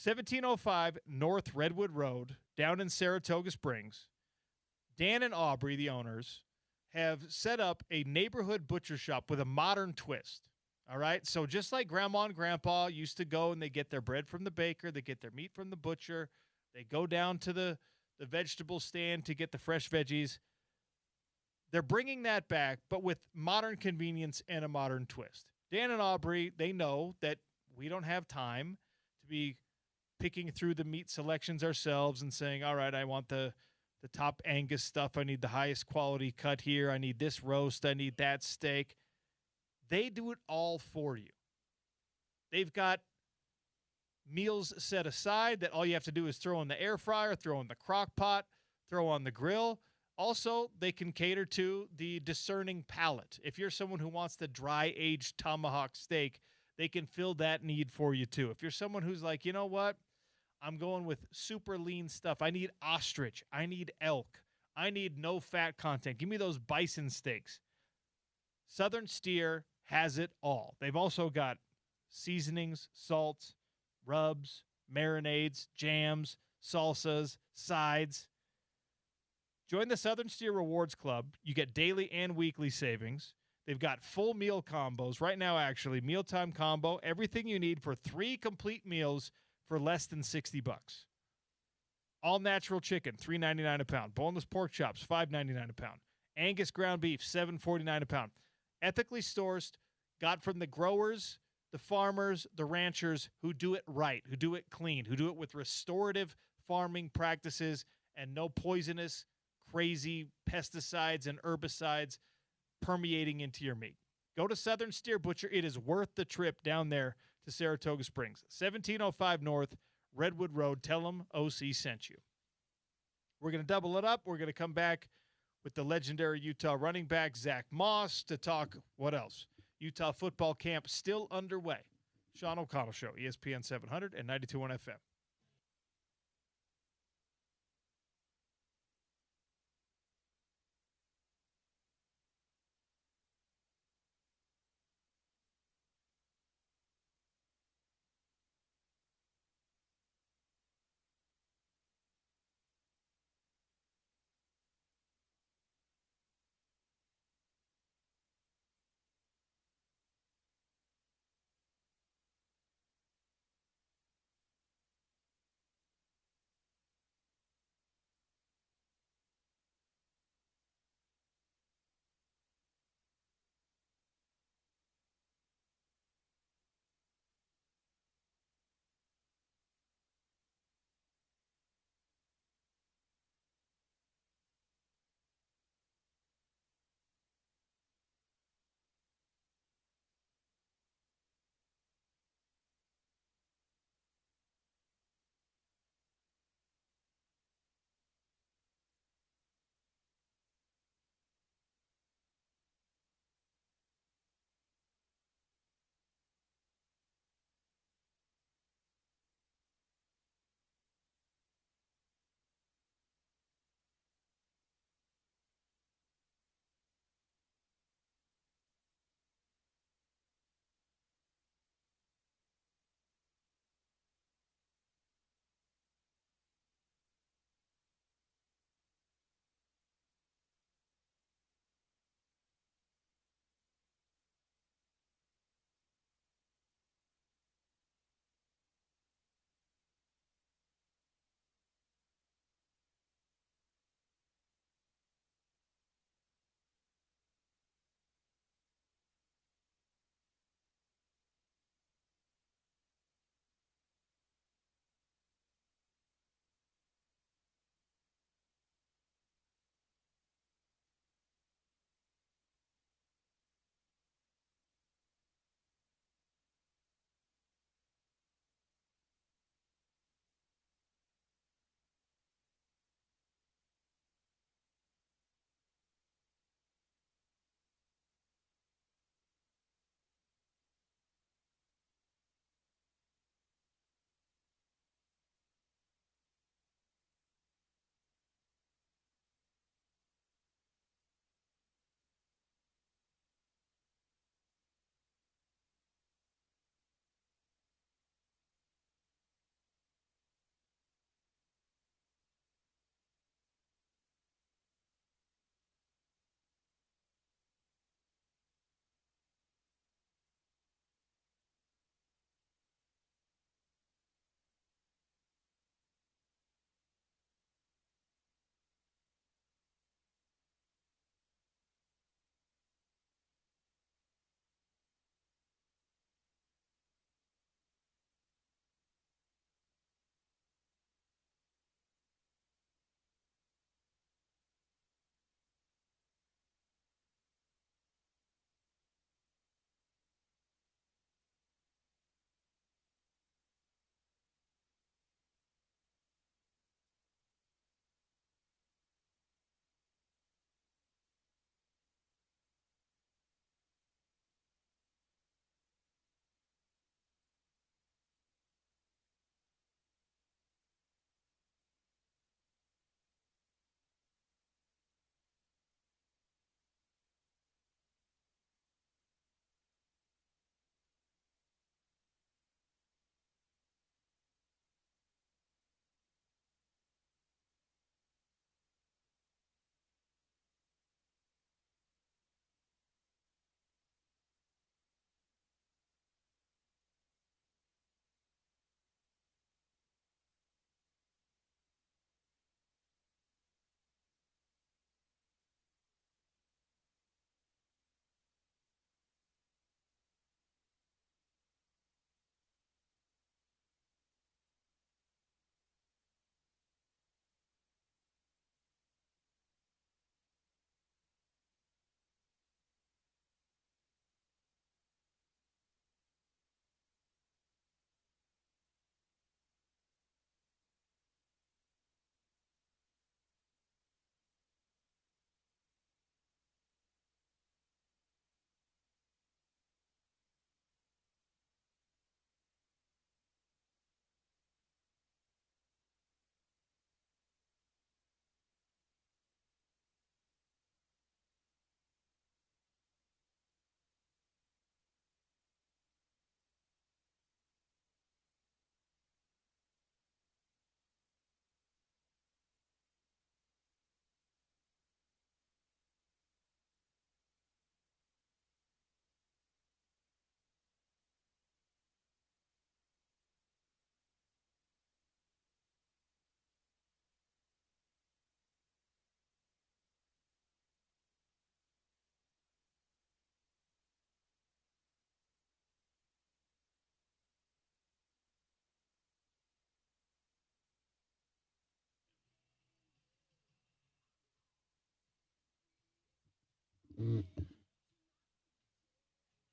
1705 North Redwood Road, down in Saratoga Springs. Dan and Aubrey, the owners, have set up a neighborhood butcher shop with a modern twist. All right? So just like Grandma and Grandpa used to go and they get their bread from the baker, they get their meat from the butcher, they go down to the vegetable stand to get the fresh veggies. They're bringing that back, but with modern convenience and a modern twist. Dan and Aubrey, they know that we don't have time to be picking through the meat selections ourselves and saying, all right, I want the top Angus stuff. I need the highest quality cut here. I need this roast. I need that steak. They do it all for you. They've got meals set aside that all you have to do is throw in the air fryer, throw in the crock pot, throw on the grill. Also, they can cater to the discerning palate. If you're someone who wants the dry-aged tomahawk steak, they can fill that need for you too. If you're someone who's like, you know what? I'm going with super lean stuff. I need ostrich. I need elk. I need no fat content. Give me those bison steaks. Southern Steer has it all. They've also got seasonings, salts, rubs, marinades, jams, salsas, sides. Join the Southern Steer Rewards Club. You get daily and weekly savings. They've got full meal combos. Right now, actually, mealtime combo. Everything you need for 3 complete meals for less than $60. All natural chicken, $3.99 a pound. Boneless pork chops, $5.99 a pound. Angus ground beef, $7.49 a pound. Ethically sourced, got from the growers, the farmers, the ranchers who do it right, who do it clean, who do it with restorative farming practices and no poisonous, crazy pesticides and herbicides permeating into your meat. Go to Southern Steer Butcher. It is worth the trip down there to Saratoga Springs. 1705 North, Redwood Road. Tell them OC sent you. We're going to double it up. We're going to come back with the legendary Utah running back, Zach Moss, to talk, what else? Utah football camp still underway. Sean O'Connell Show, ESPN 700 and 92.1 FM.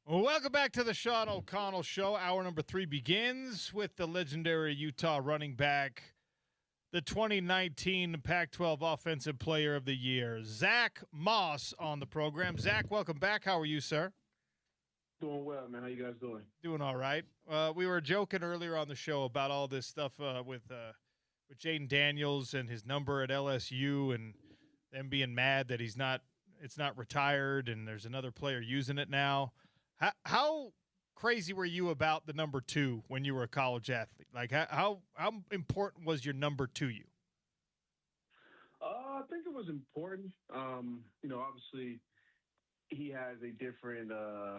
Well, welcome back to the Sean O'Connell Show. Hour number 3 begins with the legendary Utah running back, the 2019 Pac-12 Offensive Player of the Year, Zach Moss, on the program. Zach, welcome back. How are you, sir? Doing well, man. How you guys doing? Doing all right. We were joking earlier on the show about all this stuff with Jaden Daniels and his number at LSU, and them being mad that it's not retired, and there's another player using it now. How crazy were you about the number 2 when you were a college athlete? Like, how important was your number to you? I think it was important. Obviously, he has a different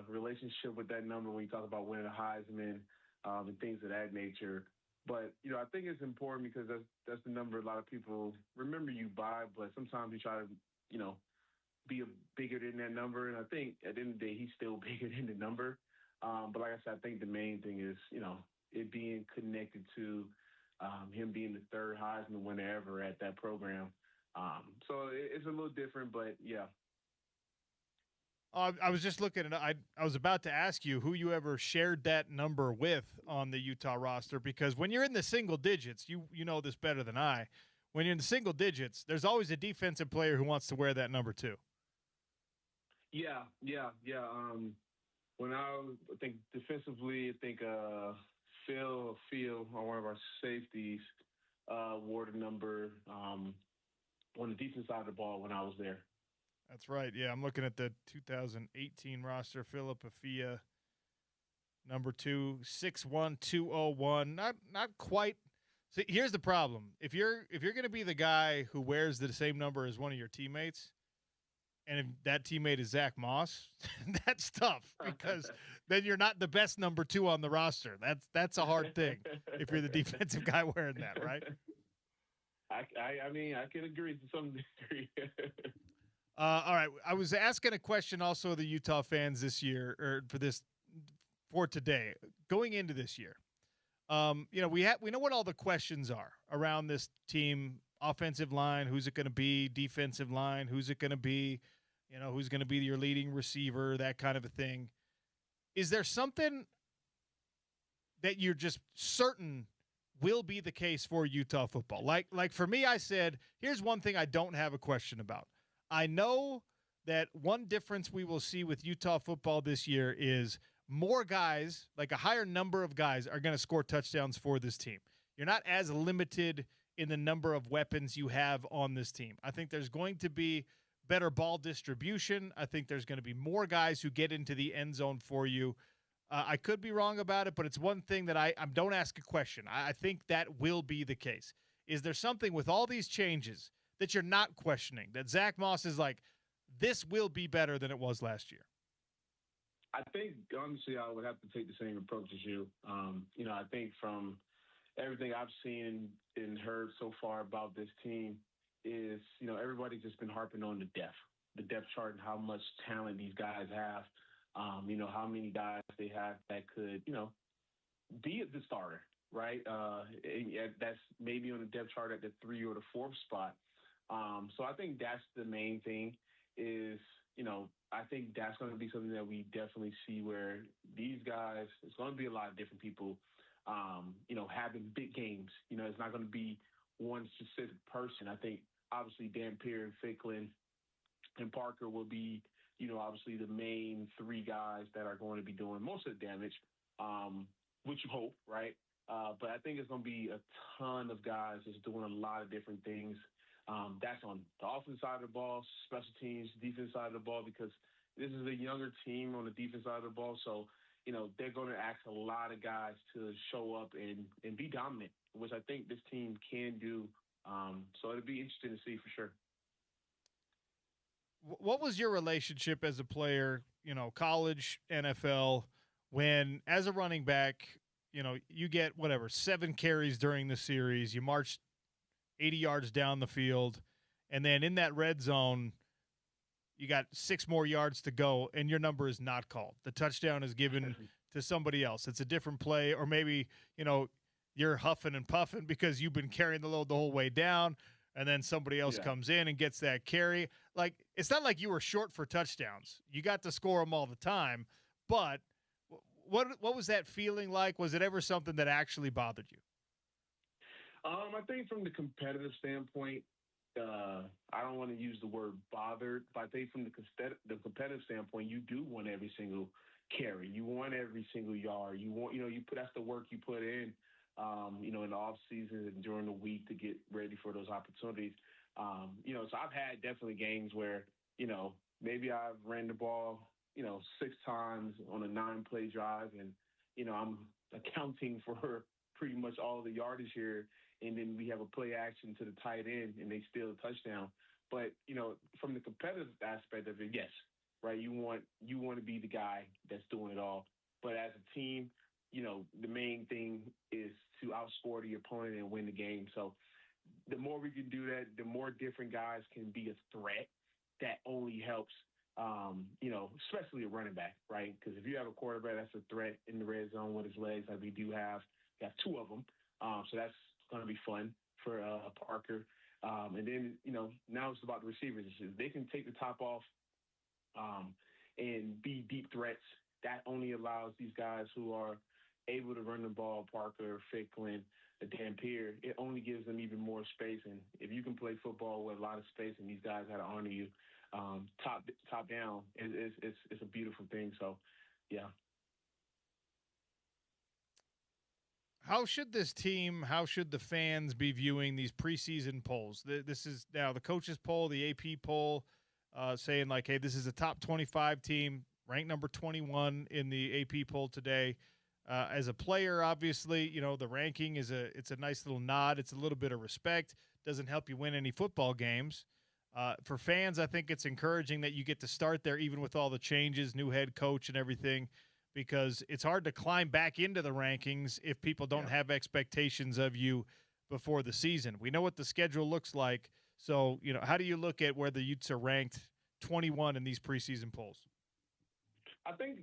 relationship with that number when you talk about winning a Heisman and things of that nature. But, I think it's important because that's the number a lot of people remember you by, but sometimes you try to, be bigger than that number. And I think at the end of the day, he's still bigger than the number. But like I said, I think the main thing is, it being connected to him being the third Heisman winner ever at that program. So it's a little different, but yeah. I was just looking at it. I was about to ask you who you ever shared that number with on the Utah roster, because when you're in the single digits, you know this better than I. When you're in the single digits, there's always a defensive player who wants to wear that number 2. Yeah. When I think defensively, Phil, on one of our safeties, wore the number on the defense side of the ball when I was there. That's right. Yeah, I'm looking at the 2018 roster. Philip Afia, number 2, 6'1", 201. Not quite. See, here's the problem. If you're going to be the guy who wears the same number as one of your teammates, and if that teammate is Zach Moss, that's tough, because then you're not the best number 2 on the roster. That's a hard thing if you're the defensive guy wearing that, right? I mean, I can agree to some degree. All right. I was asking a question also of the Utah fans this year, or for today, going into this year. We know what all the questions are around this team: offensive line, who's it going to be? Defensive line, who's it going to be? Who's going to be your leading receiver? That kind of a thing. Is there something that you're just certain will be the case for Utah football? Like for me, I said, here's one thing I don't have a question about. I know that one difference we will see with Utah football this year is more guys, like a higher number of guys, are going to score touchdowns for this team. You're not as limited in the number of weapons you have on this team. I think there's going to be better ball distribution. I think there's going to be more guys who get into the end zone for you. I could be wrong about it, but it's one thing that I don't ask a question. I think that will be the case. Is there something with all these changes that you're not questioning, that Zach Moss is like, this will be better than it was last year? I think, honestly, I would have to take the same approach as you. I think from everything I've seen and heard so far about this team is, everybody's just been harping on the depth chart and how much talent these guys have. How many guys they have that could, be the starter, right? That's maybe on the depth chart at the 3 or the 4th spot. So I think that's the main thing is, I think that's going to be something that we definitely see where these guys, it's going to be a lot of different people, having big games. It's not going to be one specific person. I think obviously Dan Pierre and Ficklin and Parker will be, obviously the main 3 guys that are going to be doing most of the damage, which you hope, right? But I think it's going to be a ton of guys just doing a lot of different things. That's on the offense side of the ball, special teams, defense side of the ball, because this is a younger team on the defense side of the ball. So, they're going to ask a lot of guys to show up and be dominant, which I think this team can do. So it'll be interesting to see for sure. What was your relationship as a player, college, NFL, when as a running back, you get 7 carries during the series, you march 80 yards down the field, and then in that red zone, you got 6 more yards to go, and your number is not called. The touchdown is given to somebody else. It's a different play, or maybe, you're huffing and puffing because you've been carrying the load the whole way down, and then somebody else comes in and gets that carry. Like, it's not like you were short for touchdowns. You got to score them all the time. But what was that feeling like? Was it ever something that actually bothered you? I think from the competitive standpoint, I don't want to use the word bothered, but I think from the competitive standpoint, you do want every single carry. You want every single yard. You want, that's the work you put in, in the off season and during the week to get ready for those opportunities. So I've had definitely games where, maybe I've ran the ball, 6 times on a 9-play drive, and, I'm accounting for pretty much all the yardage here. And then we have a play action to the tight end and they steal a touchdown. But, from the competitive aspect of it, yes, right. You want to be the guy that's doing it all. But as a team, the main thing is to outscore the opponent and win the game. So the more we can do that, the more different guys can be a threat. That only helps, especially a running back, right? Because if you have a quarterback that's a threat in the red zone with his legs, like we do have, got 2 of them. So that's going to be fun for Parker. And then, now it's about the receivers. They can take the top off and be deep threats. That only allows these guys who are able to run the ball, Parker, Ficklin, Dampier, it only gives them even more space. And if you can play football with a lot of space and these guys got to honor you top down, it's a beautiful thing. So, yeah. How should the fans be viewing these preseason polls? This is now the coaches poll, the AP poll, saying like, hey, this is a top 25 team, ranked number 21 in the AP poll today. As a player, obviously, the ranking it's a nice little nod. It's a little bit of respect. Doesn't help you win any football games. For fans, I think it's encouraging that you get to start there, even with all the changes, new head coach and everything, because it's hard to climb back into the rankings if people don't have expectations of you before the season. We know what the schedule looks like. So, how do you look at where the Utes are ranked 21 in these preseason polls? I think,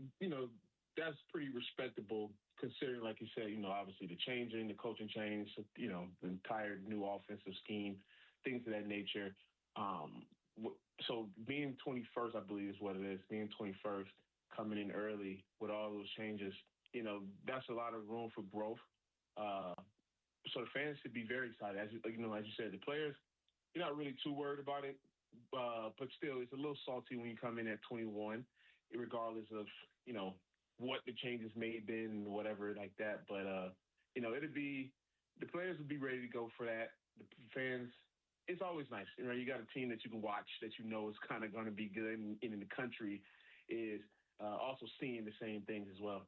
that's pretty respectable considering, like you said, obviously the coaching change, the entire new offensive scheme, things of that nature. So being 21st, I believe is what it is, being 21st, coming in early with all those changes, that's a lot of room for growth. So the fans should be very excited. As you said, the players, you're not really too worried about it, but still, it's a little salty when you come in at 21, regardless of, what the changes may have been, whatever like that. But, the players would be ready to go for that. The fans, it's always nice. You got a team that you can watch that is kind of going to be good, and in the country is also seeing the same things as well.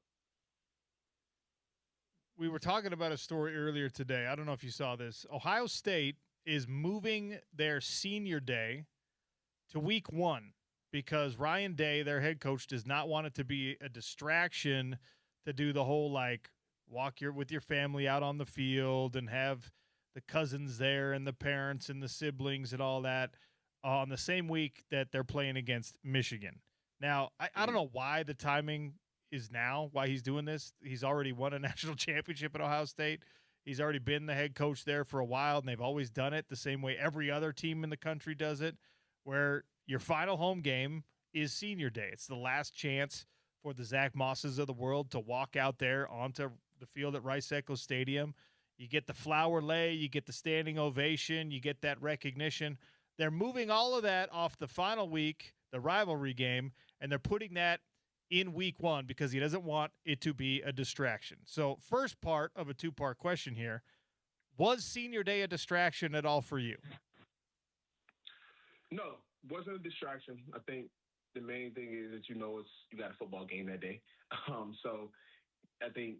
We were talking about a story earlier today. I don't know if you saw this. Ohio State is moving their senior day to week 1 because Ryan Day, their head coach, does not want it to be a distraction to do the whole, walk with your family out on the field and have the cousins there and the parents and the siblings and all that on the same week that they're playing against Michigan. Now, I don't know why the timing is now, why he's doing this. He's already won a national championship at Ohio State. He's already been the head coach there for a while, and they've always done it the same way every other team in the country does it, where your final home game is senior day. It's the last chance for the Zach Mosses of the world to walk out there onto the field at Rice-Eccles Stadium. You get the flower lay, you get the standing ovation, you get that recognition. They're moving all of that off the final week, the rivalry game, and they're putting that in week 1 because he doesn't want it to be a distraction. So first part of a 2-part question here, was senior day a distraction at all for you? No, wasn't a distraction. I think the main thing is that you got a football game that day. So I think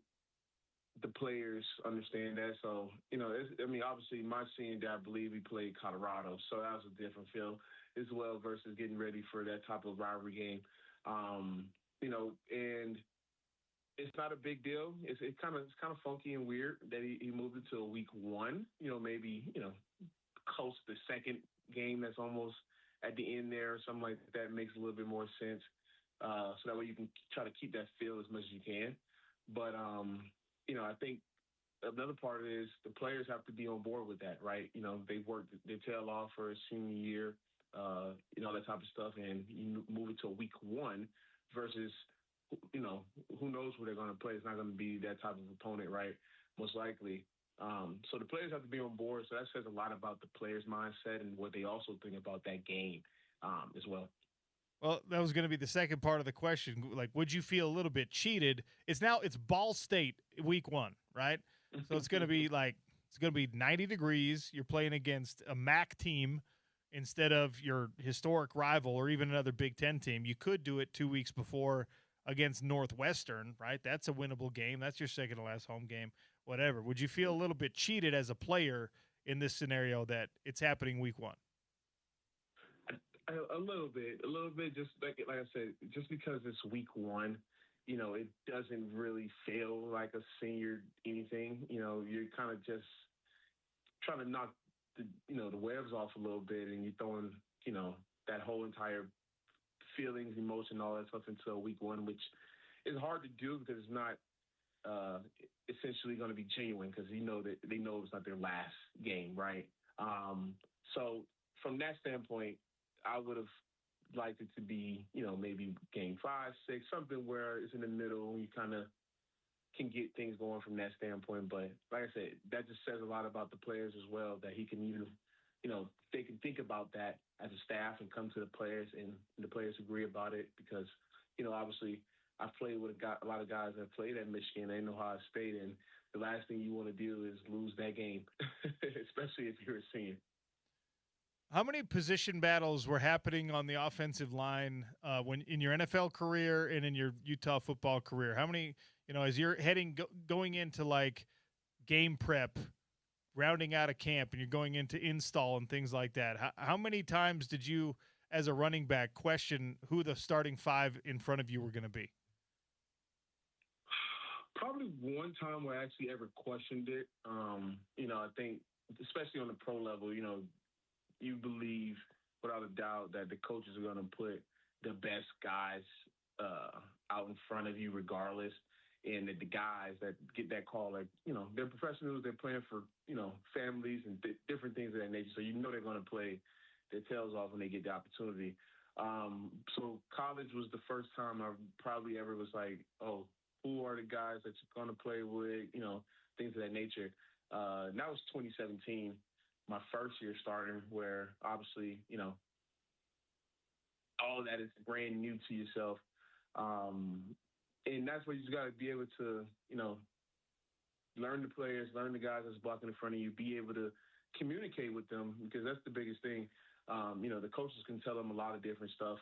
the players understand that. So, obviously my senior day, I believe we played Colorado. So that was a different feel as well versus getting ready for that type of rivalry game. And it's not a big deal. It's kind of funky and weird that he moved it to a week 1, maybe, close to the second game that's almost at the end there or something like that makes a little bit more sense. So that way you can try to keep that feel as much as you can. But, I think another part is the players have to be on board with that, right? They worked their tail off for a senior year, all that type of stuff, and you move it to week one versus, who knows who they're going to play. It's not going to be that type of opponent, right? Most likely. So the players have to be on board. So that says a lot about the players' mindset and what they also think about that game as well. Well, that was going to be the second part of the question. Like, would you feel a little bit cheated? It's Ball State week one, right? So it's going to be 90 degrees. You're playing against a MAC team instead of your historic rival or even another Big Ten team. You could do it 2 weeks before against Northwestern, right? That's a winnable game. That's your second to last home game, whatever. Would you feel a little bit cheated as a player in this scenario that it's happening week one? A little bit. Just like I said, just because it's week one, it doesn't really feel like a senior anything. You're kind of just trying to knock the webs off a little bit, and you're throwing that whole entire feelings, emotion, all that stuff into a week one, which is hard to do because it's not essentially going to be genuine because they know it's not their last game, right? So from that standpoint, I would have liked it to be, maybe game 5, 6, something where it's in the middle. You kind of can get things going from that standpoint. But like I said, that just says a lot about the players as well, that he can even, they can think about that as a staff and come to the players and the players agree about it because, obviously I've played with a lot of guys that played at Michigan and Ohio State, and the last thing you want to do is lose that game, especially if you're a senior. How many position battles were happening on the offensive line when in your NFL career and in your Utah football career? How many, as you're going into like game prep, rounding out of camp, and you're going into install and things like that, how many times did you, as a running back, question who the starting 5 in front of you were going to be? Probably one time where I actually ever questioned it. I think, especially on the pro level, you believe without a doubt that the coaches are going to put the best guys out in front of you regardless. And that the guys that get that call, they're professionals, they're playing for, families and different things of that nature. So they're going to play their tails off when they get the opportunity. So college was the first time I probably ever was like, oh, who are the guys that you're going to play with, things of that nature. And that was 2017. My first year starting, where obviously, all of that is brand new to yourself. And that's where you just got to be able to, learn the players, learn the guys that's blocking in front of you, be able to communicate with them because that's the biggest thing. The coaches can tell them a lot of different stuff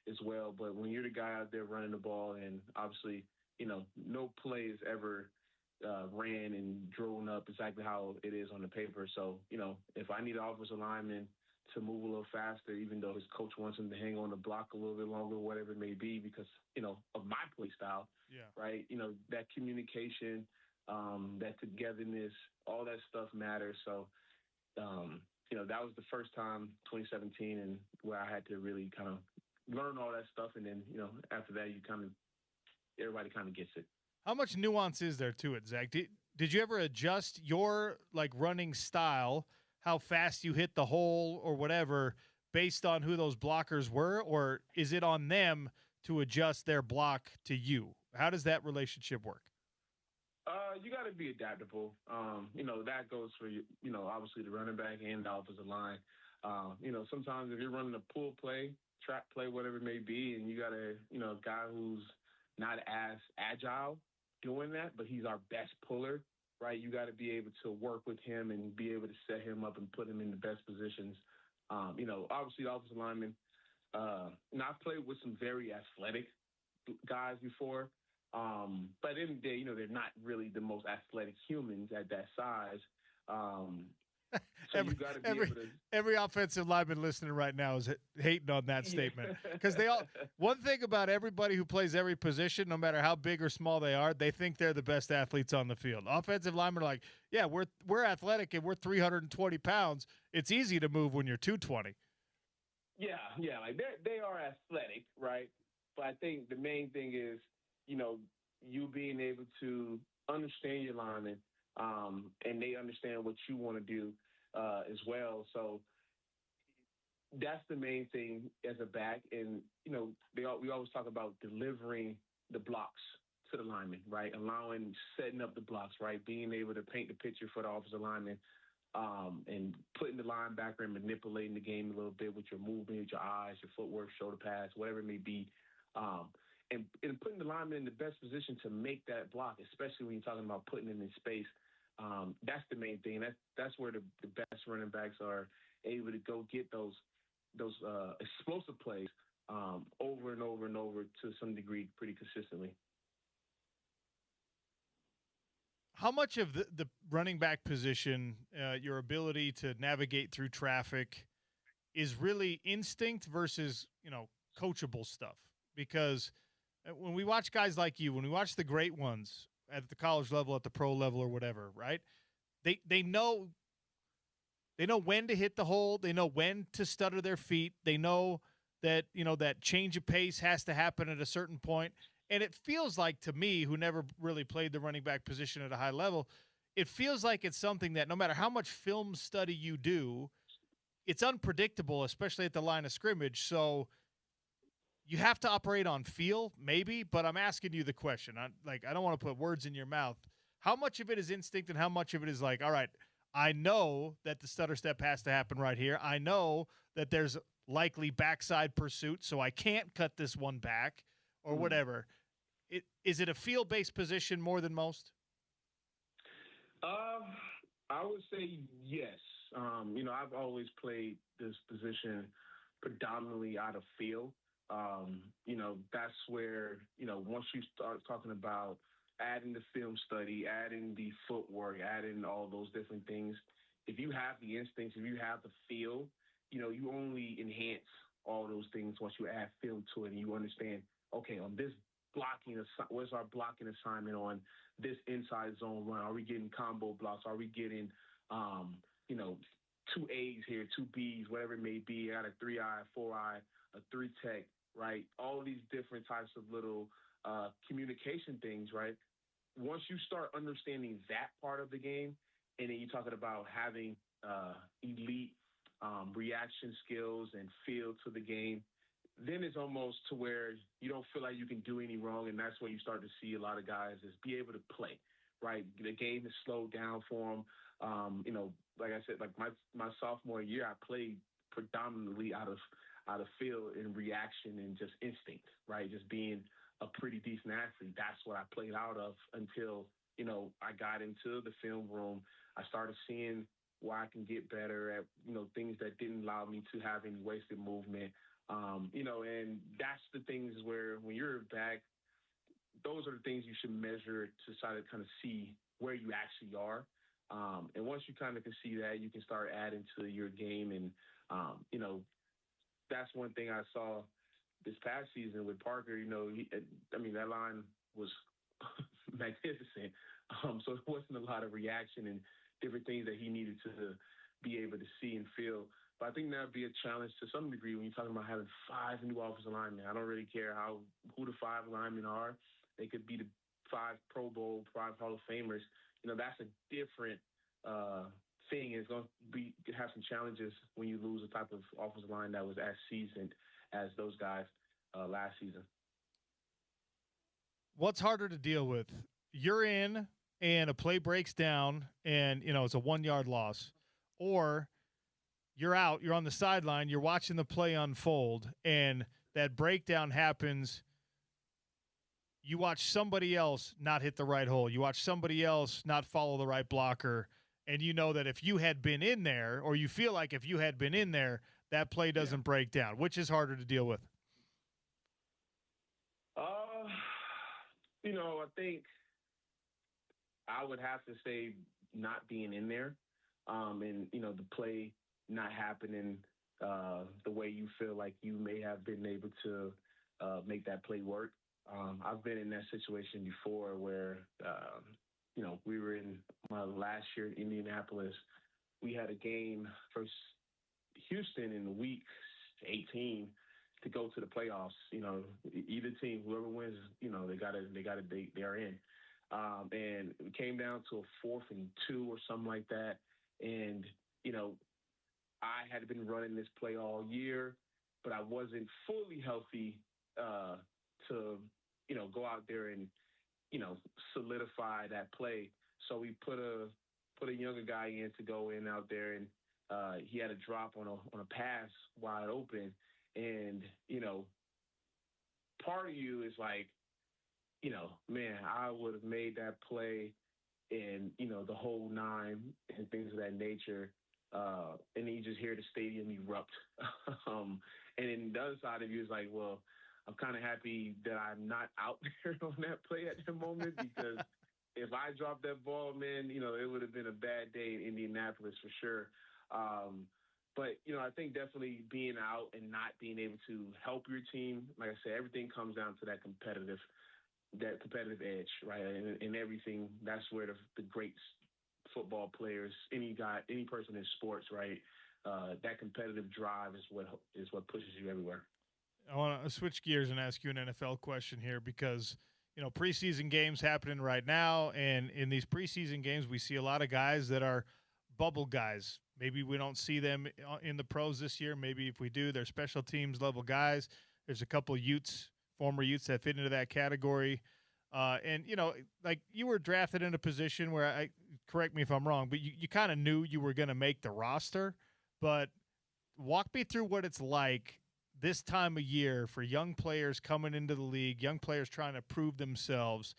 as well. But when you're the guy out there running the ball and obviously, no play is ever ran and drawn up exactly how it is on the paper. So, if I need an offensive lineman to move a little faster, even though his coach wants him to hang on the block a little bit longer, whatever it may be, because, of my play style, right? That communication, that togetherness, all that stuff matters. So, that was the first time, 2017, and where I had to really kind of learn all that stuff. And then, after that, everybody kind of gets it. How much nuance is there to it, Zach? Did you ever adjust your running style, how fast you hit the hole or whatever, based on who those blockers were, or is it on them to adjust their block to you? How does that relationship work? You got to be adaptable. That goes for obviously the running back and the offensive line. Sometimes if you're running a pull play, trap play, whatever it may be, and you got a guy who's not as agile doing that, but he's our best puller, right? You got to be able to work with him and be able to set him up and put him in the best positions. Obviously the offensive lineman, I've played with some very athletic guys before, but at the end of the day, they're not really the most athletic humans at that size. So you got to be able to. Every offensive lineman listening right now is hating on that statement because one thing about everybody who plays every position, no matter how big or small they are, they think they're the best athletes on the field. Offensive linemen are like, yeah, we're athletic and we're 320 pounds. It's easy to move when you're 220. Yeah, like they are athletic, right? But I think the main thing is, you being able to understand your lineman, and they understand what you want to do as well. So that's the main thing as a back. And, we always talk about delivering the blocks to the lineman, right? Setting up the blocks, right? Being able to paint the picture for the offensive lineman, and putting the linebacker and manipulating the game a little bit with your movement, with your eyes, your footwork, shoulder pass, whatever it may be. And putting the lineman in the best position to make that block, especially when you're talking about putting him in space. That's the main thing. That's where the best running backs are able to go get those explosive plays over and over and over to some degree pretty consistently. How much of the running back position, your ability to navigate through traffic, is really instinct versus, coachable stuff? Because when we watch guys like you, when we watch the great ones at the college level, at the pro level or whatever, right? They know when to hit the hole. They know when to stutter their feet. They know that, that change of pace has to happen at a certain point. And it feels like, to me, who never really played the running back position at a high level, it feels like it's something that no matter how much film study you do, it's unpredictable, especially at the line of scrimmage. So you have to operate on feel, maybe, but I'm asking you the question. I don't want to put words in your mouth. How much of it is instinct and how much of it is like, all right, I know that the stutter step has to happen right here. I know that there's likely backside pursuit, so I can't cut this one back or whatever. Is it a feel-based position more than most? I would say yes. I've always played this position predominantly out of feel. That's where, once you start talking about adding the film study, adding the footwork, adding all those different things, if you have the instincts, if you have the feel, you only enhance all those things once you add film to it and you understand, okay, on this what's our blocking assignment on this inside zone run? Are we getting combo blocks? Are we getting, 2 A's here, 2 B's, whatever it may be? I got a 3-eye, 4-eye, a 3-tech, right? All these different types of little communication things, right? Once you start understanding that part of the game, and then you're talking about having elite reaction skills and feel to the game, then it's almost to where you don't feel like you can do any wrong, and that's where you start to see a lot of guys is be able to play, right? The game is slowed down for them. Like I said, like my sophomore year, I played predominantly out of feel and reaction and just instinct, right? Just being a pretty decent athlete. That's what I played out of until, I got into the film room. I started seeing where I can get better at, things that didn't allow me to have any wasted movement. And that's the things where when you're back, those are the things you should measure to try to kind of see where you actually are. And once you kind of can see that, you can start adding to your game. And, that's one thing I saw this past season with Parker. That line was magnificent. So it wasn't a lot of reaction and different things that he needed to be able to see and feel. But I think that would be a challenge to some degree when you're talking about having 5 new offensive linemen. I don't really care who the 5 linemen are. They could be the 5 Pro Bowl, 5 Hall of Famers. That's a different thing. It's going to have some challenges when you lose a type of offensive line that was as seasoned as those guys last season. What's harder to deal with? You're in and a play breaks down and, it's a 1-yard loss. Or you're out, you're on the sideline, you're watching the play unfold, and that breakdown happens. You watch somebody else not hit the right hole. You watch somebody else not follow the right blocker, and you know that if you had been in there, or you feel like if you had been in there, that play doesn't break down. Which is harder to deal with? I think I would have to say not being in there, and the play not happening the way you feel like you may have been able to make that play work. I've been in that situation before where, we were in my last year in Indianapolis. We had a game versus Houston in week 18 to go to the playoffs. Either team, whoever wins, they are in. And it came down to a 4th and 2 or something like that. And, I had been running this play all year, but I wasn't fully healthy to, go out there and, solidify that play. So we put a younger guy in to go in out there, and he had a drop on a pass wide open. And, part of you is like, man, I would have made that play and, the whole 9 and things of that nature. And then you just hear the stadium erupt. And then the other side of you is like, well, I'm kind of happy that I'm not out there on that play at the moment, because if I dropped that ball, man, it would have been a bad day in Indianapolis for sure. But, I think definitely being out and not being able to help your team, like I said, everything comes down to that competitive edge, right? And everything, that's where the great football players, any person in sports, right? That competitive drive is what pushes you everywhere. I want to switch gears and ask you an NFL question here, because, preseason games happening right now. And in these preseason games, we see a lot of guys that are bubble guys. Maybe we don't see them in the pros this year. Maybe if we do, they're special teams level guys. There's a couple former Utes that fit into that category. And, like, you were drafted in a position where, correct me if I'm wrong, but you kind of knew you were going to make the roster. But walk me through what it's like this time of year for young players coming into the league, young players trying to prove themselves.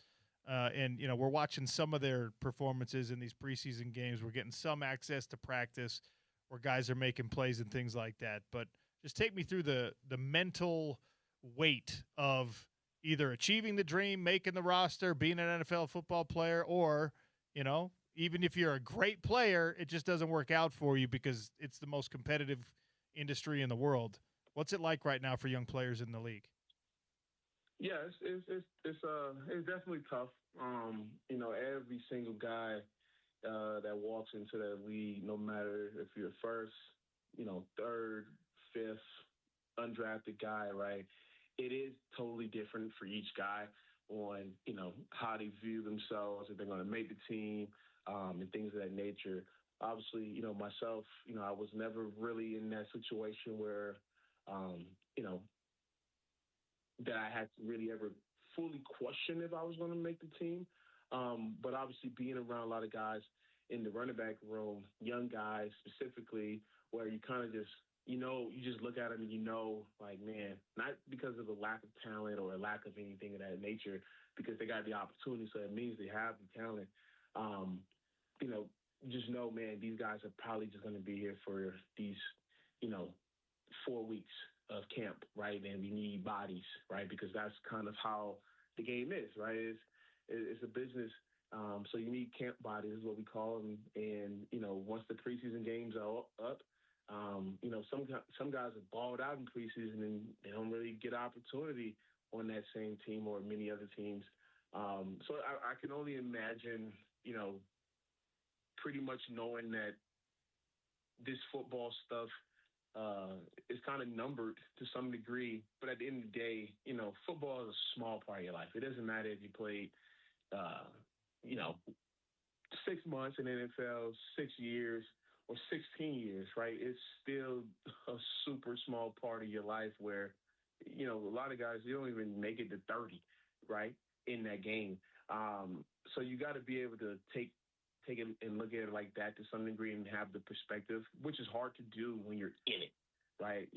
And, we're watching some of their performances in these preseason games. We're getting some access to practice where guys are making plays and things like that. But just take me through the mental weight of either achieving the dream, making the roster, being an NFL football player, or, even if you're a great player, it just doesn't work out for you because it's the most competitive industry in the world. What's it like right now for young players in the league? Yeah, it's definitely tough. Every single guy that walks into that league, no matter if you're first, 3rd, 5th, undrafted guy, right? It is totally different for each guy on, how they view themselves, if they're going to make the team, and things of that nature. Obviously, myself, I was never really in that situation where, that I had to really ever fully question if I was going to make the team. But obviously being around a lot of guys in the running back room, young guys specifically, where you kind of just, you just look at them and like, man, not because of a lack of talent or a lack of anything of that nature, because they got the opportunity, so it means they have the talent. Just know, man, these guys are probably just going to be here for these, 4 weeks of camp, right? And we need bodies, right? Because that's kind of how the game is, right? It's a business. So you need camp bodies is what we call them. And, once the preseason games are up, some guys are balled out in preseason and they don't really get opportunity on that same team or many other teams. So I can only imagine, pretty much knowing that this football stuff is kind of numbered to some degree, but at the end of the day, football is a small part of your life. It doesn't matter if you played, 6 months in the NFL, 6 years, or 16 years, right? It's still a super small part of your life where, a lot of guys, they don't even make it to 30, right, in that game. So you got to be able to take it and look at it like that to some degree and have the perspective, which is hard to do when you're in it, right?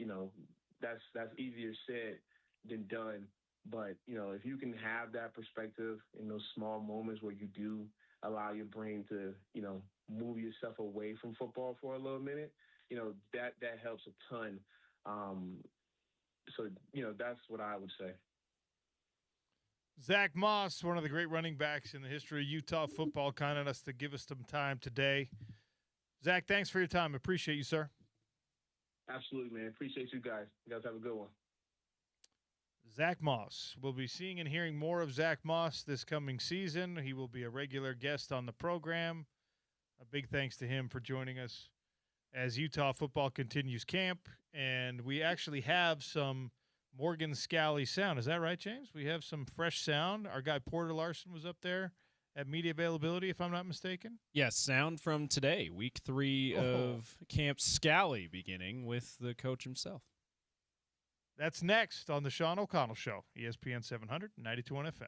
That's easier said than done. But, if you can have that perspective in those small moments where you do allow your brain to, move yourself away from football for a little minute, that helps a ton. So, that's what I would say. Zach Moss, one of the great running backs in the history of Utah football, kind enough to give us some time today. Zach, thanks for your time. Appreciate you, sir. Absolutely, man. Appreciate you guys. You guys have a good one. Zach Moss. We'll be seeing and hearing more of Zach Moss this coming season. He will be a regular guest on the program. A big thanks to him for joining us as Utah football continues camp. And we actually have some Morgan Scally sound. Is that right, James? We have some fresh sound. Our guy Porter Larson was up there at media availability, if I'm not mistaken. Yes, sound from today, week 3 of Camp Scally, beginning with the coach himself. That's next on the Sean O'Connell Show, ESPN 700, 92.1 FM.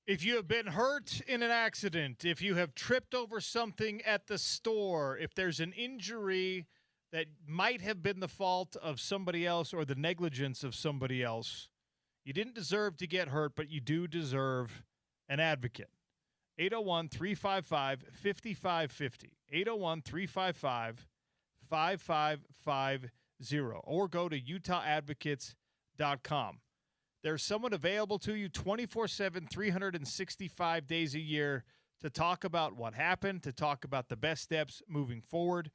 If you have been hurt in an accident, if you have tripped over something at the store, if there's an injury that might have been the fault of somebody else or the negligence of somebody else, you didn't deserve to get hurt, but you do deserve an advocate. 801-355-5550. 801-355-5550. Or go to UtahAdvocates.com. There's someone available to you 24/7, 365 days a year to talk about what happened, to talk about the best steps moving forward.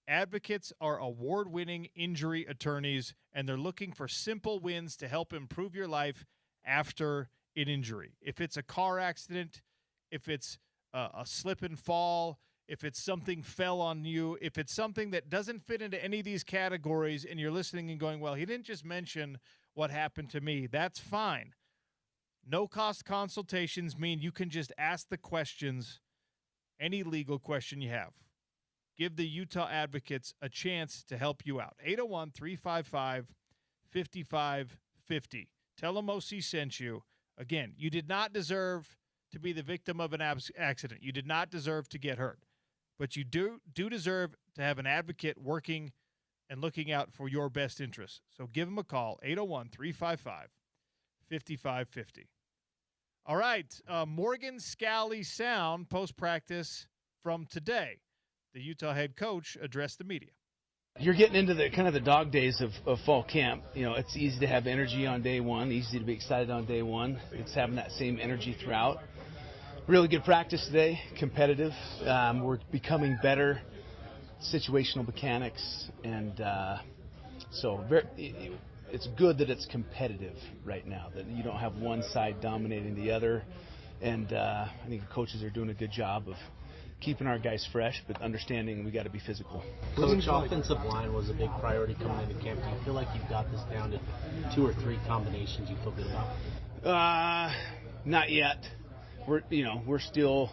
Advocates are award-winning injury attorneys, and they're looking for simple wins to help improve your life after an injury. If it's a car accident, if it's a slip and fall, if it's something fell on you, if it's something that doesn't fit into any of these categories and you're listening and going, well, he didn't just mention what happened to me, that's fine. No-cost consultations mean you can just ask the questions, any legal question you have. Give the Utah Advocates a chance to help you out. 801-355-5550. Tell them OC sent you. Again, you did not deserve to be the victim of an accident. You did not deserve to get hurt. But you do deserve to have an advocate working and looking out for your best interests. So give them a call, 801-355-5550. All right, Morgan Scally sound post-practice from today. The Utah head coach addressed the media. You're getting into the kind of the dog days of fall camp. You know, it's easy to have energy on day one, easy to be excited on day one. It's having that same energy throughout. Really good practice today, competitive. We're becoming better, situational mechanics, and so it's good that it's competitive right now, that you don't have one side dominating the other. And I think the coaches are doing a good job of keeping our guys fresh, but understanding we got to be physical. Coach, offensive line was a big priority coming into camp. Do you feel like you've got this down to 2 or 3 combinations you feel good about? Not yet. We're still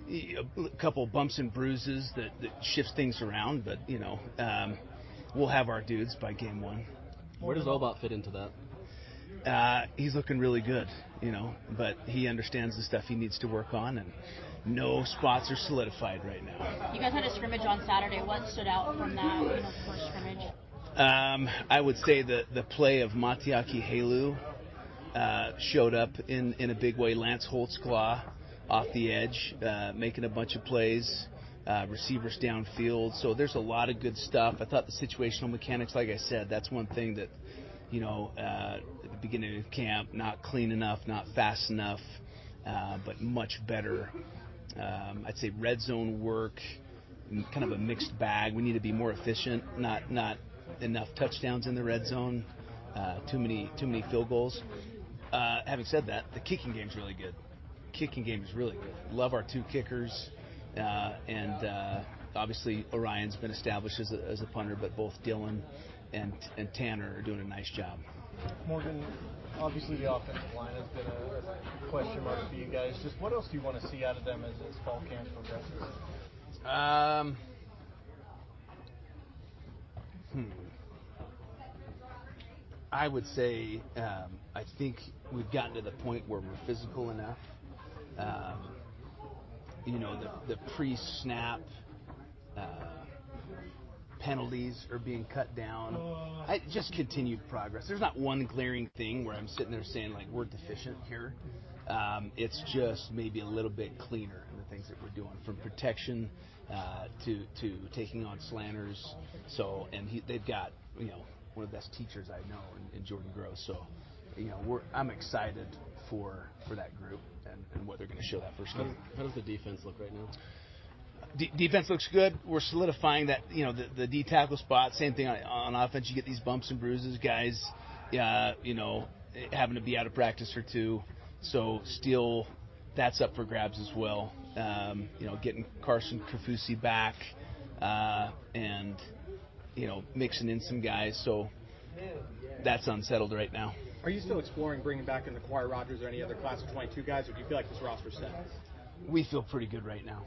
a couple bumps and bruises that shifts things around, but we'll have our dudes by game 1. Where does Obot fit into that? He's looking really good, but he understands the stuff he needs to work on, and no spots are solidified right now. You guys had a scrimmage on Saturday. What stood out from that first scrimmage? I would say the play of Matiaki Helu showed up in a big way. Lance Holtzclaw off the edge, making a bunch of plays, receivers downfield. So there's a lot of good stuff. I thought the situational mechanics, like I said, that's one thing that, at the beginning of camp, not clean enough, not fast enough, but much better. I'd say red zone work, kind of a mixed bag. We need to be more efficient, not enough touchdowns in the red zone, too many field goals. Having said that, the kicking game's really good. Kicking game is really good. Love our 2 kickers, and obviously Orion's been established as a punter, but both Dylan and Tanner are doing a nice job. Morgan, obviously the offensive line has been a question mark for you guys. Just what else do you want to see out of them as fall camp progresses? I would say I think we've gotten to the point where we're physical enough. The pre-snap penalties are being cut down. Just continued progress. There's not one glaring thing where I'm sitting there saying, like, we're deficient here. It's just maybe a little bit cleaner in the things that we're doing, from protection to taking on slanters. So, and they've got, one of the best teachers I know in Jordan Gross. So, I'm excited for that group and what they're going to show that first game. How does the defense look right now? Defense looks good. We're solidifying that, the D tackle spot. Same thing on offense. You get these bumps and bruises, guys, having to be out of practice or 2. So still, that's up for grabs as well. Getting Carson Kafusi back and, mixing in some guys. So that's unsettled right now. Are you still exploring bringing back in the Kawhi Rogers or any other class of 22 guys, or do you feel like this roster's set? We feel pretty good right now.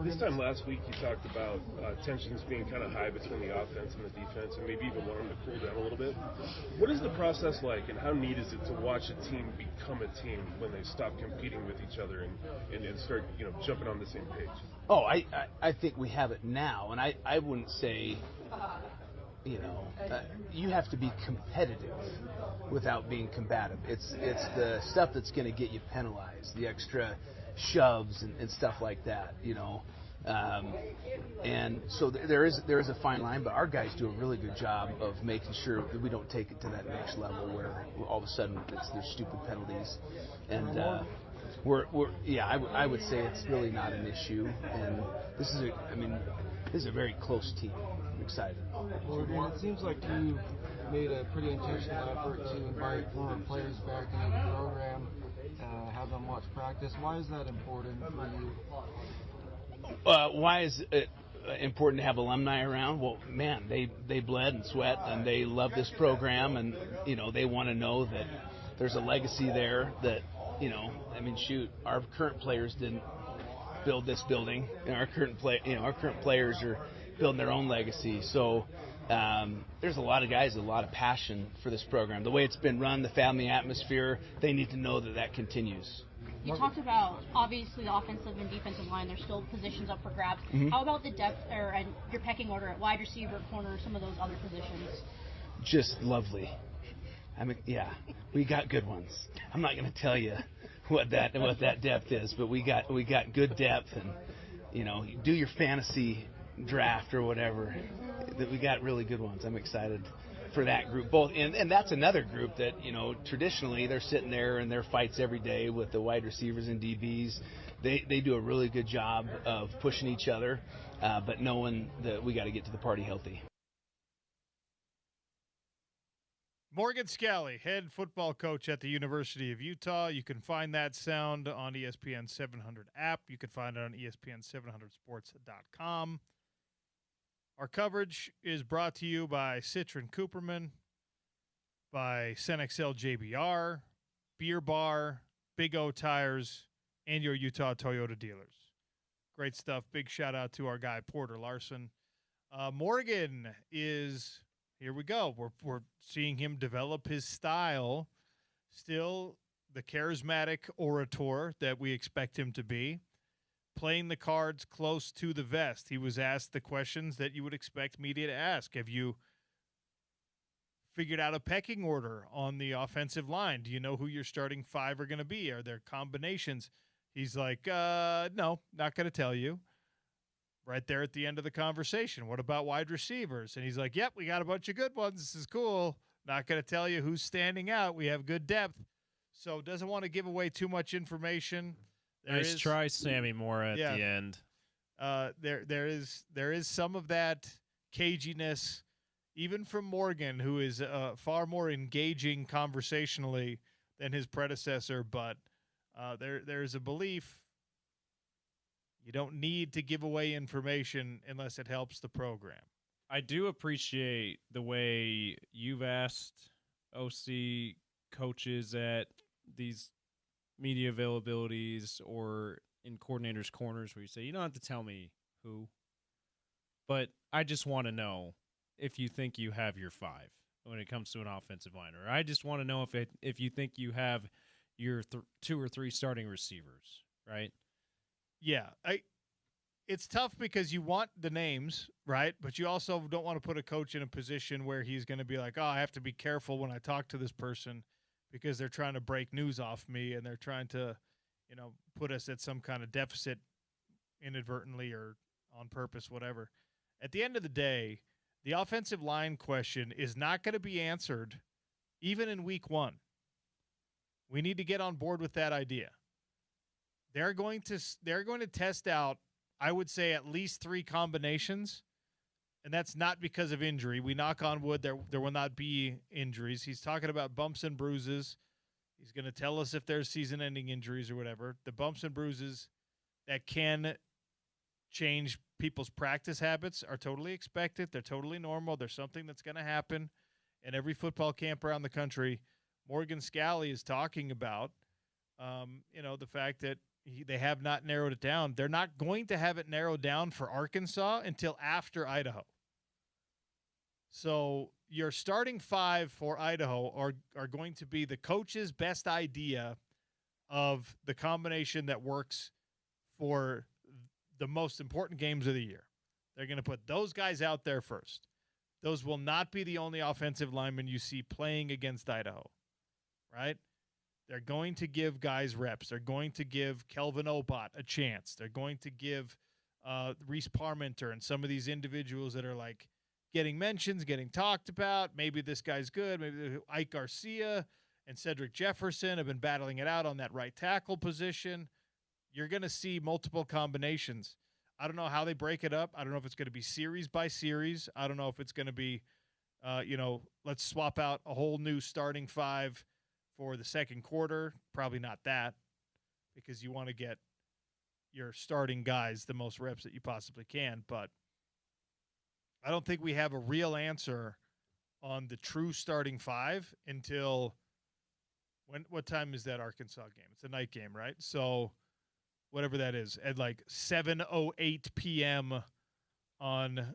This time last week, you talked about tensions being kind of high between the offense and the defense, and maybe even wanting to cool down a little bit. What is the process like, and how neat is it to watch a team become a team when they stop competing with each other and start, jumping on the same page? Oh, I think we have it now, and I wouldn't say, you have to be competitive without being combative. It's the stuff that's going to get you penalized, the extra shoves and stuff like that, and so there is a fine line, but our guys do a really good job of making sure that we don't take it to that next level where all of a sudden there's stupid penalties. And I would say it's really not an issue, and this is a very close team. I'm excited. Morgan, it seems like you made a pretty intentional effort to invite former players back into the program, have them watch practice. Why is that important for you? Why is it important to have alumni around? Well, man, they bled and sweat, and they love this program, and they want to know that there's a legacy there. That our current players didn't build this building, and our current players are building their own legacy. So there's a lot of guys, a lot of passion for this program. The way it's been run, the family atmosphere, they need to know that continues. You talked about, obviously, the offensive and defensive line. There's still positions up for grabs. Mm-hmm. How about the depth and your pecking order at wide receiver, corner, some of those other positions? Just lovely. We got good ones. I'm not going to tell you what that depth is, but we got good depth, and you do your fantasy draft or whatever. That we got really good ones. I'm excited for that group both, and that's another group that traditionally they're sitting there in their fights every day with the wide receivers and DBs. They do a really good job of pushing each other, but knowing that we got to get to the party healthy. Morgan Scalley, head football coach at the University of Utah. You can find that sound on ESPN 700 app. You can find it on ESPN700sports.com. Our coverage is brought to you by Citron Cooperman, by Senexel JBR, Beer Bar, Big O Tires, and your Utah Toyota dealers. Great stuff. Big shout out to our guy, Porter Larson. Morgan is... Here we go. We're seeing him develop his style. Still the charismatic orator that we expect him to be. Playing the cards close to the vest. He was asked the questions that you would expect media to ask. Have you figured out a pecking order on the offensive line? Do you know who your starting five are going to be? Are there combinations? He's like, no, not going to tell you. Right there at the end of the conversation. What about wide receivers? And he's like, yep, we got a bunch of good ones. This is cool. Not going to tell you who's standing out. We have good depth. So doesn't want to give away too much information. Nice try, Sammy Moore, at the end. There is some of that caginess, even from Morgan, who is far more engaging conversationally than his predecessor. But there's a belief you don't need to give away information unless it helps the program. I do appreciate the way you've asked OC coaches at these media availabilities or in coordinators' corners where you say, you don't have to tell me who, but I just want to know if you think you have your five when it comes to an offensive line. Or I just want to know if you think you have your two or three starting receivers, right? Yeah, it's tough because you want the names, right? But you also don't want to put a coach in a position where he's going to be like, oh, I have to be careful when I talk to this person because they're trying to break news off me and they're trying to, put us at some kind of deficit inadvertently or on purpose, whatever. At the end of the day, the offensive line question is not going to be answered even in week one. We need to get on board with that idea. They're going to test out, I would say, at least three combinations, and that's not because of injury. We knock on wood, there will not be injuries. He's talking about bumps and bruises. He's going to tell us if there's season-ending injuries or whatever. The bumps and bruises that can change people's practice habits are totally expected. They're totally normal. There's something that's going to happen in every football camp around the country. Morgan Scalley is talking about, the fact that they have not narrowed it down. They're not going to have it narrowed down for Arkansas until after Idaho. So your starting five for Idaho are going to be the coach's best idea of the combination that works for the most important games of the year. They're going to put those guys out there first. Those will not be the only offensive linemen you see playing against Idaho, right? They're going to give guys reps. They're going to give Kelvin Obot a chance. They're going to give Reese Parmenter and some of these individuals that are like getting mentions, getting talked about. Maybe this guy's good. Maybe Ike Garcia. and Cedric Jefferson have been battling it out on that right tackle position. You're going to see multiple combinations. I don't know how they break it up. I don't know if it's going to be series by series. I don't know if it's going to be, let's swap out a whole new starting five for the second quarter. Probably not that, because you want to get your starting guys the most reps that you possibly can. But I don't think we have a real answer on the true starting five until what time is that Arkansas game? It's a night game, right? So whatever that is, at like 7:08 p.m. on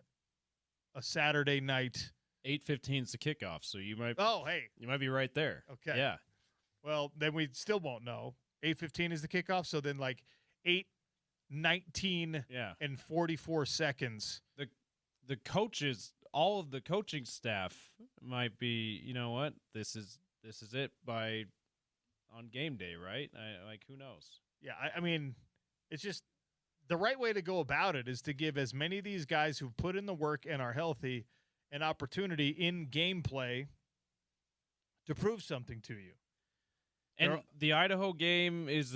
a Saturday night. 8:15 is the kickoff, so you might you might be right there. Okay. Yeah. Well, then we still won't know. 8:15 is the kickoff, so then like 8:19 and 44 seconds. The coaches, all of the coaching staff might be, you know what? This is it on game day, right? Who knows? Yeah, I mean, it's just the right way to go about it is to give as many of these guys who've put in the work and are healthy an opportunity in gameplay to prove something to you. And the Idaho game is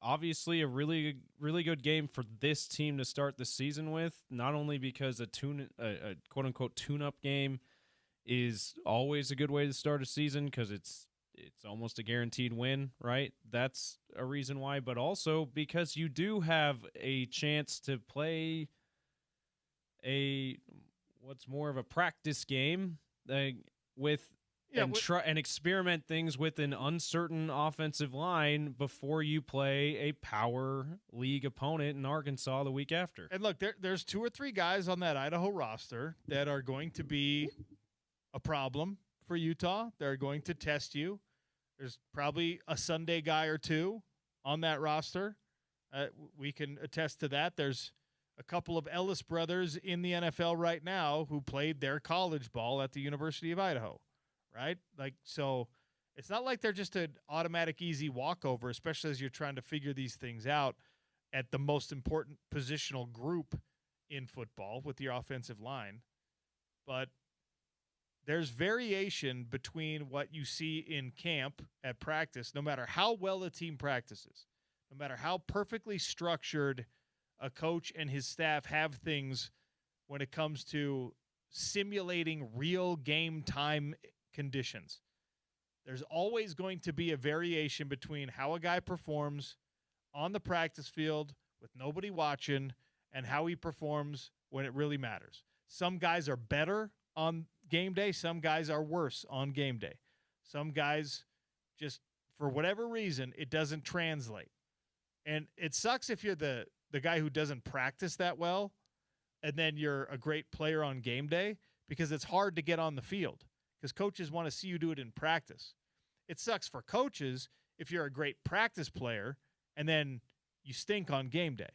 obviously a really, really good game for this team to start the season with, not only because a quote-unquote tune-up game is always a good way to start a season because it's almost a guaranteed win, right? That's a reason why, but also because you do have a chance to play what's more of a practice game and experiment things with an uncertain offensive line before you play a power league opponent in Arkansas the week after. And look, there's 2 or 3 guys on that Idaho roster that are going to be a problem for Utah. They're going to test you. There's probably a Sunday guy or 2 on that roster. We can attest to that. There's a couple of Ellis brothers in the NFL right now who played their college ball at the University of Idaho, right? So it's not like they're just an automatic easy walkover, especially as you're trying to figure these things out at the most important positional group in football with your offensive line. But there's variation between what you see in camp at practice, no matter how well a team practices, no matter how perfectly structured a coach and his staff have things when it comes to simulating real game time conditions. There's always going to be a variation between how a guy performs on the practice field with nobody watching and how he performs when it really matters. Some guys are better on game day. Some guys are worse on game day. Some guys just, for whatever reason, it doesn't translate. And it sucks if you're the guy who doesn't practice that well and then you're a great player on game day, because it's hard to get on the field because coaches want to see you do it in practice. It sucks for coaches if you're a great practice player and then you stink on game day.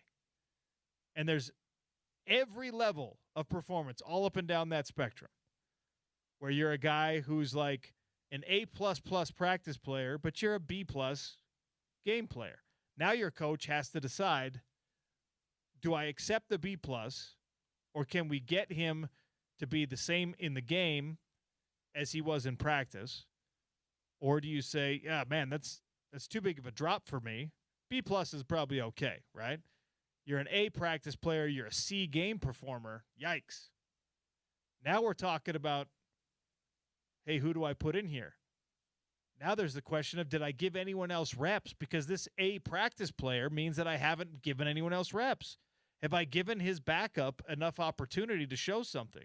And there's every level of performance all up and down that spectrum, where you're a guy who's like an A++ practice player, but you're a B+ game player. Now your coach has to decide, do I accept the B+, or can we get him to be the same in the game as he was in practice? Or do you say, yeah, man, that's too big of a drop for me. B+ is probably okay, right? You're an A practice player. You're a C game performer. Yikes. Now we're talking about, hey, who do I put in here? Now there's the question of, did I give anyone else reps? Because this A practice player means that I haven't given anyone else reps. Have I given his backup enough opportunity to show something?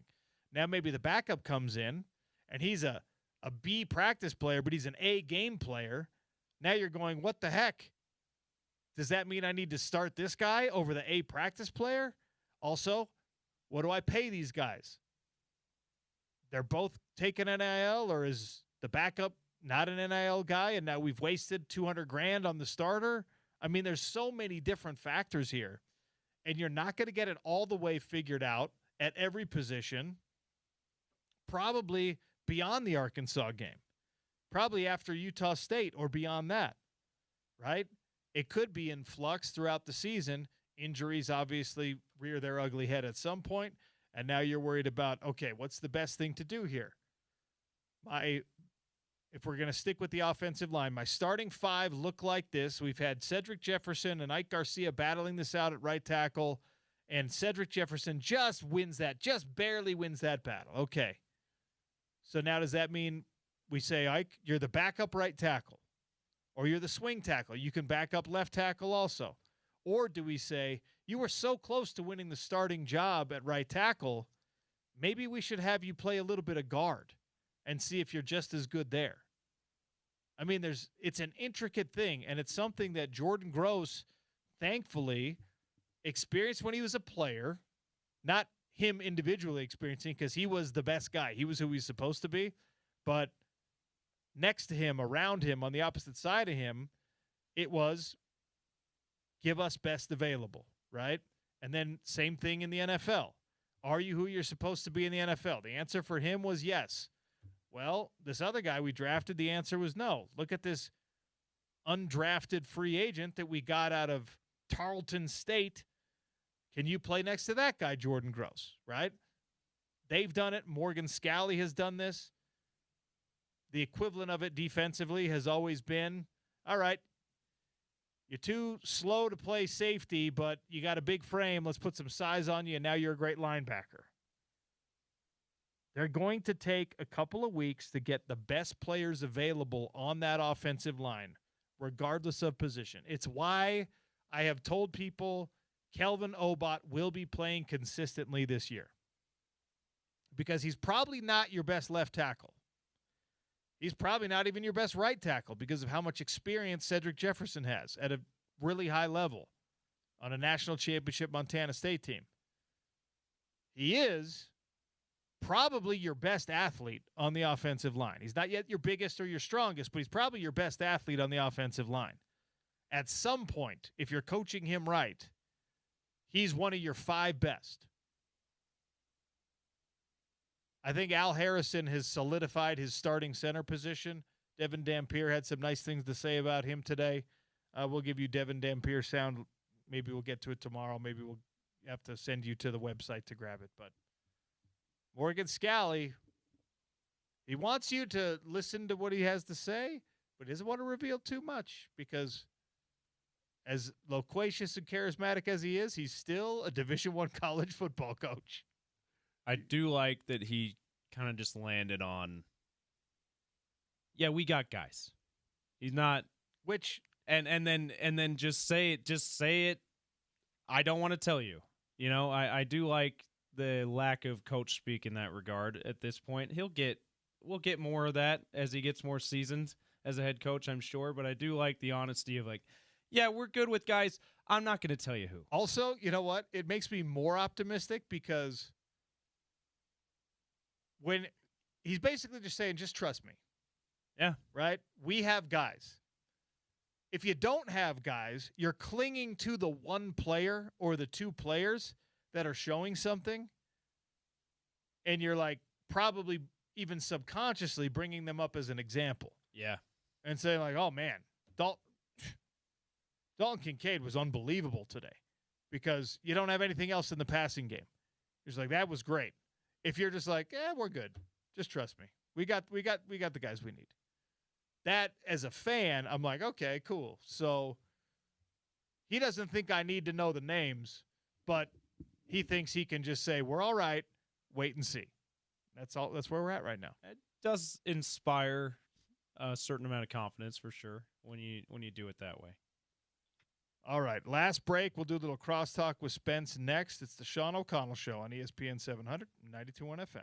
Now maybe the backup comes in and he's a B practice player, but he's an A game player. Now you're going, what the heck? Does that mean I need to start this guy over the A practice player? Also, what do I pay these guys? They're both taking NIL, or is the backup not an NIL guy and now we've wasted $200,000 on the starter? I mean, there's so many different factors here, and you're not going to get it all the way figured out at every position, probably beyond the Arkansas game, probably after Utah State or beyond that, right? It could be in flux throughout the season. Injuries obviously rear their ugly head at some point, and now you're worried about, okay, what's the best thing to do here? if we're going to stick with the offensive line, my starting five look like this. We've had Cedric Jefferson and Ike Garcia battling this out at right tackle, and Cedric Jefferson just barely wins that battle. Okay. So now does that mean we say, Ike, you're the backup right tackle, or you're the swing tackle? You can back up left tackle also. Or do we say, you were so close to winning the starting job at right tackle, maybe we should have you play a little bit of guard and see if you're just as good there? I mean, it's an intricate thing, and it's something that Jordan Gross, thankfully, experienced when he was a player, not him individually experiencing, because he was the best guy. He was who he's supposed to be. But next to him, around him, on the opposite side of him, it was give us best available, right? And then same thing in the NFL. Are you who you're supposed to be in the NFL? The answer for him was yes. Well, this other guy we drafted, the answer was no. Look at this undrafted free agent that we got out of Tarleton State. Can you play next to that guy, Jordan Gross, right? They've done it. Morgan Scalley has done this. The equivalent of it defensively has always been, all right, you're too slow to play safety, but you got a big frame. Let's put some size on you, and now you're a great linebacker. They're going to take a couple of weeks to get the best players available on that offensive line, regardless of position. It's why I have told people Kelvin Obot will be playing consistently this year, because he's probably not your best left tackle. He's probably not even your best right tackle because of how much experience Cedric Jefferson has at a really high level on a national championship Montana State team. He is probably your best athlete on the offensive line. He's not yet your biggest or your strongest, but he's probably your best athlete on the offensive line. At some point, if you're coaching him right, he's one of your 5 best. I think Al Harrison has solidified his starting center position. Devin Dampier had some nice things to say about him today. We'll give you Devin Dampier sound. Maybe we'll get to it tomorrow. Maybe we'll have to send you to the website to grab it. But Morgan Scalley, he wants you to listen to what he has to say, but he doesn't want to reveal too much, because as loquacious and charismatic as he is, he's still a Division I college football coach. I do like that he kind of just landed on, yeah, we got guys. He's not, which and then just say it. I don't want to tell you. You know, I do like the lack of coach speak in that regard at this point. We'll get more of that as he gets more seasoned as a head coach, I'm sure, but I do like the honesty of, like, yeah, we're good with guys. I'm not going to tell you who. Also, you know what? It makes me more optimistic, because when he's basically just saying, just trust me. Yeah. Right? We have guys. If you don't have guys, you're clinging to the one player or the 2 players that are showing something, and you're, like, probably even subconsciously bringing them up as an example. Yeah. And saying, like, oh, man, Dalton Kincaid was unbelievable today, because you don't have anything else in the passing game. He's like, that was great. If you're just like, we're good, just trust me. We got the guys we need. That, as a fan, I'm like, okay, cool. So he doesn't think I need to know the names, but he thinks he can just say, we're all right, wait and see. That's all. That's where we're at right now. It does inspire a certain amount of confidence, for sure, when you do it that way. All right, last break. We'll do a little crosstalk with Spence next. It's the Sean O'Connell Show on ESPN 700, 92.1 FM.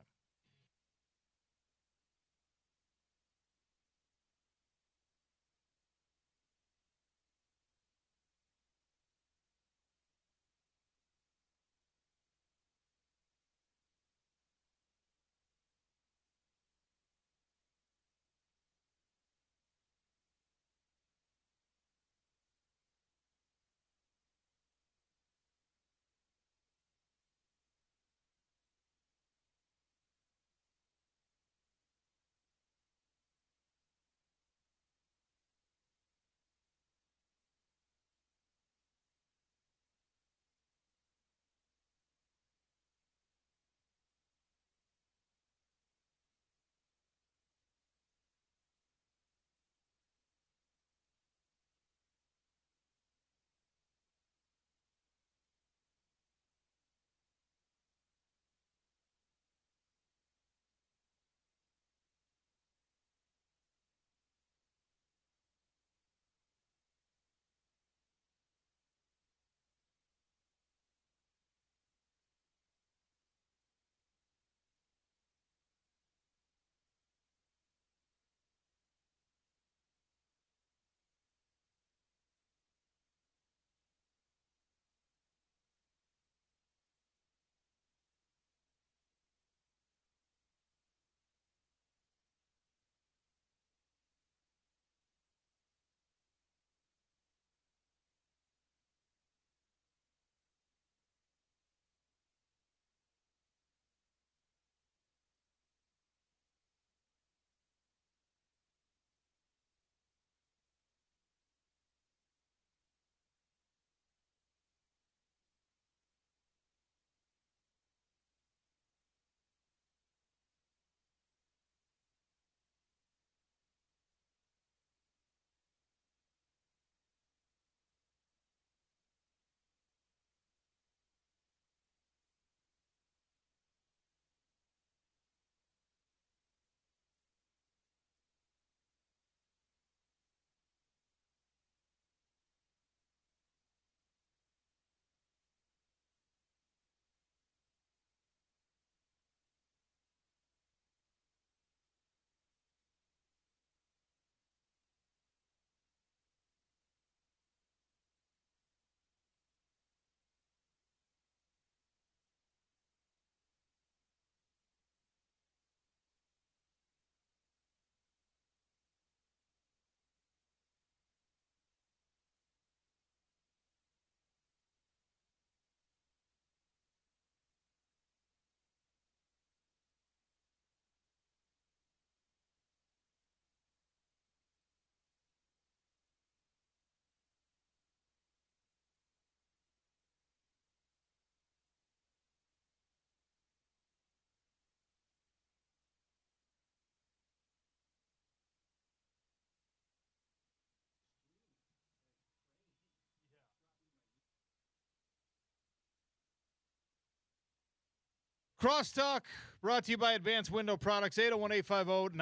Crosstalk brought to you by Advanced Window Products, 801-850-9100,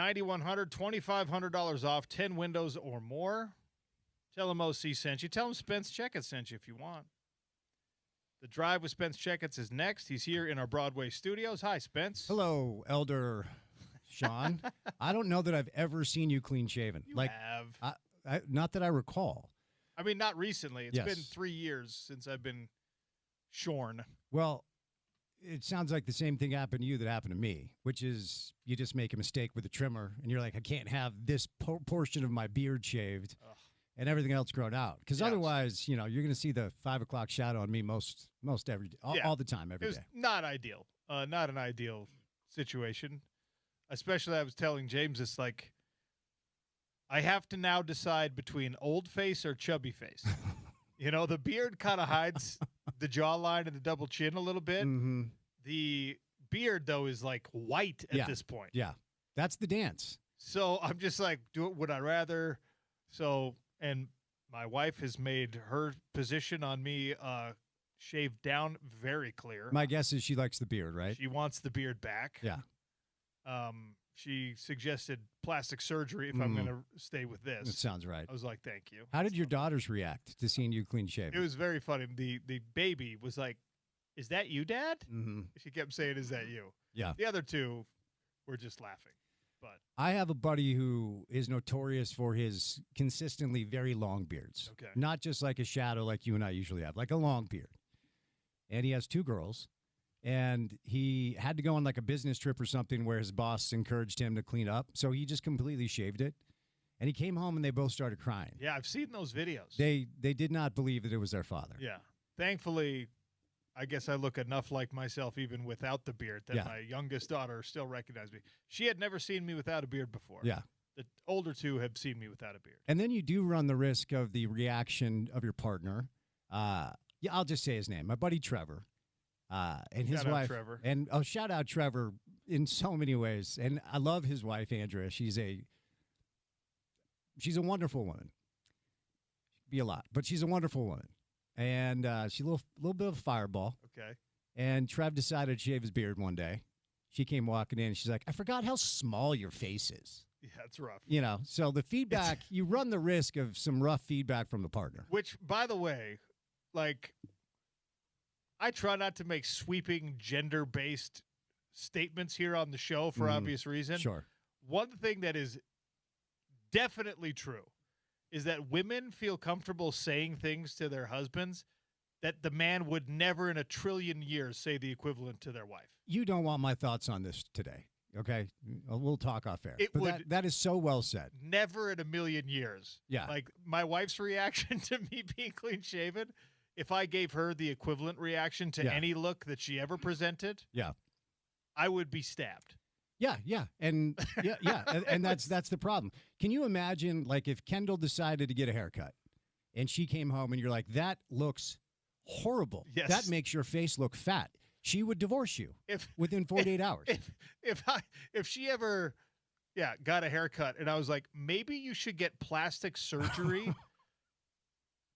$2,500 off, 10 windows or more. Tell them OC sent you. Tell them Spence Checketts sent you if you want. The Drive with Spence Checketts is next. He's here in our Broadway studios. Hi, Spence. Hello, Elder Sean. I don't know that I've ever seen you clean shaven. You have. Not that I recall. I mean, not recently. It's Yes. been 3 years since I've been shorn. Well, it sounds like the same thing happened to you that happened to me, which is you just make a mistake with the trimmer, and you're like, I can't have this portion of my beard shaved and everything else grown out. Because otherwise, you're going to see the 5 o'clock shadow on me most every day, all the time, every day. It was not ideal. Not an ideal situation. Especially, I was telling James, it's like, I have to now decide between old face or chubby face. The beard kind of hides the jawline and the double chin a little bit. Mm-hmm. The beard, though, is like white at this point. Yeah, that's the dance. So I'm just like, would I rather? So, and my wife has made her position on me shaved down very clear. My guess is she likes the beard, right? She wants the beard back. Yeah. She suggested plastic surgery if I'm going to stay with this. That sounds right. I was like, thank you. How did your daughters react to seeing you clean shaven? It was very funny. The baby was like, is that you, Dad? Mm-hmm. She kept saying, is that you? Yeah. The other two were just laughing. But I have a buddy who is notorious for his consistently very long beards. Okay. Not just like a shadow like you and I usually have, like a long beard. And he has 2 girls. And he had to go on like a business trip or something where his boss encouraged him to clean up. So he just completely shaved it. And he came home and they both started crying. yeah, I've seen those videos. They did not believe that it was their father. Yeah. Thankfully, I guess I look enough like myself even without the beard that my youngest daughter still recognized me. She had never seen me without a beard before. Yeah. The older 2 have seen me without a beard. And then you do run the risk of the reaction of your partner. I'll just say his name. My buddy Trevor. And his Shout out wife, Trevor. and shout out Trevor in so many ways. And I love his wife, Andrea. She's a wonderful woman. She'd be a lot, but she's a wonderful woman. And she's a little bit of a fireball. Okay. And Trev decided to shave his beard one day. She came walking in, and she's like, I forgot how small your face is. Yeah, it's rough. So the feedback, you run the risk of some rough feedback from the partner. Which, by the way, like, I try not to make sweeping gender-based statements here on the show for obvious reason. Sure. One thing that is definitely true is that women feel comfortable saying things to their husbands that the man would never in a trillion years say the equivalent to their wife. You don't want my thoughts on this today, okay? We'll talk off air. It but would that is so well said. Never in a million years. Yeah. Like, my wife's reaction to me being clean-shaven, if I gave her the equivalent reaction to any look that she ever presented, I would be stabbed. Yeah, and and that's the problem. Can you imagine, like, if Kendall decided to get a haircut, and she came home, and you're like, that looks horrible. Yes. That makes your face look fat. She would divorce you within 48 hours. If she ever, got a haircut, and I was like, maybe you should get plastic surgery.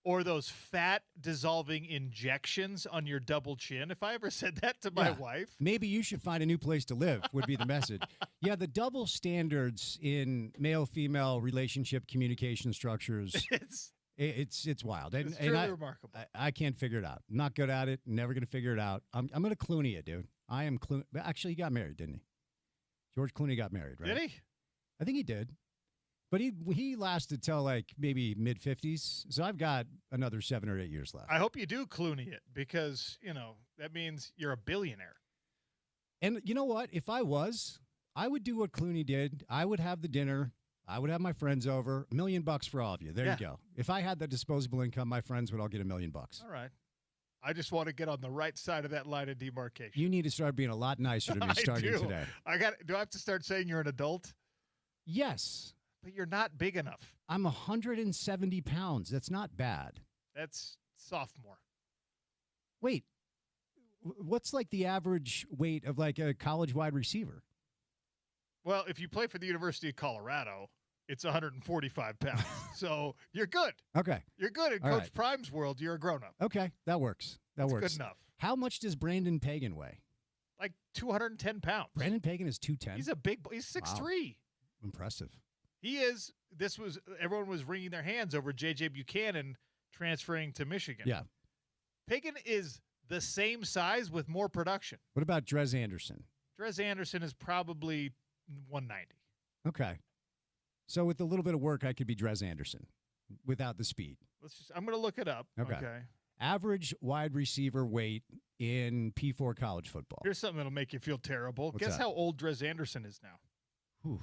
Or those fat dissolving injections on your double chin. If I ever said that to my wife. Maybe you should find a new place to live would be the message. Yeah, the double standards in male-female relationship communication structures, it's wild. It's truly remarkable. I can't figure it out. I'm not good at it. Never going to figure it out. I'm going to Clooney it, dude. I am Clooney. Actually, he got married, didn't he? George Clooney got married, right? Did he? I think he did. But he lasted till like maybe mid-50s, so I've got another 7 or 8 years left. I hope you do Clooney it because, that means you're a billionaire. And you know what? If I was, I would do what Clooney did. I would have the dinner. I would have my friends over. $1 million for all of you. There you go. If I had that disposable income, my friends would all get $1 million. All right. I just want to get on the right side of that line of demarcation. You need to start being a lot nicer to me starting today. Do I have to start saying you're an adult? Yes. But you're not big enough. I'm 170 pounds. That's not bad. That's sophomore. Wait, what's like the average weight of like a college wide receiver? Well, if you play for the University of Colorado, it's 145 pounds. So you're good. Okay. You're good. In Coach Prime's world, you're a grown-up. Okay, that works. That works. Good enough. How much does Brandon Pagan weigh? like 210 pounds. Brandon Pagan is 210. He's a big. He's 6'3". Wow. Impressive. He is. Everyone was wringing their hands over J.J. Buchanan transferring to Michigan. Yeah. Pagan is the same size with more production. What about Drez Anderson? Drez Anderson is probably 190. Okay. So with a little bit of work, I could be Drez Anderson without the speed. I'm going to look it up. Okay. Average wide receiver weight in P4 college football. Here's something that'll make you feel terrible. What's Guess that? how old Drez Anderson is now. Ooh.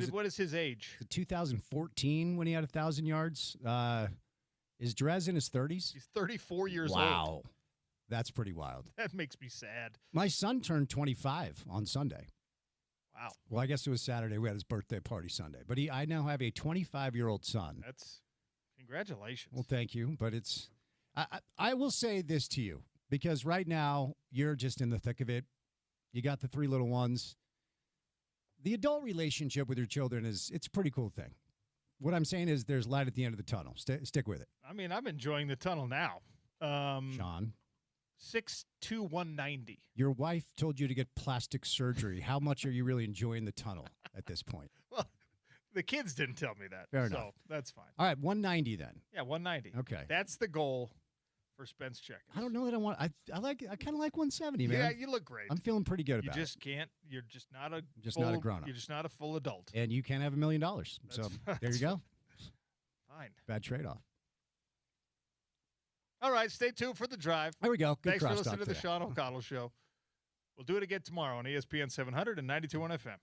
What is his age? 2014 when he had 1,000 yards. Is Drez in his 30s? He's 34 years old. Wow. That's pretty wild. That makes me sad. My son turned 25 on Sunday. Wow. Well, I guess it was Saturday. We had his birthday party Sunday. But I now have a 25-year-old son. That's congratulations. Well, thank you. But it's I will say this to you, because right now you're just in the thick of it. You got the 3 little ones. The adult relationship with your children it's a pretty cool thing. What I'm saying is there's light at the end of the tunnel. Stick with it. I mean, I'm enjoying the tunnel now. Sean. 6'2", 190. Your wife told you to get plastic surgery. How much are you really enjoying the tunnel at this point? Well, the kids didn't tell me that. Fair so enough. That's fine. All right, 190 then. Yeah, 190. Okay. That's the goal for Spence Checketts. I don't know that I want. I kind of like 170, man. Yeah, you look great. I'm feeling pretty good about it. You just can't. You're just not a. Not a grown-up. You're just not a full adult. And you can't have $1 million. So there you go. Fine. Bad trade-off. All right, stay tuned for the drive. There we go. Good Thanks for crosstalk listening to the today. Sean O'Connell Show. We'll do it again tomorrow on ESPN 700 and 92.1 FM.